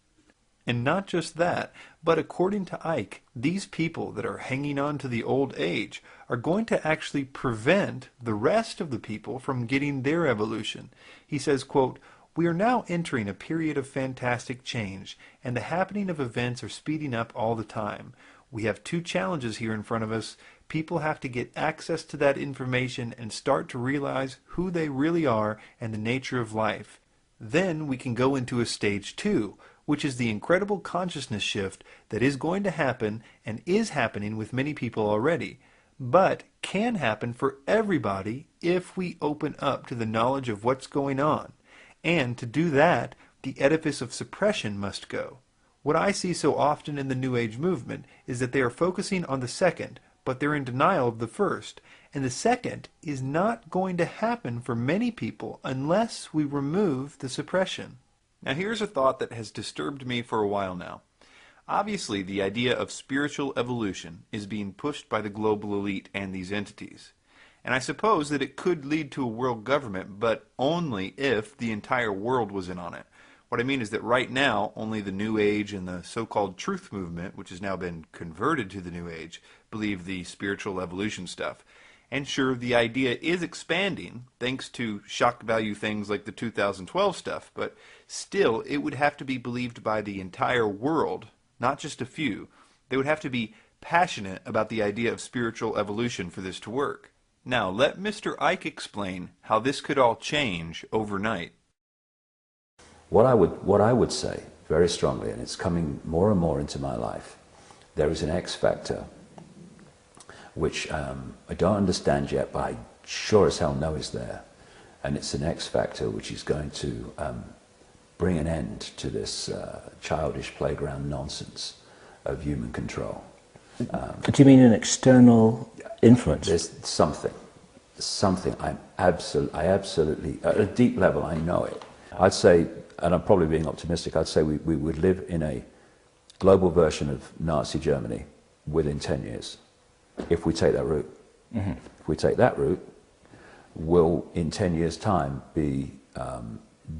And not just that, but according to Icke, these people that are hanging on to the old age are going to actually prevent the rest of the people from getting their evolution. He says, quote, "We are now entering a period of fantastic change, and the happening of events are speeding up all the time. We have two challenges here in front of us. People have to get access to that information and start to realize who they really are and the nature of life. Then we can go into a stage 2, which is the incredible consciousness shift that is going to happen and is happening with many people already, but can happen for everybody if we open up to the knowledge of what's going on. And to do that, the edifice of suppression must go. What I see so often in the New Age movement is that they are focusing on the second, but they're in denial of the first. And the second is not going to happen for many people unless we remove the suppression." Now here's a thought that has disturbed me for a while now. Obviously, the idea of spiritual evolution is being pushed by the global elite and these entities. And I suppose that it could lead to a world government, but only if the entire world was in on it. What I mean is that right now, only the New Age and the so-called truth movement, which has now been converted to the New Age, believe the spiritual evolution stuff. And sure, the idea is expanding, thanks to shock value things like the 2012 stuff, but still, it would have to be believed by the entire world, not just a few. They would have to be passionate about the idea of spiritual evolution for this to work. Now, let Mr. Icke explain how this could all change overnight. What I would say very strongly, and it's coming more and more into my life, there is an X factor which I don't understand yet, but I sure as hell know is there. And it's an X factor which is going to bring an end to this childish playground nonsense of human control. Do you mean an external influence? There's something. I absolutely, at a deep level, I know it. I'd say, and I'm probably being optimistic, I'd say we would live in a global version of Nazi Germany within 10 years, if we take that route. Mm-hmm. If we take that route, we'll, in 10 years' time, be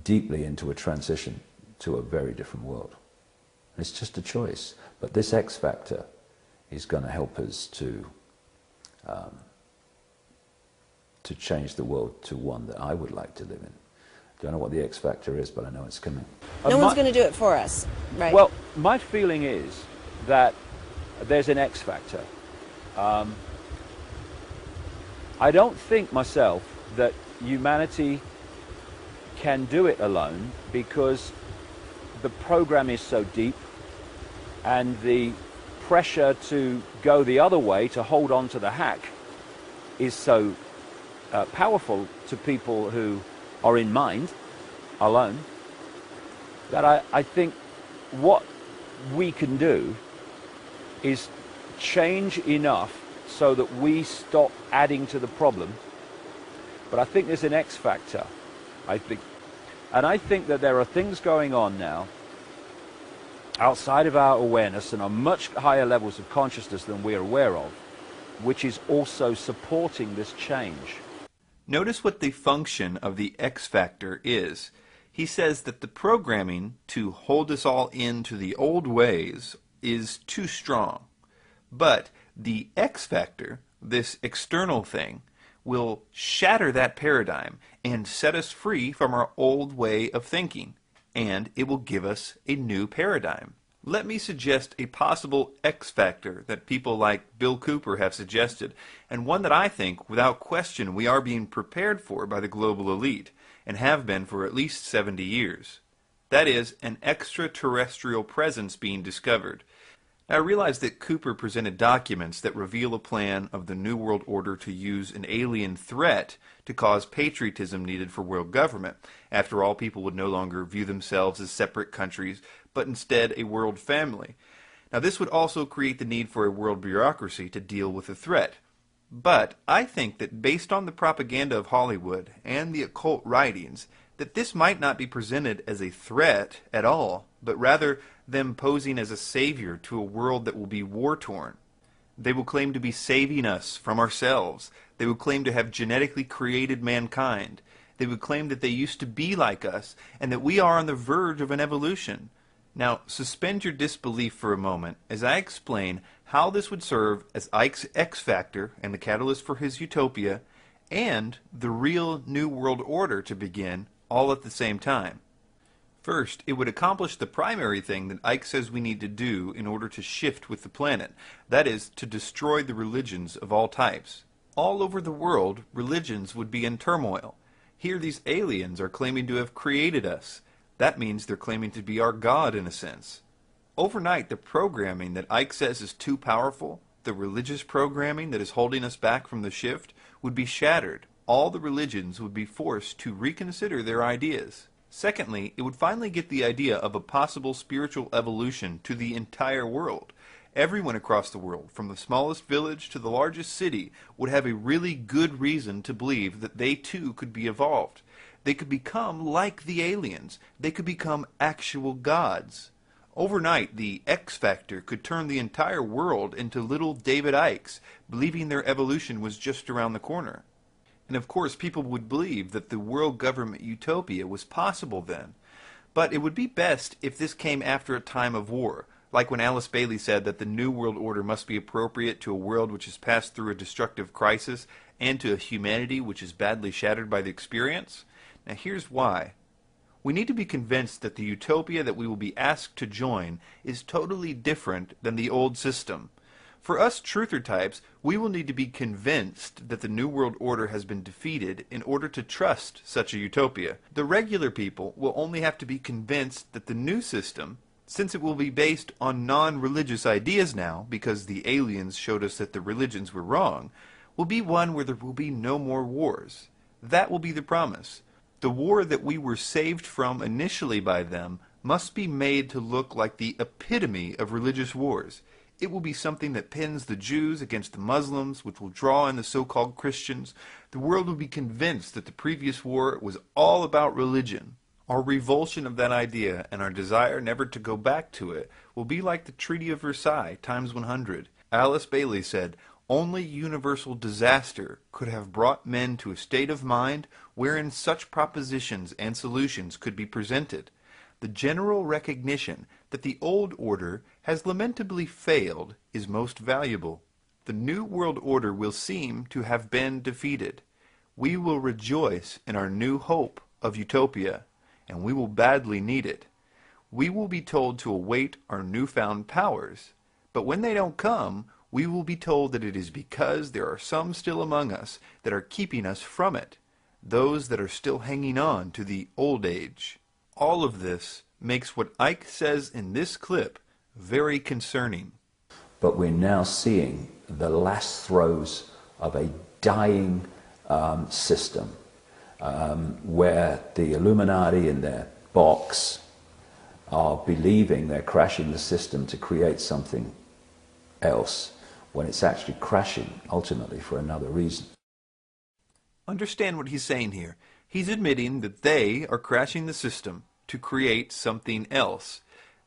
deeply into a transition to a very different world. It's just a choice. But this X factor is going to help us to change the world to one that I would like to live in. Don't know what the X factor is, but I know it's coming. No one's going to do it for us, right? Well, my feeling is that there's an X factor. I don't think myself that humanity can do it alone, because the program is so deep and the pressure to go the other way, to hold on to the hack, is so powerful to people who are in mind alone, that I think what we can do is change enough so that we stop adding to the problem. But I think there's an X factor. I think that there are things going on now outside of our awareness and on much higher levels of consciousness than we're aware of, which is also supporting this change. Notice what the function of the X factor is. He says that the programming to hold us all into the old ways is too strong. But the X factor, this external thing, will shatter that paradigm and set us free from our old way of thinking, and it will give us a new paradigm. Let me suggest a possible X factor that people like Bill Cooper have suggested, and one that I think, without question, we are being prepared for by the global elite, and have been for at least 70 years. That is, an extraterrestrial presence being discovered. Now, I realize that Cooper presented documents that reveal a plan of the New World Order to use an alien threat to cause patriotism needed for world government. After all, people would no longer view themselves as separate countries, but instead a world family. Now, this would also create the need for a world bureaucracy to deal with the threat. But I think that based on the propaganda of Hollywood and the occult writings, that this might not be presented as a threat at all, but rather them posing as a savior to a world that will be war-torn. They will claim to be saving us from ourselves. They will claim to have genetically created mankind. They would claim that they used to be like us, and that we are on the verge of an evolution. Now, suspend your disbelief for a moment as I explain how this would serve as Icke's X factor and the catalyst for his utopia, and the real New World Order to begin, all at the same time. First, it would accomplish the primary thing that Icke says we need to do in order to shift with the planet. That is, to destroy the religions of all types. All over the world, religions would be in turmoil. Here these aliens are claiming to have created us. That means they're claiming to be our God in a sense. Overnight, the programming that Icke says is too powerful, the religious programming that is holding us back from the shift, would be shattered. All the religions would be forced to reconsider their ideas. Secondly, it would finally get the idea of a possible spiritual evolution to the entire world. Everyone across the world, from the smallest village to the largest city, would have a really good reason to believe that they too could be evolved. They could become like the aliens. They could become actual gods. Overnight, the X Factor could turn the entire world into little David Ickes, believing their evolution was just around the corner. And of course, people would believe that the world government utopia was possible then. But it would be best if this came after a time of war, like when Alice Bailey said that the New World Order must be appropriate to a world which has passed through a destructive crisis and to a humanity which is badly shattered by the experience. Now here's why. We need to be convinced that the utopia that we will be asked to join is totally different than the old system. For us truther types, we will need to be convinced that the New World Order has been defeated in order to trust such a utopia. The regular people will only have to be convinced that the new system, since it will be based on non-religious ideas now, because the aliens showed us that the religions were wrong, will be one where there will be no more wars. That will be the promise. The war that we were saved from initially by them must be made to look like the epitome of religious wars. It will be something that pins the Jews against the Muslims, which will draw in the so-called Christians. The world will be convinced that the previous war was all about religion. Our revulsion of that idea and our desire never to go back to it will be like the Treaty of Versailles times 100. Alice Bailey said, "Only universal disaster could have brought men to a state of mind wherein such propositions and solutions could be presented. The general recognition that the old order has lamentably failed is most valuable. The New World Order will seem to have been defeated. We will rejoice in our new hope of utopia, and we will badly need it. We will be told to await our newfound powers, but when they don't come, we will be told that it is because there are some still among us that are keeping us from it, those that are still hanging on to the old age." All of this makes what Icke says in this clip very concerning. But we're now seeing the last throes of a dying system where the Illuminati in their box are believing they're crashing the system to create something else, when it's actually crashing ultimately for another reason. Understand what he's saying here. He's admitting that they are crashing the system to create something else.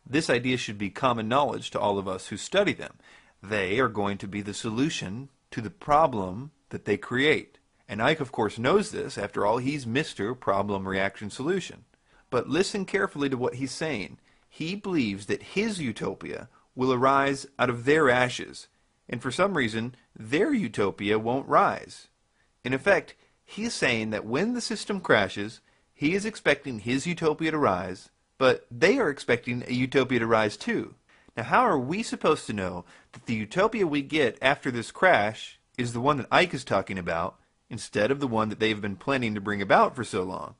This idea should be common knowledge to all of us who study them. They are going to be the solution to the problem that they create. And Icke, of course, knows this. After all, he's Mr. Problem Reaction Solution. But listen carefully to what he's saying. He believes that his utopia will arise out of their ashes, and for some reason, their utopia won't rise. In effect, he's saying that when the system crashes, he is expecting his utopia to rise, but they are expecting a utopia to rise too. Now, how are we supposed to know that the utopia we get after this crash is the one that Icke is talking about, instead of the one that they've been planning to bring about for so long?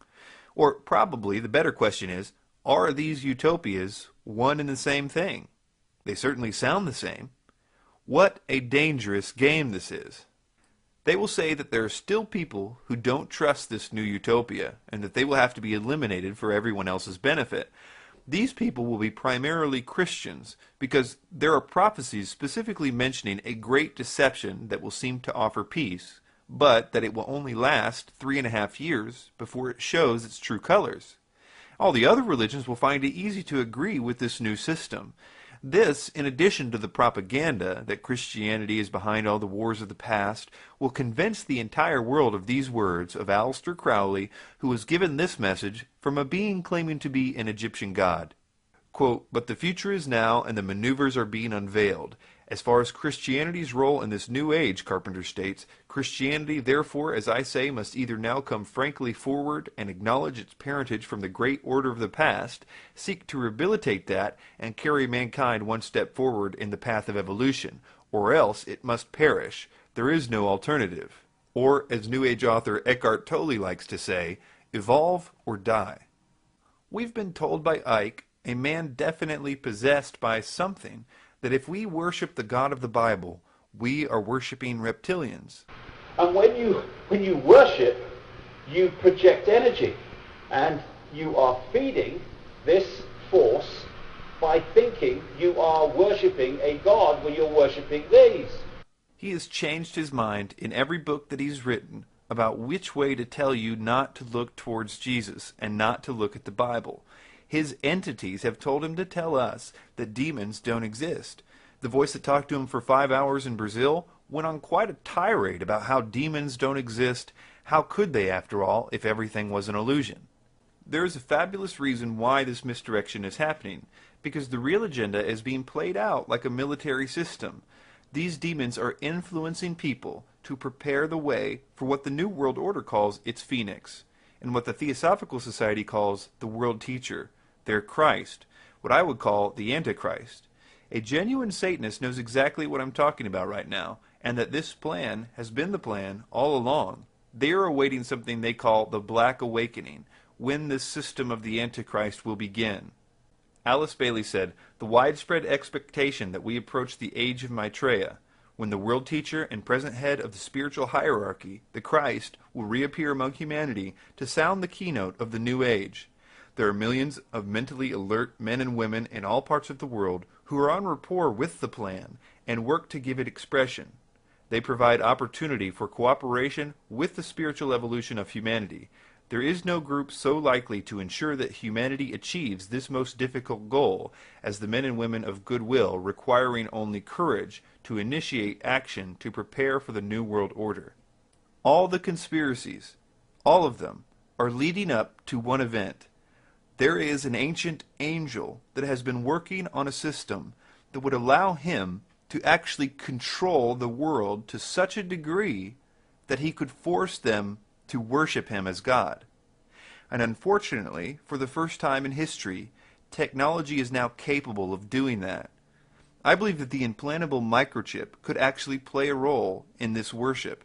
Or probably the better question is, are these utopias one and the same thing? They certainly sound the same. What a dangerous game this is. They will say that there are still people who don't trust this new utopia, and that they will have to be eliminated for everyone else's benefit. These people will be primarily Christians, because there are prophecies specifically mentioning a great deception that will seem to offer peace, but that it will only last 3.5 years before it shows its true colors. All the other religions will find it easy to agree with this new system. This, in addition to the propaganda that Christianity is behind all the wars of the past, will convince the entire world of these words of Aleister Crowley, who was given this message from a being claiming to be an Egyptian god. Quote, "But the future is now, and the maneuvers are being unveiled. As far as Christianity's role in this new age," Carpenter states, "Christianity, therefore, as I say, must either now come frankly forward and acknowledge its parentage from the great order of the past, seek to rehabilitate that, and carry mankind one step forward in the path of evolution, or else it must perish. There is no alternative. Or, as New Age author Eckhart Tolle likes to say, evolve or die." We've been told by Icke, a man definitely possessed by something, that if we worship the God of the Bible, we are worshiping reptilians. And when you worship, you project energy, and you are feeding this force by thinking you are worshipping a God when you're worshipping these. He has changed his mind in every book that he's written about which way to tell you not to look towards Jesus and not to look at the Bible. His entities have told him to tell us that demons don't exist. The voice that talked to him for 5 hours in Brazil went on quite a tirade about how demons don't exist. How could they, after all, if everything was an illusion? There is a fabulous reason why this misdirection is happening, because the real agenda is being played out like a military system. These demons are influencing people to prepare the way for what the New World Order calls its phoenix, and what the Theosophical Society calls the World Teacher, their Christ, what I would call the Antichrist. A genuine Satanist knows exactly what I'm talking about right now, and that this plan has been the plan all along. They are awaiting something they call the Black Awakening, when this system of the Antichrist will begin. Alice Bailey said, "The widespread expectation that we approach the age of Maitreya, when the world teacher and present head of the spiritual hierarchy, the Christ, will reappear among humanity to sound the keynote of the new age. There are millions of mentally alert men and women in all parts of the world who are en rapport with the plan and work to give it expression. They provide opportunity for cooperation with the spiritual evolution of humanity. There is no group so likely to ensure that humanity achieves this most difficult goal as the men and women of goodwill, requiring only courage to initiate action to prepare for the New World Order. All the conspiracies, all of them, are leading up to one event. There is an ancient angel that has been working on a system that would allow him to actually control the world to such a degree that he could force them to worship him as God. And unfortunately, for the first time in history, technology is now capable of doing that. I believe that the implantable microchip could actually play a role in this worship.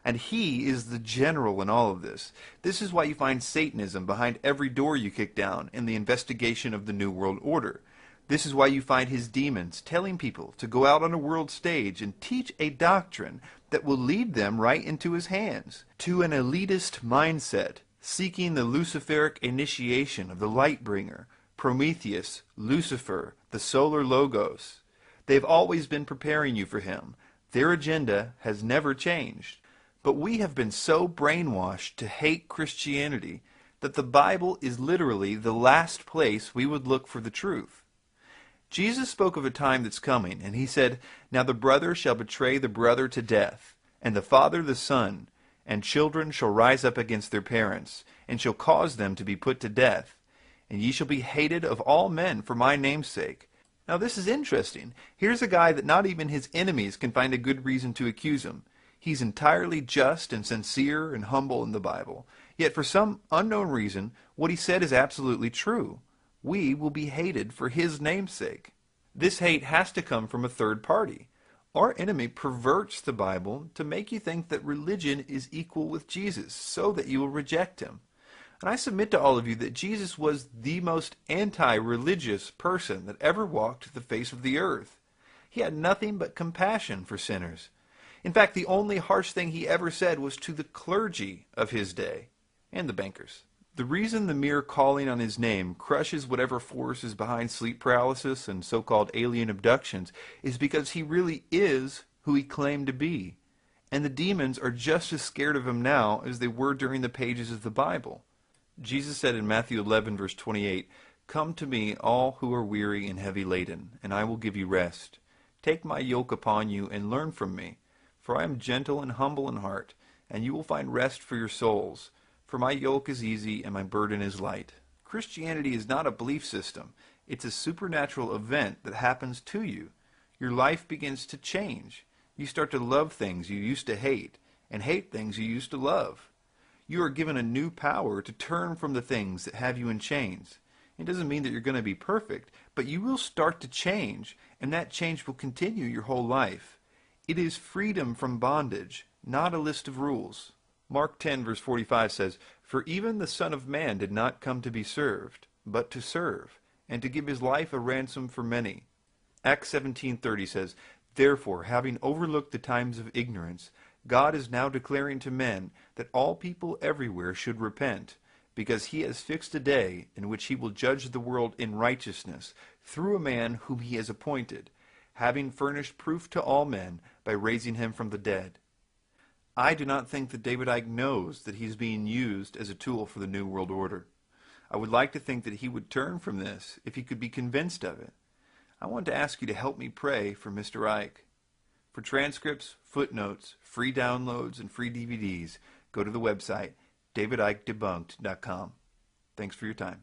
And he is the general in all of this. This is why you find Satanism behind every door you kick down in the investigation of the New World Order. This is why you find his demons telling people to go out on a world stage and teach a doctrine that will lead them right into his hands, to an elitist mindset, seeking the Luciferic initiation of the Lightbringer, Prometheus, Lucifer, the Solar Logos. They've always been preparing you for him. Their agenda has never changed. But we have been so brainwashed to hate Christianity that the Bible is literally the last place we would look for the truth. Jesus spoke of a time that's coming, and he said, "Now the brother shall betray the brother to death, and the father the son, and children shall rise up against their parents, and shall cause them to be put to death. And ye shall be hated of all men for my name's sake." Now this is interesting. Here's a guy that not even his enemies can find a good reason to accuse him. He's entirely just and sincere and humble in the Bible. Yet for some unknown reason, what he said is absolutely true. We will be hated for his name's sake. This hate has to come from a third party. Our enemy perverts the Bible to make you think that religion is equal with Jesus, so that you will reject him. And I submit to all of you that Jesus was the most anti-religious person that ever walked the face of the earth. He had nothing but compassion for sinners. In fact, the only harsh thing he ever said was to the clergy of his day and the bankers. The reason the mere calling on his name crushes whatever force is behind sleep paralysis and so-called alien abductions is because he really is who he claimed to be. And the demons are just as scared of him now as they were during the pages of the Bible. Jesus said in Matthew 11, verse 28, "Come to me, all who are weary and heavy laden, and I will give you rest. Take my yoke upon you and learn from me. For I am gentle and humble in heart, and you will find rest for your souls. For my yoke is easy and my burden is light." Christianity is not a belief system. It's a supernatural event that happens to you. Your life begins to change. You start to love things you used to hate, and hate things you used to love. You are given a new power to turn from the things that have you in chains. It doesn't mean that you're going to be perfect, but you will start to change, and that change will continue your whole life. It is freedom from bondage, not a list of rules. Mark 10, verse 45 says, "For even the Son of Man did not come to be served, but to serve, and to give his life a ransom for many." Acts 17:30 says, "Therefore, having overlooked the times of ignorance, God is now declaring to men that all people everywhere should repent, because he has fixed a day in which he will judge the world in righteousness through a man whom he has appointed, having furnished proof to all men by raising him from the dead." I do not think that David Icke knows that he's being used as a tool for the New World Order. I would like to think that he would turn from this if he could be convinced of it. I want to ask you to help me pray for Mr. Icke. For transcripts, footnotes, free downloads, and free DVDs, go to the website davidikedebunked.com. Thanks for your time.